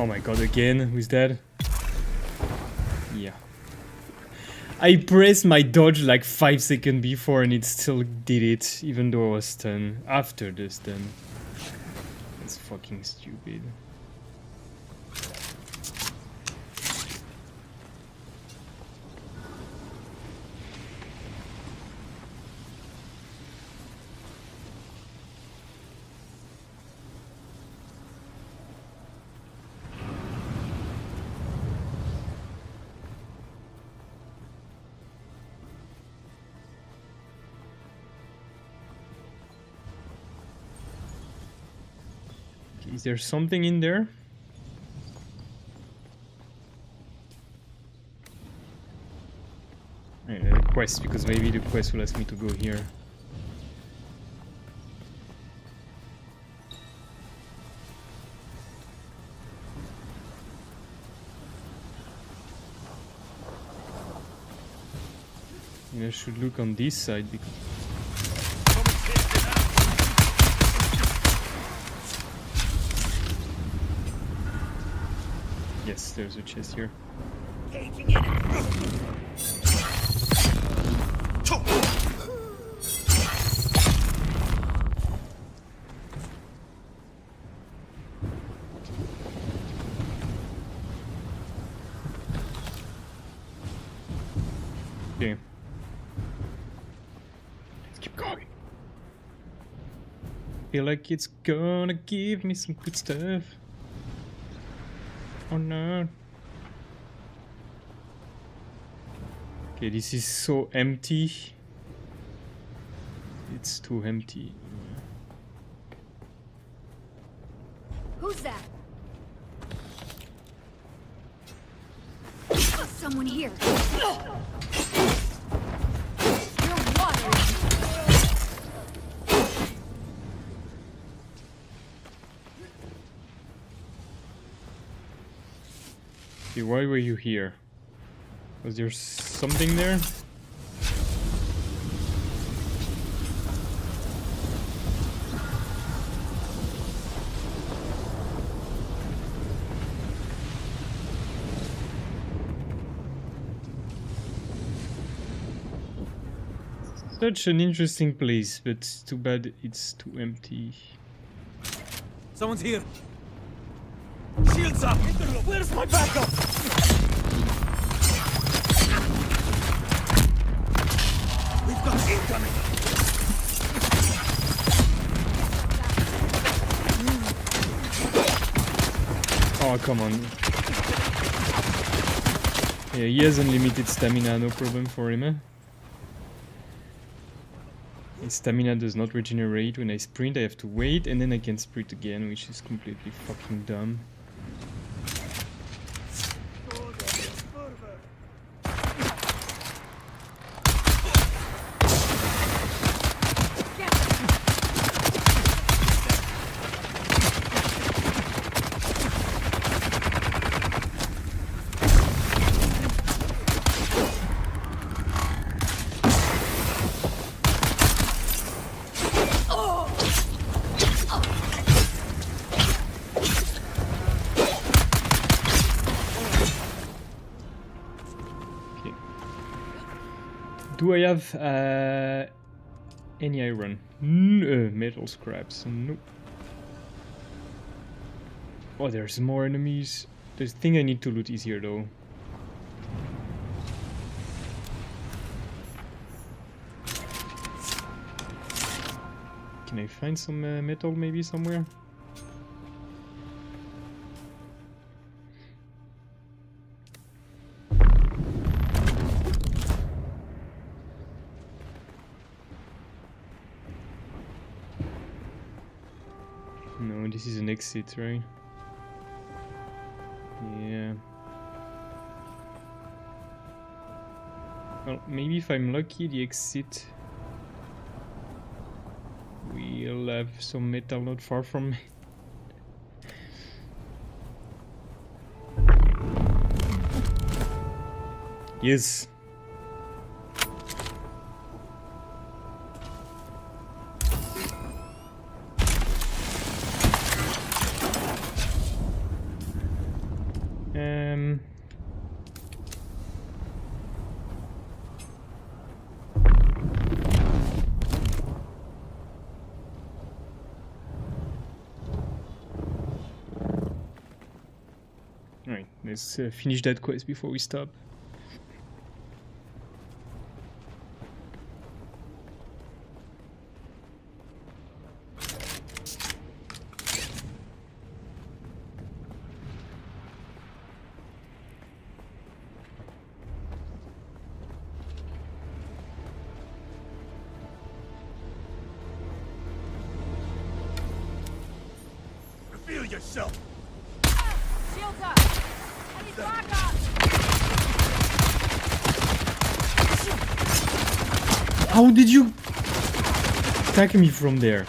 Oh my god, again? Who's dead? Yeah. I pressed my dodge like 5 seconds before and it still did it, even though I was stunned. After the stun. That's fucking stupid. Is there something in there? Quest, because maybe the quest will ask me to go here. Maybe I should look on this side because... Yes, there's a chest here. Okay. Let's keep going. Feel like it's gonna give me some good stuff. Oh no. Okay, this is so empty. It's too empty. Who's that? Someone here. You're watering. Okay, why were you here? Was there something there? Such an interesting place, but too bad it's too empty. Someone's here. Shields up! Where's my backup? We've got incoming! Oh, come on. Yeah, he has unlimited stamina, no problem for him, eh? His stamina does not regenerate. When I sprint, I have to wait, and then I can sprint again, which is completely fucking dumb. Do I have any iron? Metal scraps? Nope. Oh, there's more enemies. The thing I need to loot is here though. Can I find some metal maybe somewhere? No, this is an exit, right? Yeah. Well, maybe if I'm lucky, the exit will have some metal not far from me. Yes. Alright, let's finish that quest before we stop. Reveal yourself! Shields up! I need backup! How did you attack me from there?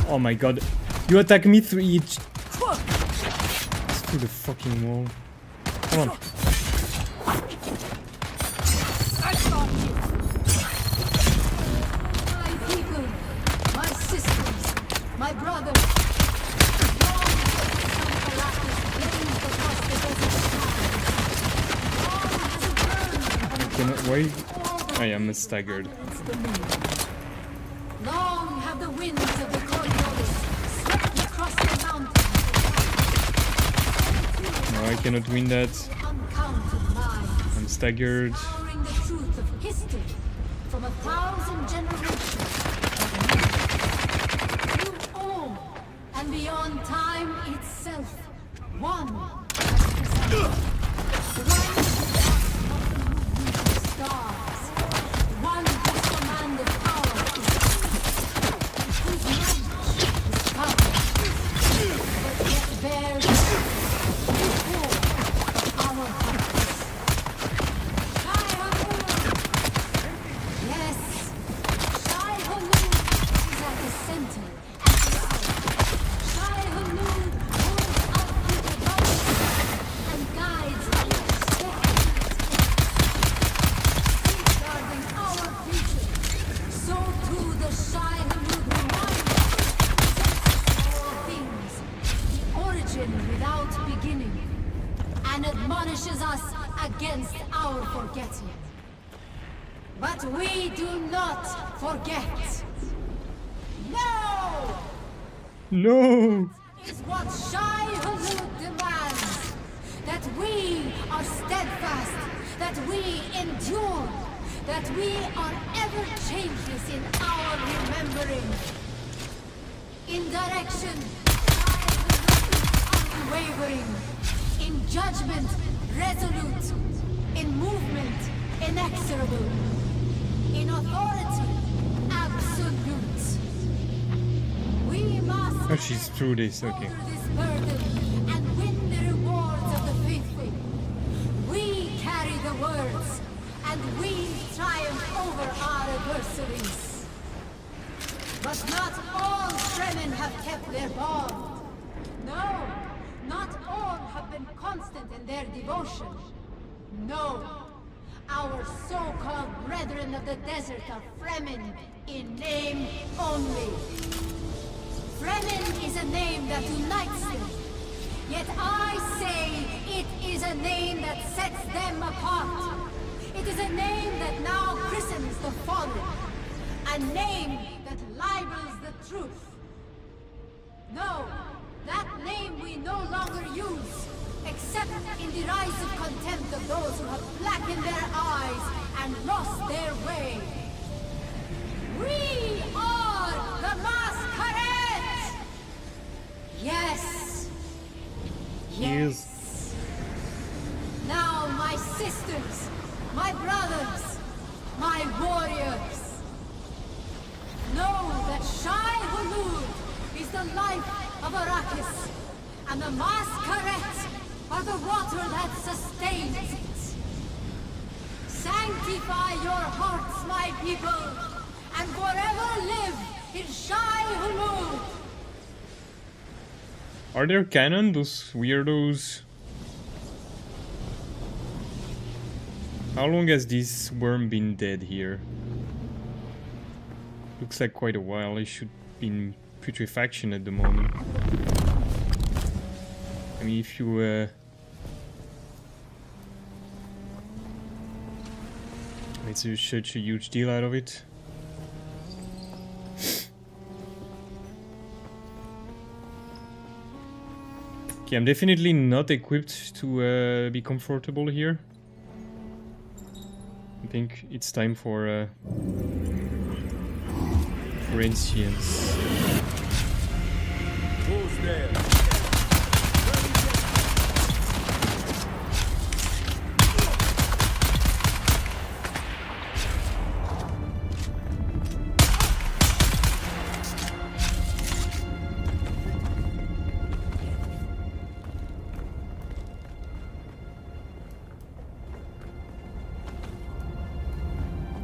Oh my god. You attack me through each... through the fucking wall. Come on. I got you! My people, my sisters, my brothers. Long has the sun of Arrakis blazed across the desert sky. Long has it burned from Cannot wait. I am staggered. the moon. Long have the winds of the corridors swept across the mountains. No, I cannot win that. Uncounted lives. I'm staggered. Powering the truth of history from 1,000 generations. You all, and beyond time itself, one has presented. One of the stars. One whose command of power is whose knowledge is power. But yet bears you hold our hearts. Yes, Shai Hulud is at the center and the south. Shai Hulud holds our people bound and guides each step. Safeguarding our future, so too the Shai Hulud reminds us all things, the origin without beginning, and admonishes us against our forgetting. But we do not forget. No! No! Is what Shai Hulud demands. That we are steadfast, that we endure, that we are ever changeless in our remembering. In direction, Shai Hulud is unwavering. In judgment, resolute. In movement, inexorable. In authority, absolute. We must Oh, she's through this, okay. shoulder this burden and win the rewards of the faithful. We carry the words, and we triumph over our adversaries. But not all Fremen have kept their bond. No, not all have been constant in their devotion. No, our so-called brethren of the desert are Fremen in name only. Fremen is a name that unites them. Yet I say it is a name that sets them apart. It is a name that now christens the fallen. A name that libels the truth. No, that name we no longer use, except in derisive contempt of those who have blackened their eyes and lost their way. We are the Masquerade! Yes. Yes. Now, my sisters, my brothers, my warriors, know that Shai Hulud is the life of Arrakis, and the Masquerade are the water that sustains it. Sanctify your hearts, my people, and forever live in Shai Hulud. Are there canon, those weirdos? How long has this worm been dead here? Looks like quite a while. It should be in putrefaction at the moment. I mean, if you made such a huge deal out of it. Okay, I'm definitely not equipped to be comfortable here. I think it's time for instance. Who's there?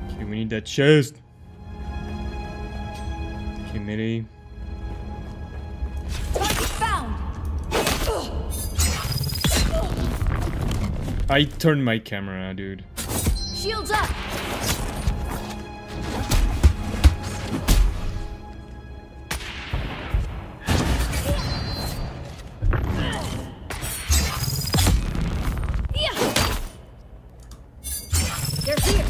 Okay, we need that chest. Okay, melee. Target found. I turned my camera, dude. Shields up. They're here.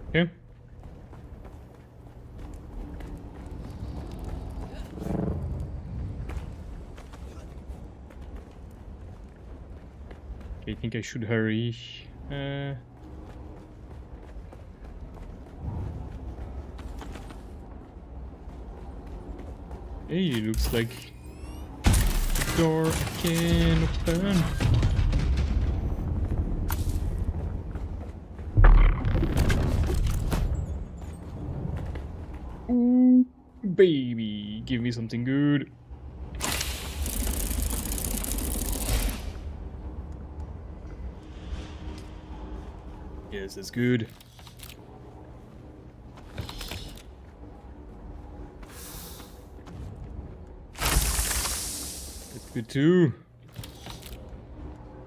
Okay. Okay, I think I should hurry. Hey, it looks like the door I can open. Ooh, baby, give me something good. Yes, that's good. That's good too.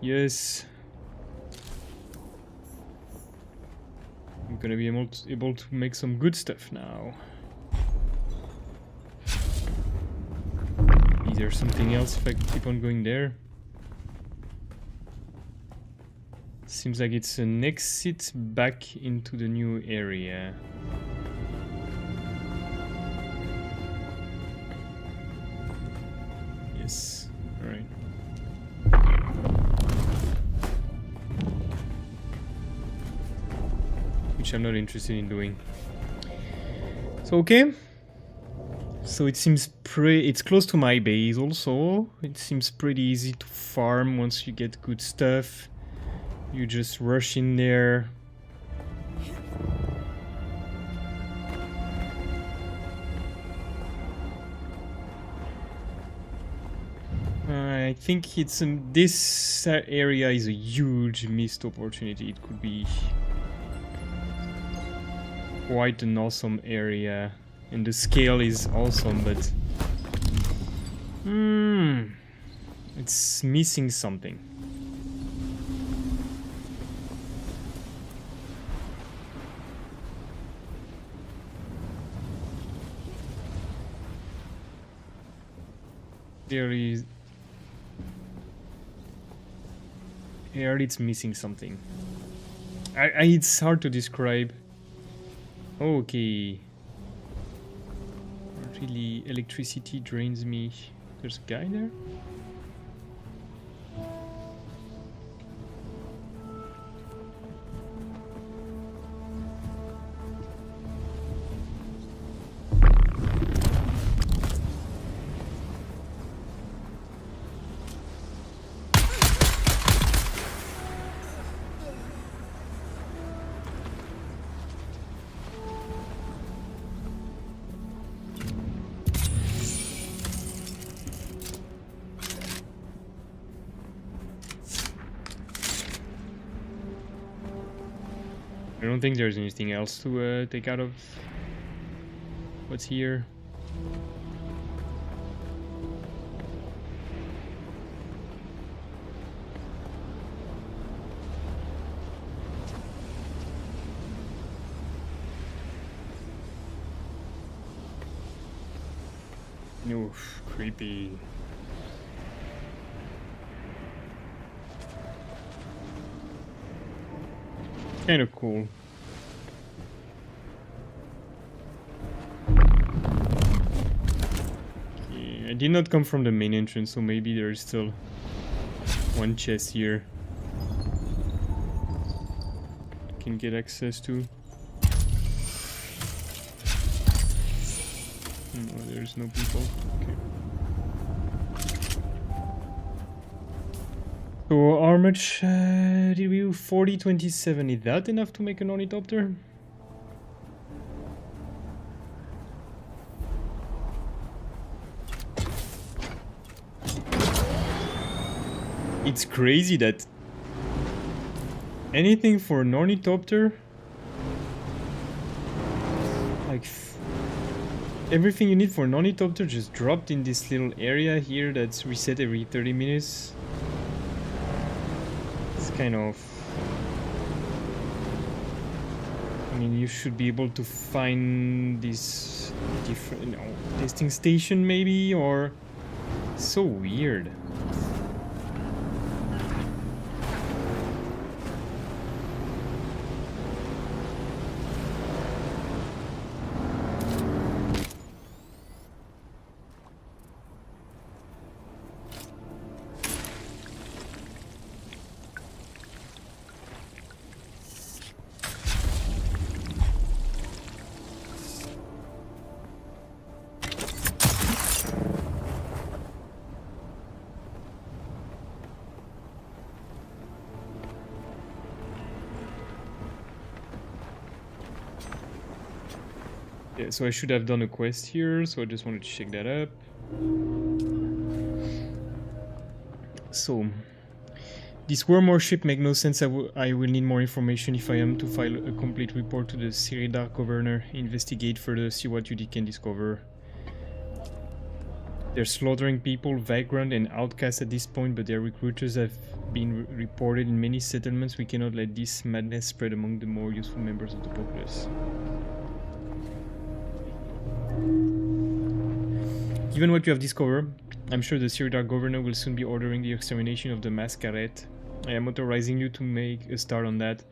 Yes. I'm gonna be able to make some good stuff now. Is there something else if I keep on going there? Seems like it's an exit back into the new area. Yes, alright. Which I'm not interested in doing. So, okay. So it seems it's close to my base also. It seems pretty easy to farm once you get good stuff. You just rush in there. I think it's this area is a huge missed opportunity. It could be quite an awesome area, and the scale is awesome, but it's missing something. Here it's missing something. It's hard to describe. Okay. Really, electricity drains me. There's a guy there? I don't think there's anything else to take out of what's here. Oof, creepy. Kind of cool. Okay, I did not come from the main entrance, so maybe there is still one chest here I can get access to. No, there's no people. Okay. So how much did we do? 40, 27. Is that enough to make an ornithopter? It's crazy that anything for an ornithopter, like everything you need for an ornithopter just dropped in this little area here that's reset every 30 minutes. It's kind of... I mean, you should be able to find this different, you know, testing station maybe, or... So weird. Yeah, so I should have done a quest here, so I just wanted to check that up. So, this worm warship make no sense. I will need more information if I am to file a complete report to the Siridar governor, investigate further, see what you can discover. They're slaughtering people, vagrant and outcasts at this point, but their recruiters have been reported in many settlements. We cannot let this madness spread among the more useful members of the populace. Given what you have discovered, I'm sure the Siridar governor will soon be ordering the extermination of the masquerade. I am authorizing you to make a start on that.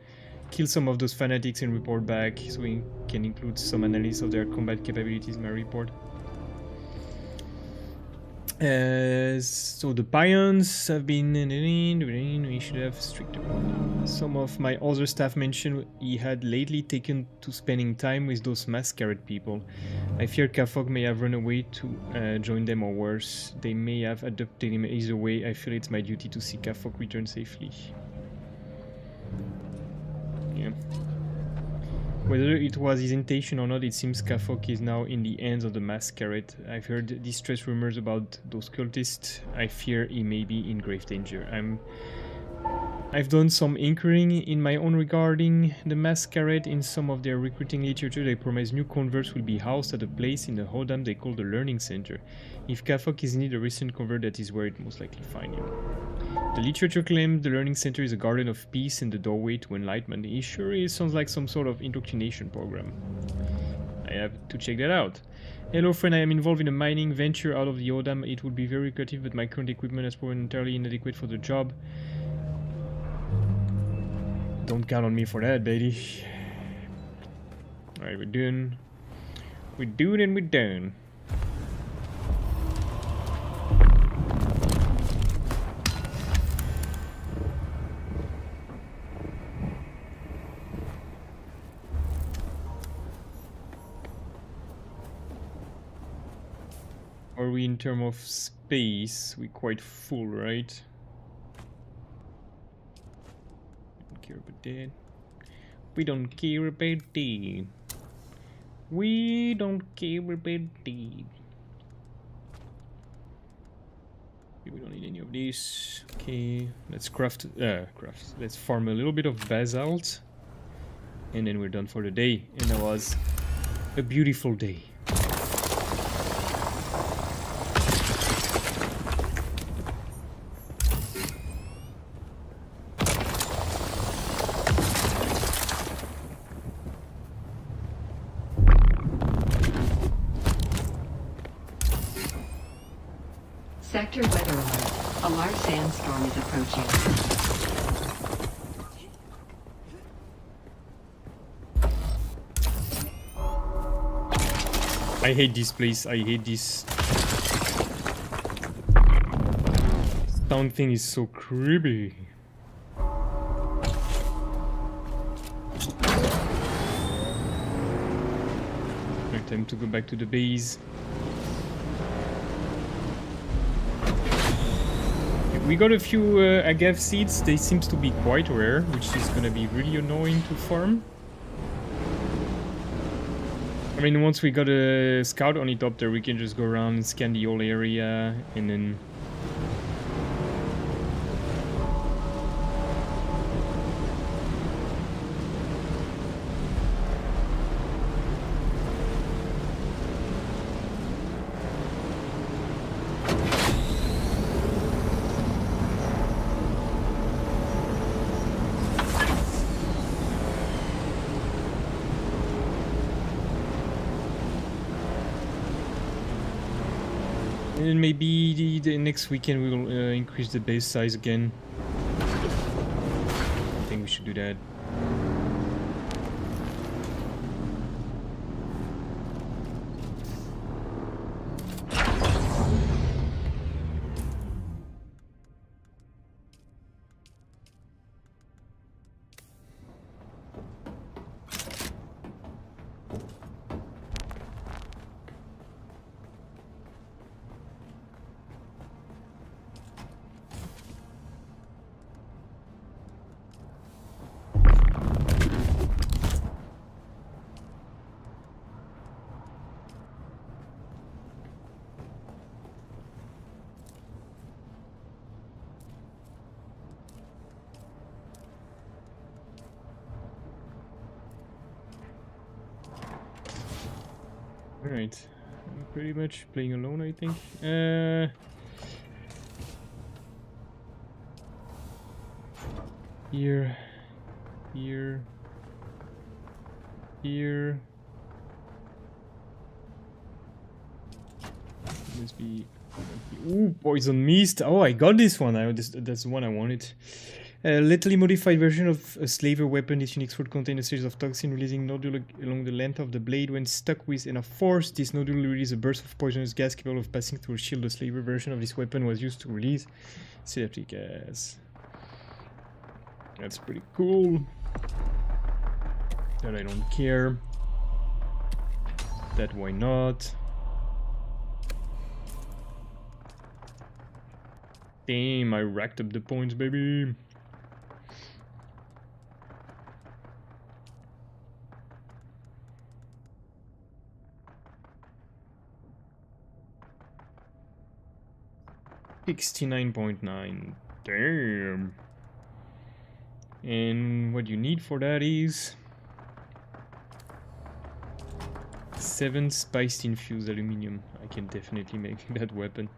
Kill some of those fanatics and report back, so we can include some analysis of their combat capabilities in my report. So the Pions have been... We should have stricter... Some of my other staff mentioned he had lately taken to spending time with those masquerade people. I fear Kafok may have run away to join them, or worse, they may have adopted him. Either way, I feel it's my duty to see Kafok return safely. Yeah. Whether it was his intention or not, it seems Kafok is now in the hands of the masquerade. I've heard distress rumors about those cultists. I fear he may be in grave danger. I've done some inquiring in my own regarding the masquerade. In some of their recruiting literature, they promise new converts will be housed at a place in the Hodam they call the Learning Center. If Kafok is indeed a recent convert, that is where it most likely find him. The literature claims the Learning Center is a garden of peace and the doorway to enlightenment. It sure is, sounds like some sort of indoctrination program. I have to check that out. Hello friend, I am involved in a mining venture out of the Hodam. It would be very lucrative, but my current equipment is proven entirely inadequate for the job. Don't count on me for that, baby. Alright, we're done. We're doing and we're done. Are we in terms of space? We're quite full, right? About that. We don't care about that. We don't care about that. We don't need any of this. Okay, let's craft. Let's farm a little bit of basalt, and then we're done for the day. And that was a beautiful day. Sector weather alert. A large sandstorm is approaching. I hate this place. I hate this. Sound thing is so creepy. Right, time to go back to the base. We got a few agave seeds. They seems to be quite rare, which is gonna be really annoying to farm. I mean, once we got a scout ornithopter, we can just go around and scan the whole area, and then... And then maybe the next weekend we will increase the base size again. I think we should do that. Alright, I'm pretty much playing alone, I think. Here, here, here. Must be. Ooh, poison mist. Oh, I got this one. That's the one I wanted. A lately modified version of a slaver weapon. This unique sword contains a series of toxin releasing nodule along the length of the blade. When stuck with enough force, this nodule will release a burst of poisonous gas capable of passing through a shield. The slaver version of this weapon was used to release septic gas. That's pretty cool. That I don't care. That why not? Damn, I racked up the points, baby. $69.9. Damn. And what you need for that is 7 spiced infused aluminum. I can definitely make that weapon.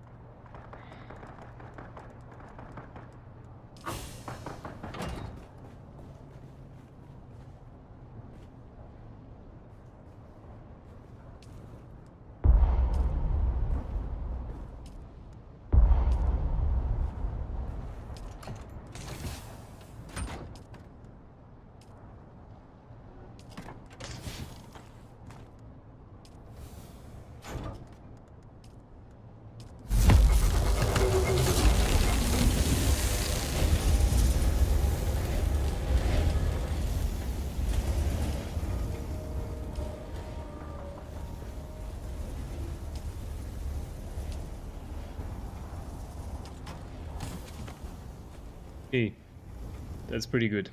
Okay, that's pretty good.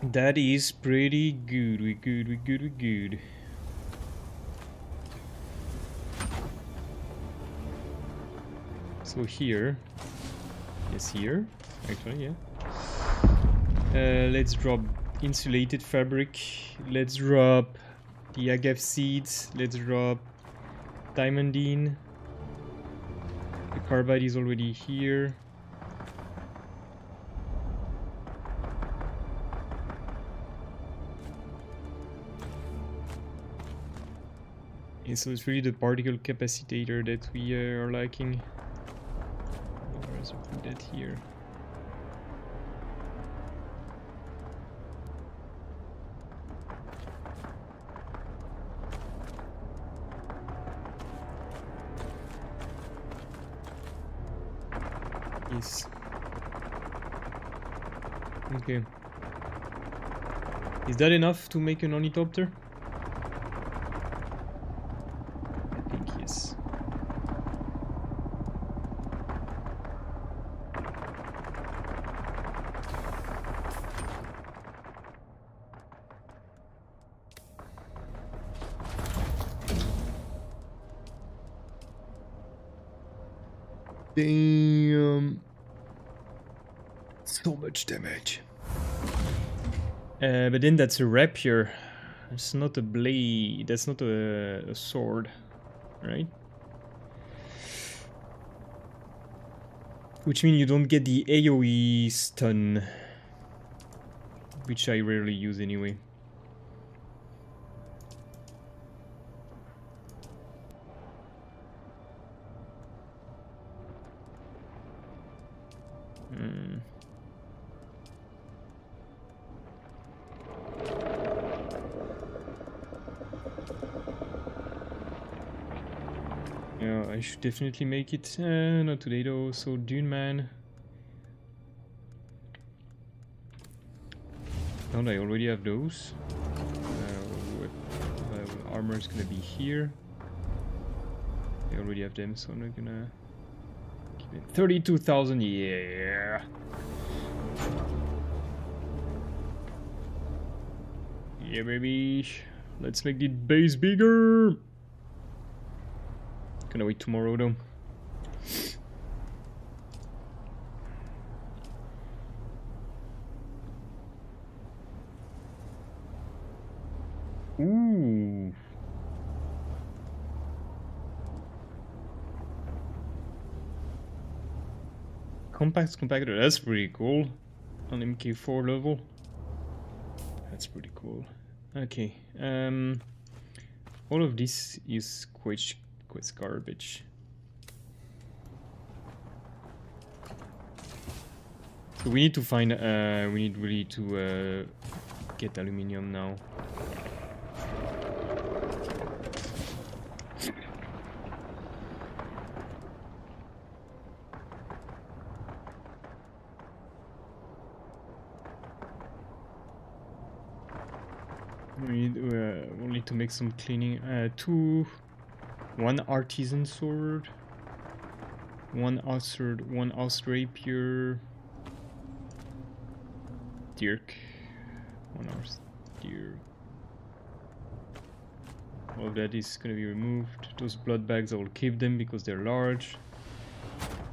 That is pretty good. We good. So here, yes, here, actually, yeah. Let's drop insulated fabric. Let's drop the agave seeds. Let's drop diamondine. The carbide is already here. Yeah, so it's really the particle capacitator that we are lacking. Otherwise, I'll put that here. Yes. Okay. Is that enough to make an ornithopter? I think yes. Damn. So much damage. But then that's a rapier. It's not a blade. That's not a sword, right? Which means you don't get the AoE stun, which I rarely use anyway. Yeah, I should definitely make it. Not today though. So Dune Man. Don't I already have those? Armor is gonna be here. I already have them, so I'm not gonna keep it. 32,000, yeah. Yeah, baby. Let's make the base bigger. Gonna wait tomorrow though. Ooh. Compact compactor, that's pretty cool. On MK4 level. That's pretty cool. Okay. All of this is quite garbage. So we need to find we need really to get aluminium now. We'll need to make some cleaning. One artisan sword, one house rapier, dirk, one horse deer. All of that is gonna be removed. Those blood bags, I will keep them because they're large.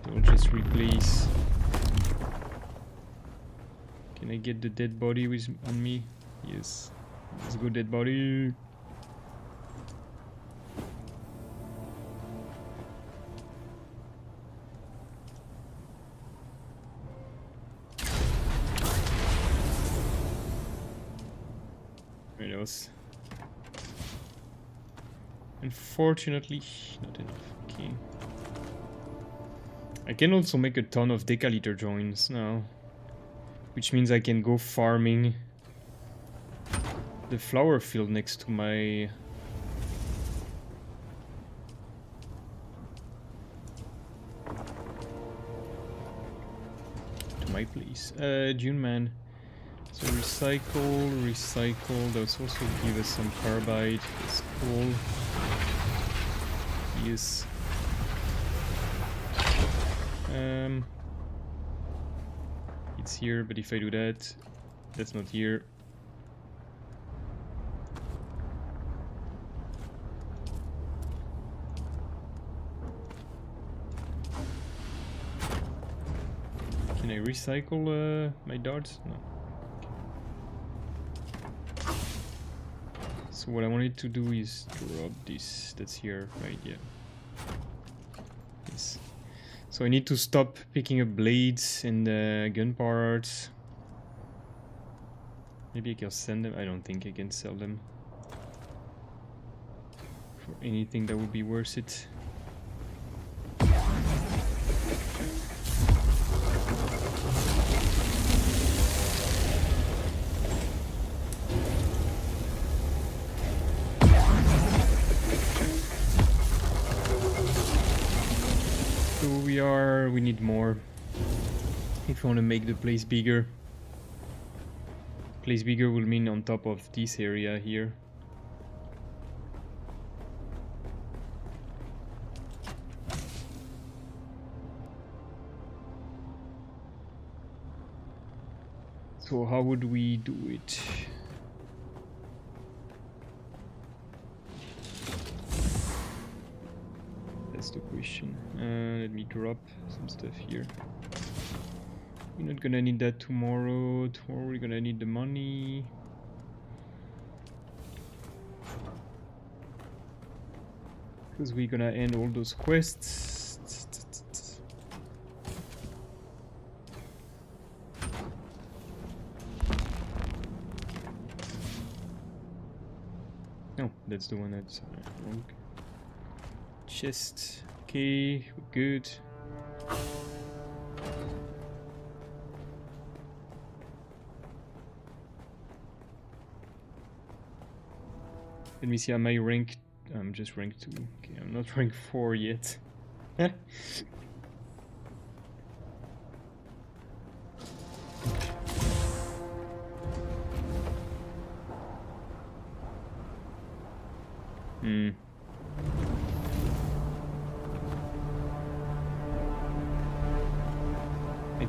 They'll just replace. Can I get the dead body on me? Yes. Let's go, dead body. Where else? Unfortunately, not enough. Okay. I can also make a ton of decaliter joints now, which means I can go farming the flower field next to my place. Dune Man. So recycle. Those also give us some carbide. It's cool. Yes. It's here, but if I do that, that's not here. Can I recycle my darts? No. Okay. So what I wanted to do is drop this. That's here, right? Yeah. Yes. So I need to stop picking up blades and gun parts. Maybe I can send them. I don't think I can sell them. for anything that would be worth it. We need more if we want to make the place bigger. Place bigger will mean on top of this area here. So how would we do it? That's the question. Let me drop some stuff here. We're not gonna need that tomorrow. Tomorrow we're gonna need the money. Because we're gonna end all those quests. No, that's the one that's wrong. Chest. Okay, we're good. Let me see, am I ranked? I'm just ranked 2. Okay, I'm not ranked 4 yet. I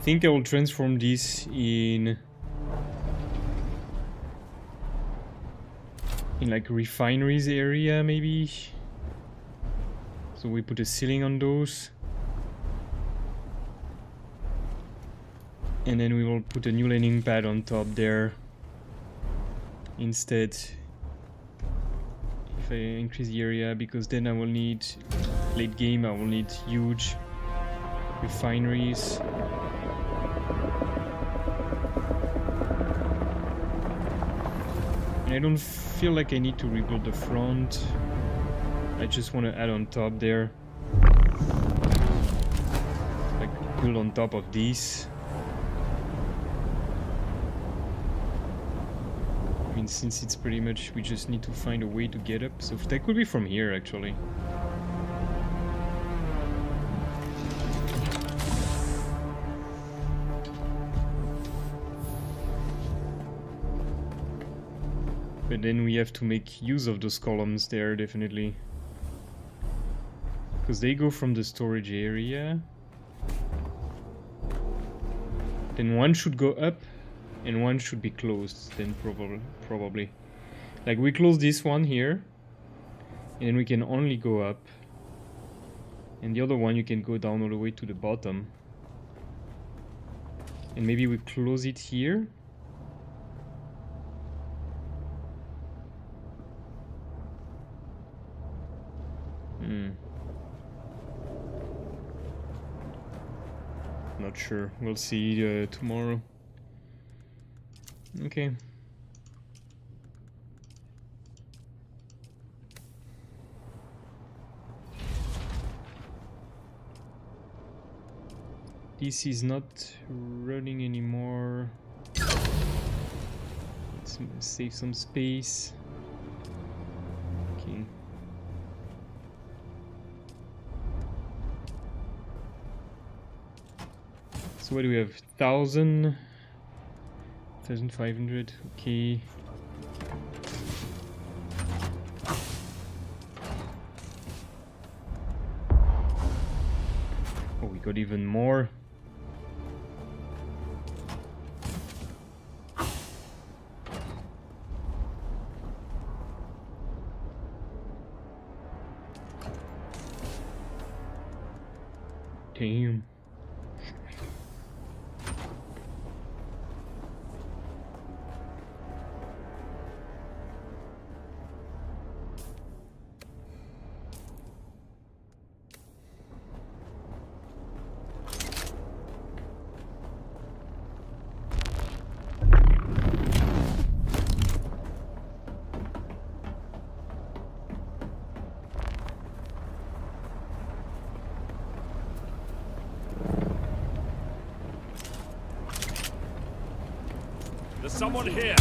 think I will transform this in like refineries area maybe. So we put a ceiling on those. And then we will put a new landing pad on top there. Instead, if I increase the area, because then I will need, late game I will need huge refineries. And I don't feel like I need to rebuild the front. I just want to add on top there. Like build on top of these. I mean, since it's pretty much, we just need to find a way to get up. So that could be from here actually. But then we have to make use of those columns there, definitely. Because they go from the storage area. Then one should go up and one should be closed, then probably. Like we close this one here. And then we can only go up. And the other one you can go down all the way to the bottom. And maybe we close it here. Not sure. We'll see tomorrow. Okay. This is not running anymore. Let's save some space. Okay. So what do we have? 1,000, 1,500. Okay. Oh, we got even more. Damn. There's someone here.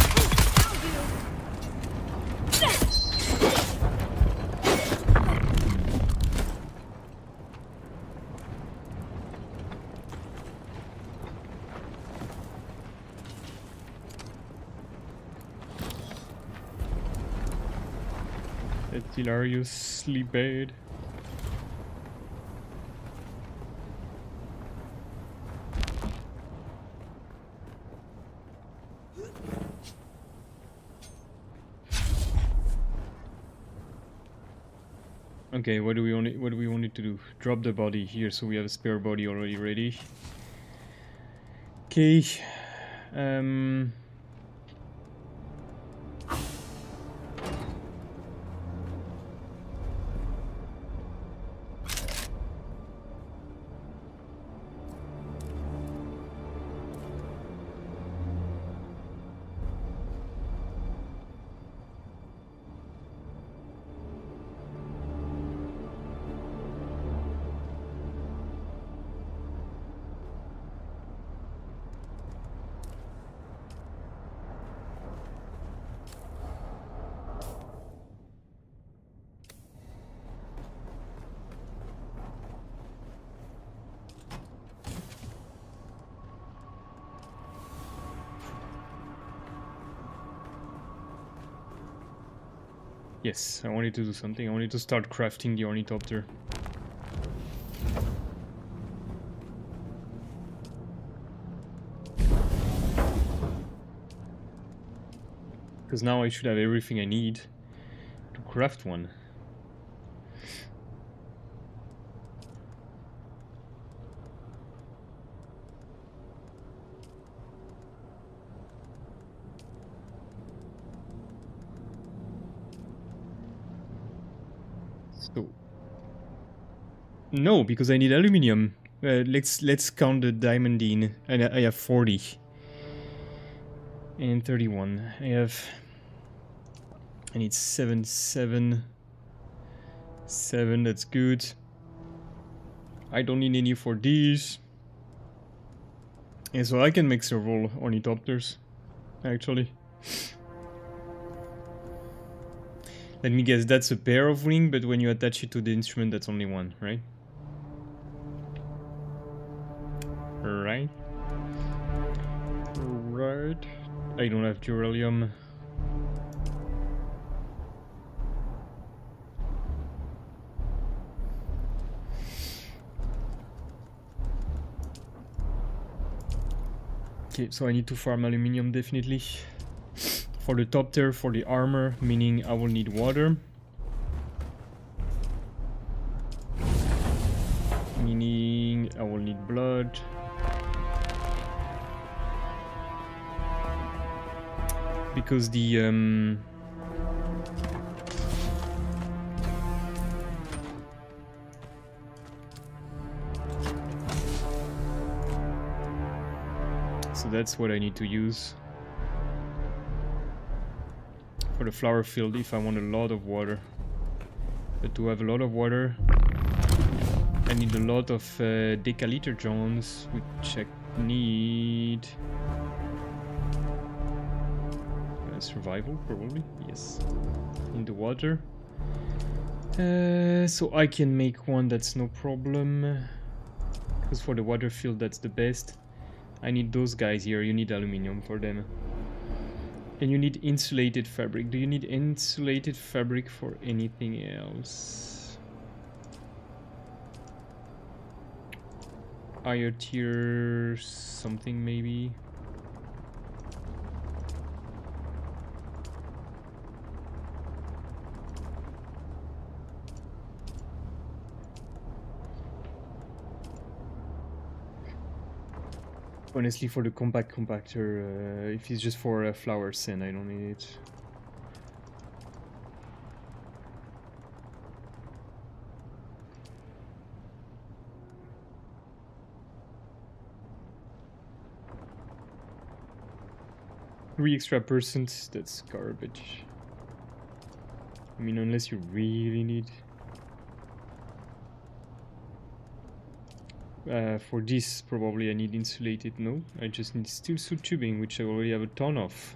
It's hilariously bad. Okay, what do we want it to do? Drop the body here, so we have a spare body already ready. Okay. Yes, I wanted to do something. I wanted to start crafting the ornithopter. Because now I should have everything I need to craft one. So no, because I need aluminium. Let's count the diamond in. I have 40 and 31. I need 7. That's good. I don't need any for these. And so I can make several ornithopters, actually. Let me guess, that's a pair of wings, but when you attach it to the instrument, that's only one, right? Right. Right. I don't have duralium. Okay, so I need to farm aluminium definitely. For the top tier, for the armor, meaning I will need water. Meaning I will need blood. Because the so that's what I need to use for the flower field if I want a lot of water. But to have a lot of water, I need a lot of decaliter drones, which I need. Survival, probably, yes. In the water. So I can make one, that's no problem. Because for the water field, that's the best. I need those guys here, you need aluminium for them. And you need insulated fabric. Do you need insulated fabric for anything else? Higher tier something maybe? Honestly, for the compact compactor, if it's just for flowers, then I don't need it. Three extra %, that's garbage. I mean, unless you really need. For this, probably I need insulated. No, I just need steel suit tubing, which I already have a ton of.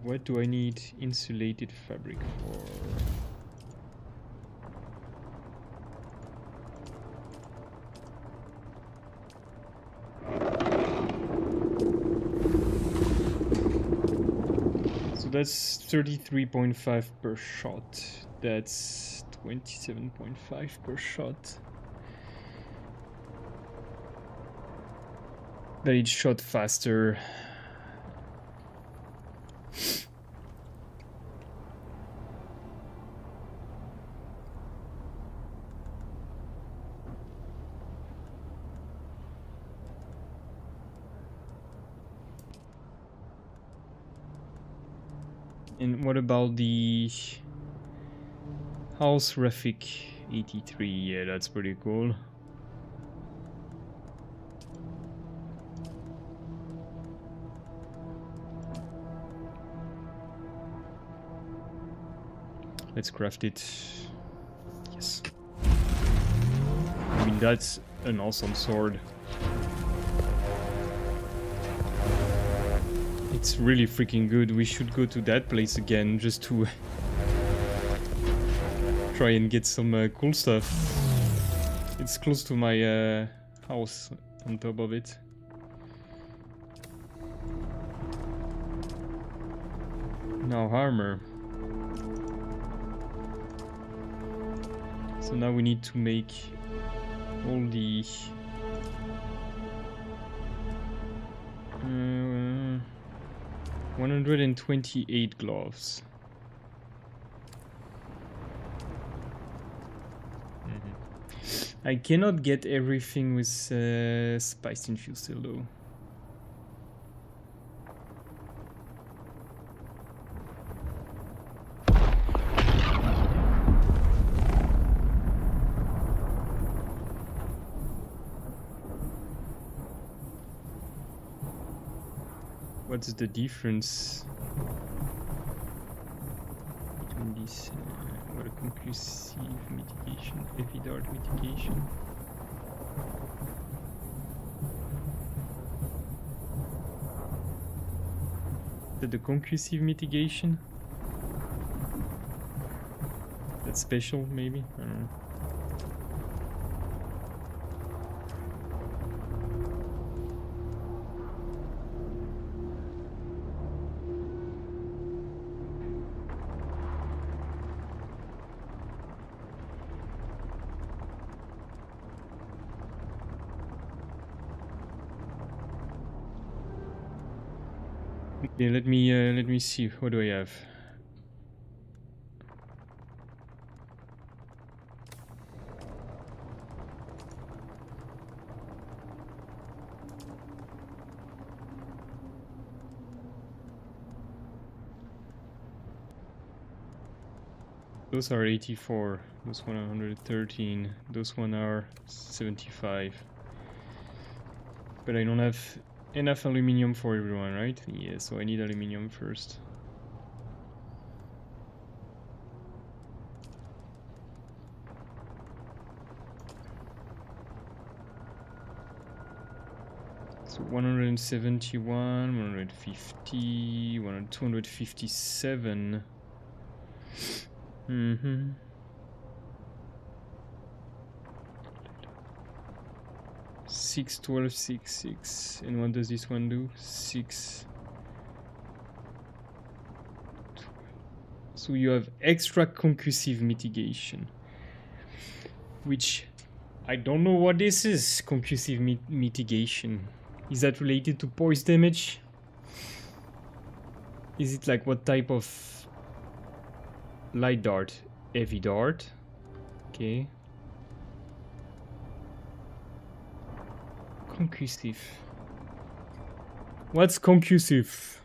What do I need insulated fabric for? So that's 33.5 per shot. That's 27.5 per shot. But each shot faster. And what about the House Rafik 83? Yeah, that's pretty cool. Let's craft it. Yes. I mean, that's an awesome sword. It's really freaking good. We should go to that place again just to try and get some cool stuff. It's close to my house on top of it. Now armor. So now we need to make all the 128 gloves. I cannot get everything with spiced infused steel though. What's the difference between these? What a conclusive mitigation, heavy dart mitigation. Is that the conclusive mitigation? That's special, maybe? I don't know. Okay, let me see. What do I have? Those are 84. Those one are 113. Those one are 75. But I don't have enough aluminium for everyone, right? Yeah, so I need aluminium first. So 171, 150, 257. Mm-hmm. 6, 12, 6, 6. And what does this one do? 6. 12. So you have extra concussive mitigation. Which I don't know what this is, concussive mitigation. Is that related to poise damage? Is it like what type of light dart? Heavy dart? Okay. Concussive. What's concussive?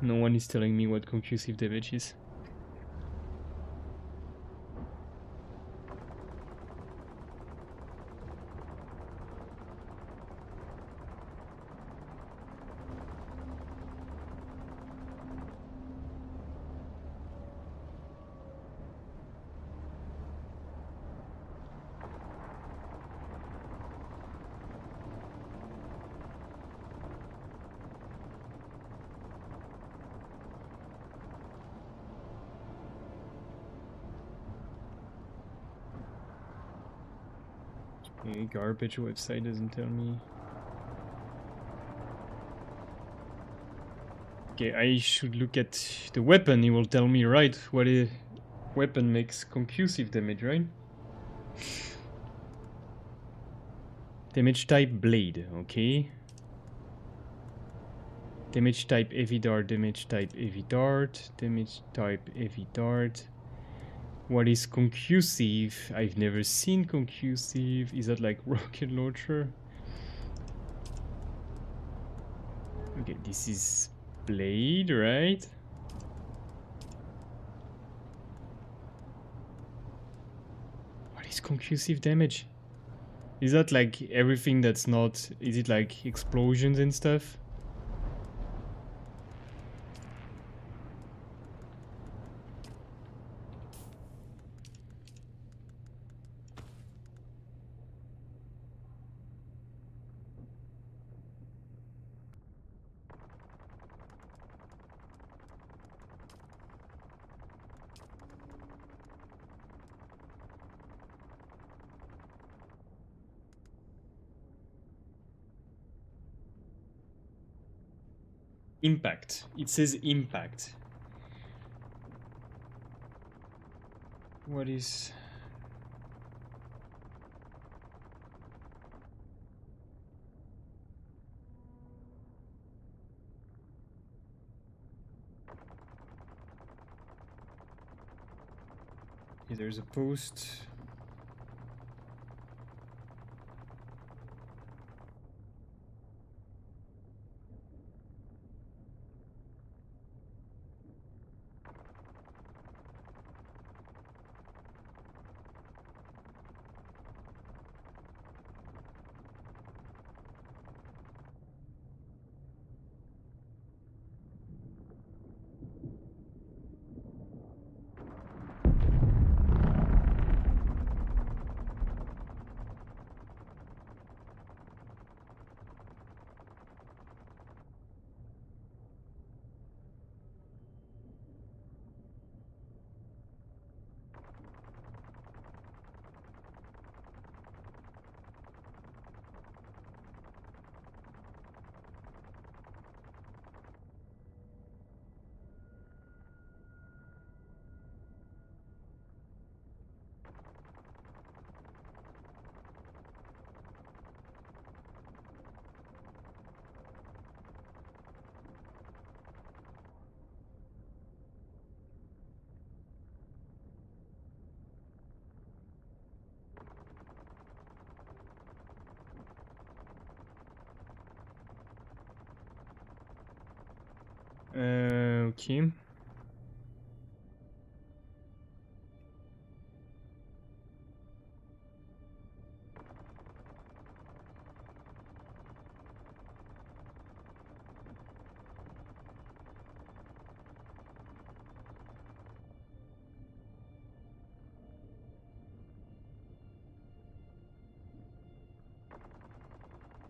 No one is telling me what concussive damage is. Okay, garbage website doesn't tell me. Okay, I should look at the weapon. It will tell me, right, what a weapon makes concussive damage, right? Damage type blade, okay. Damage type heavy dart, damage type heavy dart, damage type heavy dart. What is concussive? I've never seen concussive. Is that like rocket launcher? Okay, this is blade, right? What is concussive damage? Is that like everything that's not... Is it like explosions and stuff? Impact. It says impact. What is... Okay, there's a post. Okay.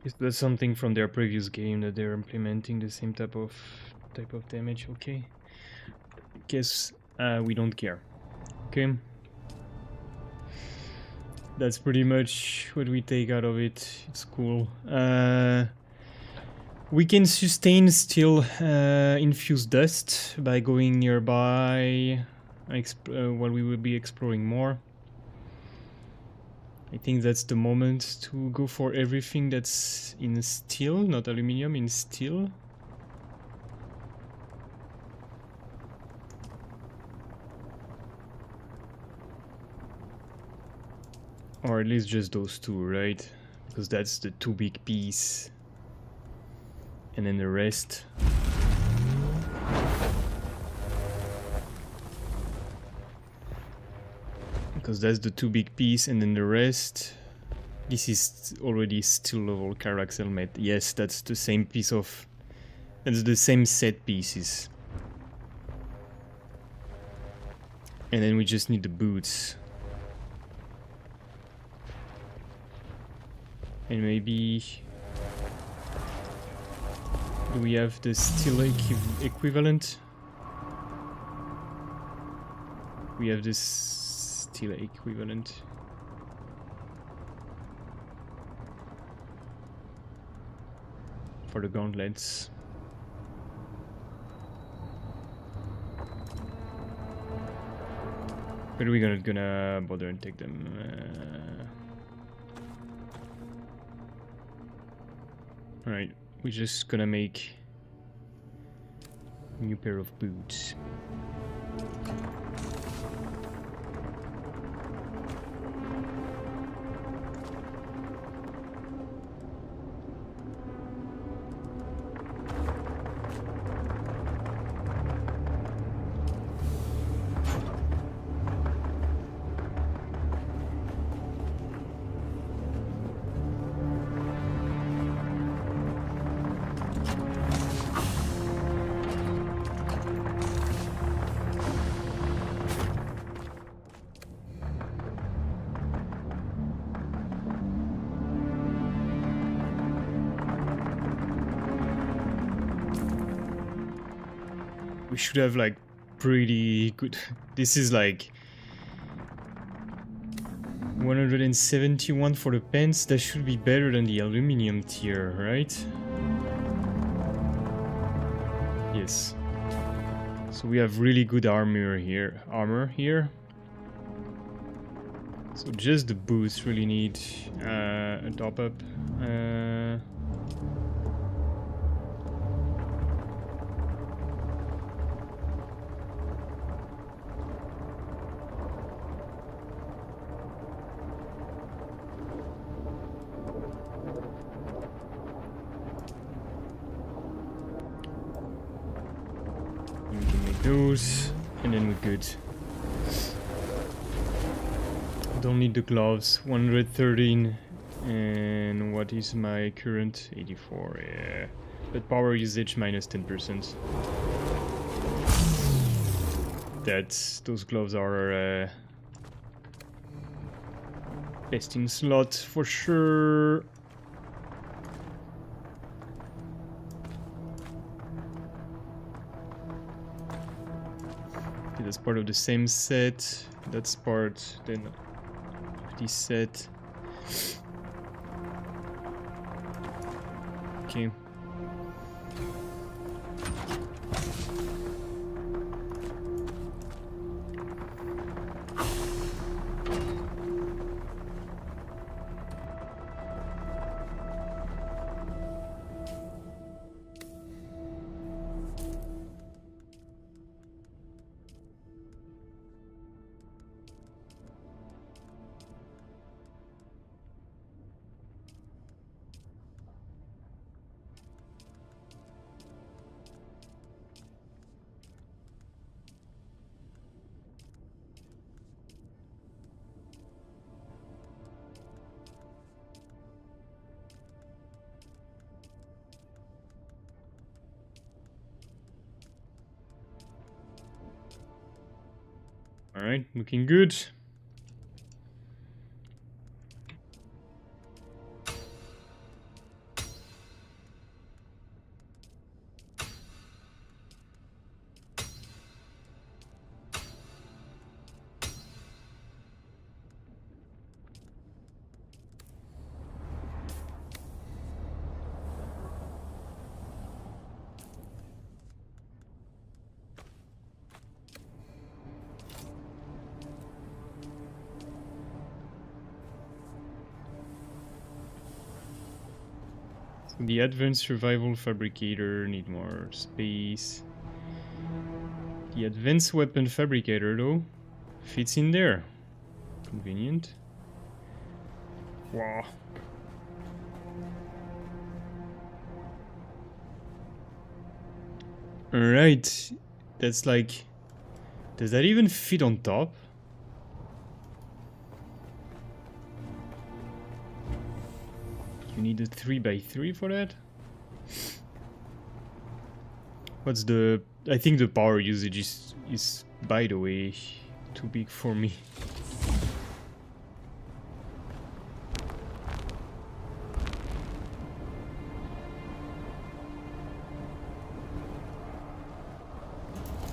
Is that something from their previous game that they're implementing the same type of damage? Okay. Guess we don't care. Okay. That's pretty much what we take out of it. It's cool. We can sustain still infused dust by going nearby while we will be exploring more. I think that's the moment to go for everything that's in steel, not aluminium, in steel. Or at least just those two, right? Because that's the two big piece. And then the rest. Because that's the two big piece, and then the rest. This is already steel level Carax helmet. Yes, that's the same piece of. That's the same set pieces. And then we just need the boots. And maybe. Do we have the steel equivalent? We have this steel equivalent. For the gauntlets. But we're gonna bother and take them. Alright, we're just gonna make a new pair of boots. We should have like pretty good. This is like 171 for the pants. That should be better than the aluminum tier, right? Yes. So we have really good armor here. So just the boots really need a top up. Those, and then we're good. Don't need the gloves. 113, and what is my current? 84. Yeah, but power usage minus 10%. Those gloves are best in slot for sure. That's part of the same set. That's part then of this set. Okay. Alright, looking good. The advanced survival fabricator need more space. The advanced weapon fabricator though fits in there. Convenient. Wow. Alright. That's like... Does that even fit on top? You need a 3x3 for that? What's the... I think the power usage is by the way, too big for me.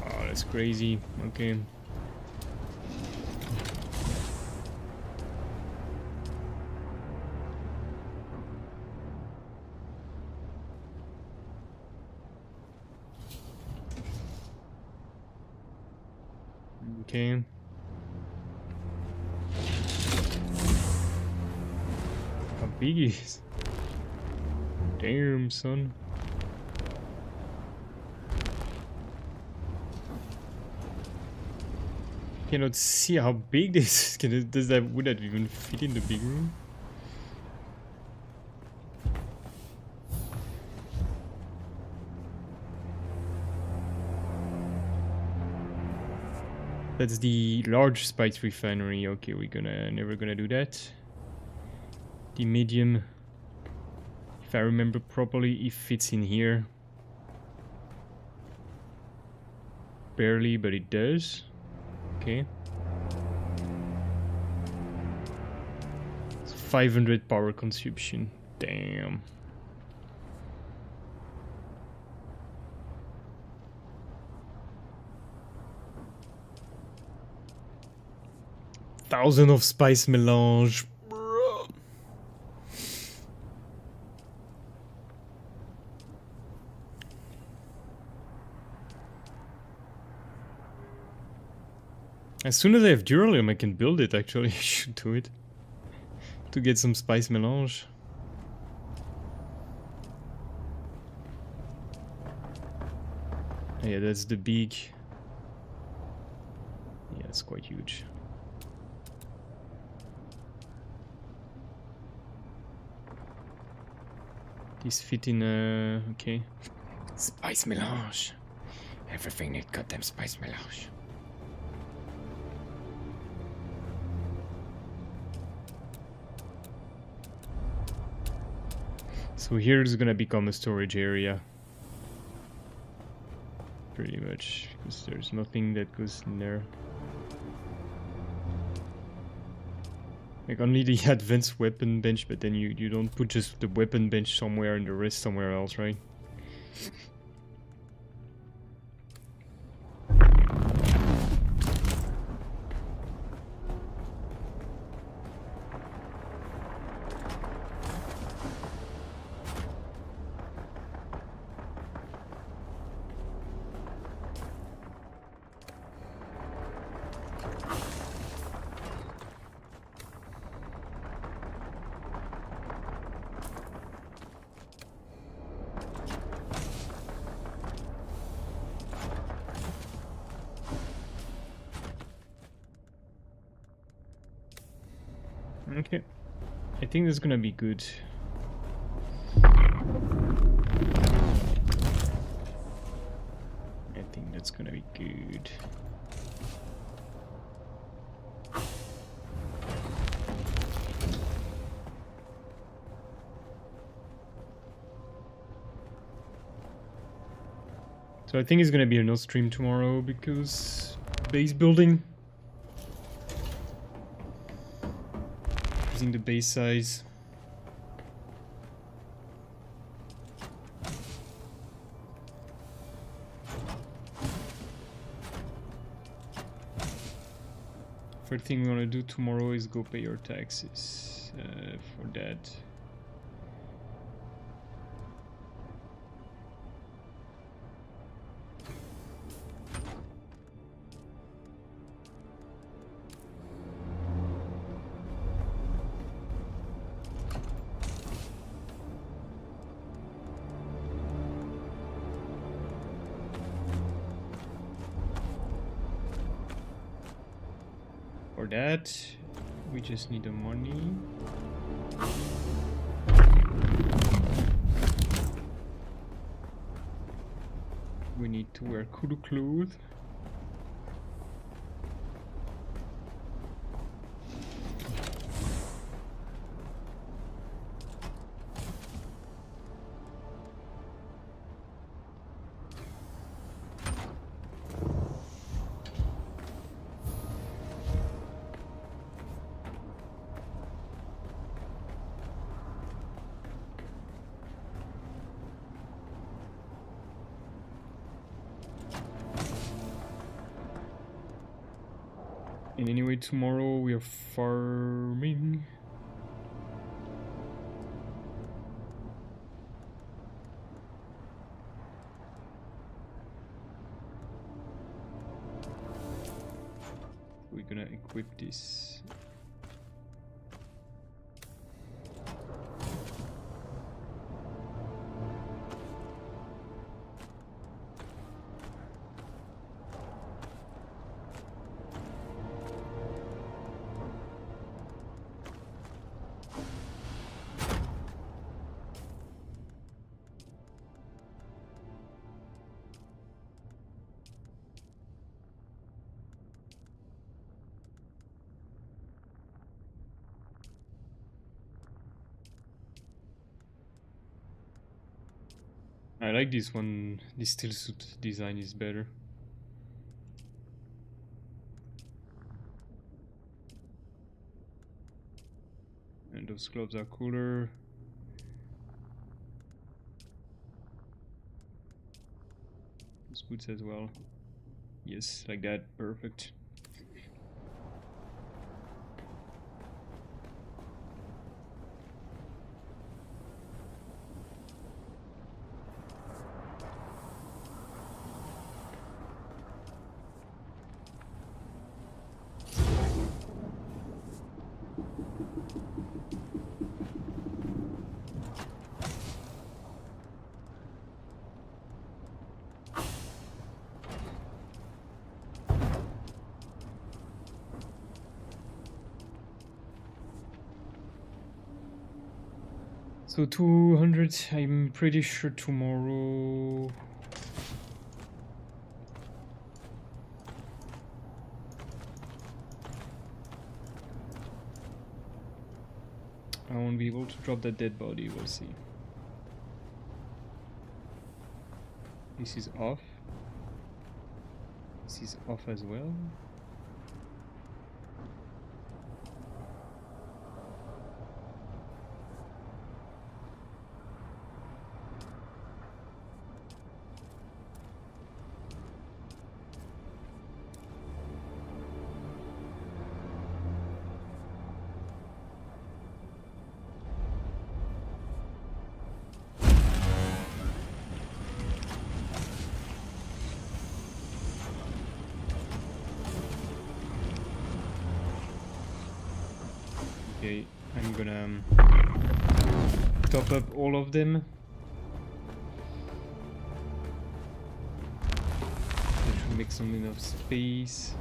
Oh, that's crazy. Okay. Okay. How big is? Damn, son. Cannot see how big this is. Would that even fit in the big room? That's the large spice refinery. Okay, we're never gonna do that. The medium, if I remember properly, it fits in here. Barely, but it does. Okay. It's 500 power consumption. Damn. Thousand of spice melange. Bro. As soon as I have Duralium, I can build it. Actually, I should do it to get some spice melange. Yeah, that's the big. Yeah, it's quite huge. These fit in, okay. Spice melange. Everything need goddamn spice melange. So here is gonna become a storage area. Pretty much, because there's nothing that goes in there. Like only the advanced weapon bench, but then you don't put just the weapon bench somewhere and the rest somewhere else, right? Okay, I think this is gonna be good. I think that's gonna be good. So I think it's gonna be no stream tomorrow because base building. Using the base size. First thing we want to do tomorrow is go pay our taxes. For that. For that, we just need the money. We need to wear cool clothes. And anyway, tomorrow we are farming. We're gonna equip this. I like this one. This steel suit design is better. And those gloves are cooler. Those boots as well. Yes, like that. Perfect. So 200, I'm pretty sure tomorrow. I won't be able to drop that dead body, we'll see. This is off. This is off as well. Okay, I'm gonna top up all of them. That should make some enough space.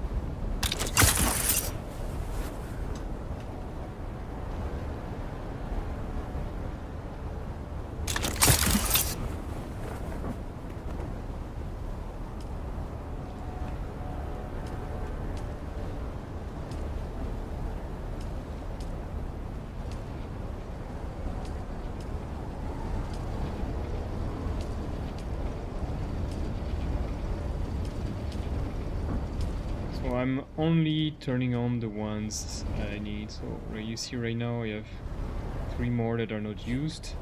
So I'm only turning on the ones I need. So you see right now I have 3 more that are not used.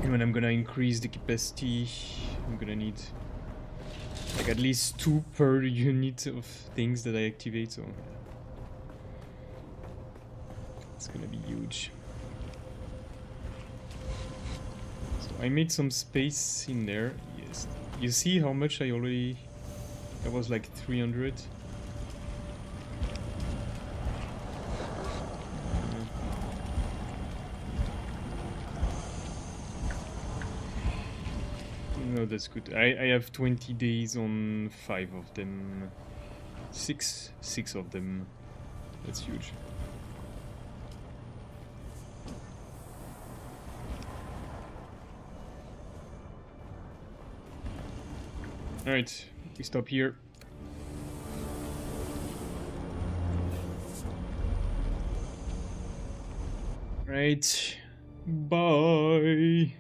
And when I'm gonna increase the capacity, I'm gonna need like at least 2 per unit of things that I activate, so it's gonna be huge. So I made some space in there. Yes, you see how much I already. That was like 300. No, that's good. I have 20 days on 5 of them. 6 of them. That's huge. Alright, we stop here. Right. Bye.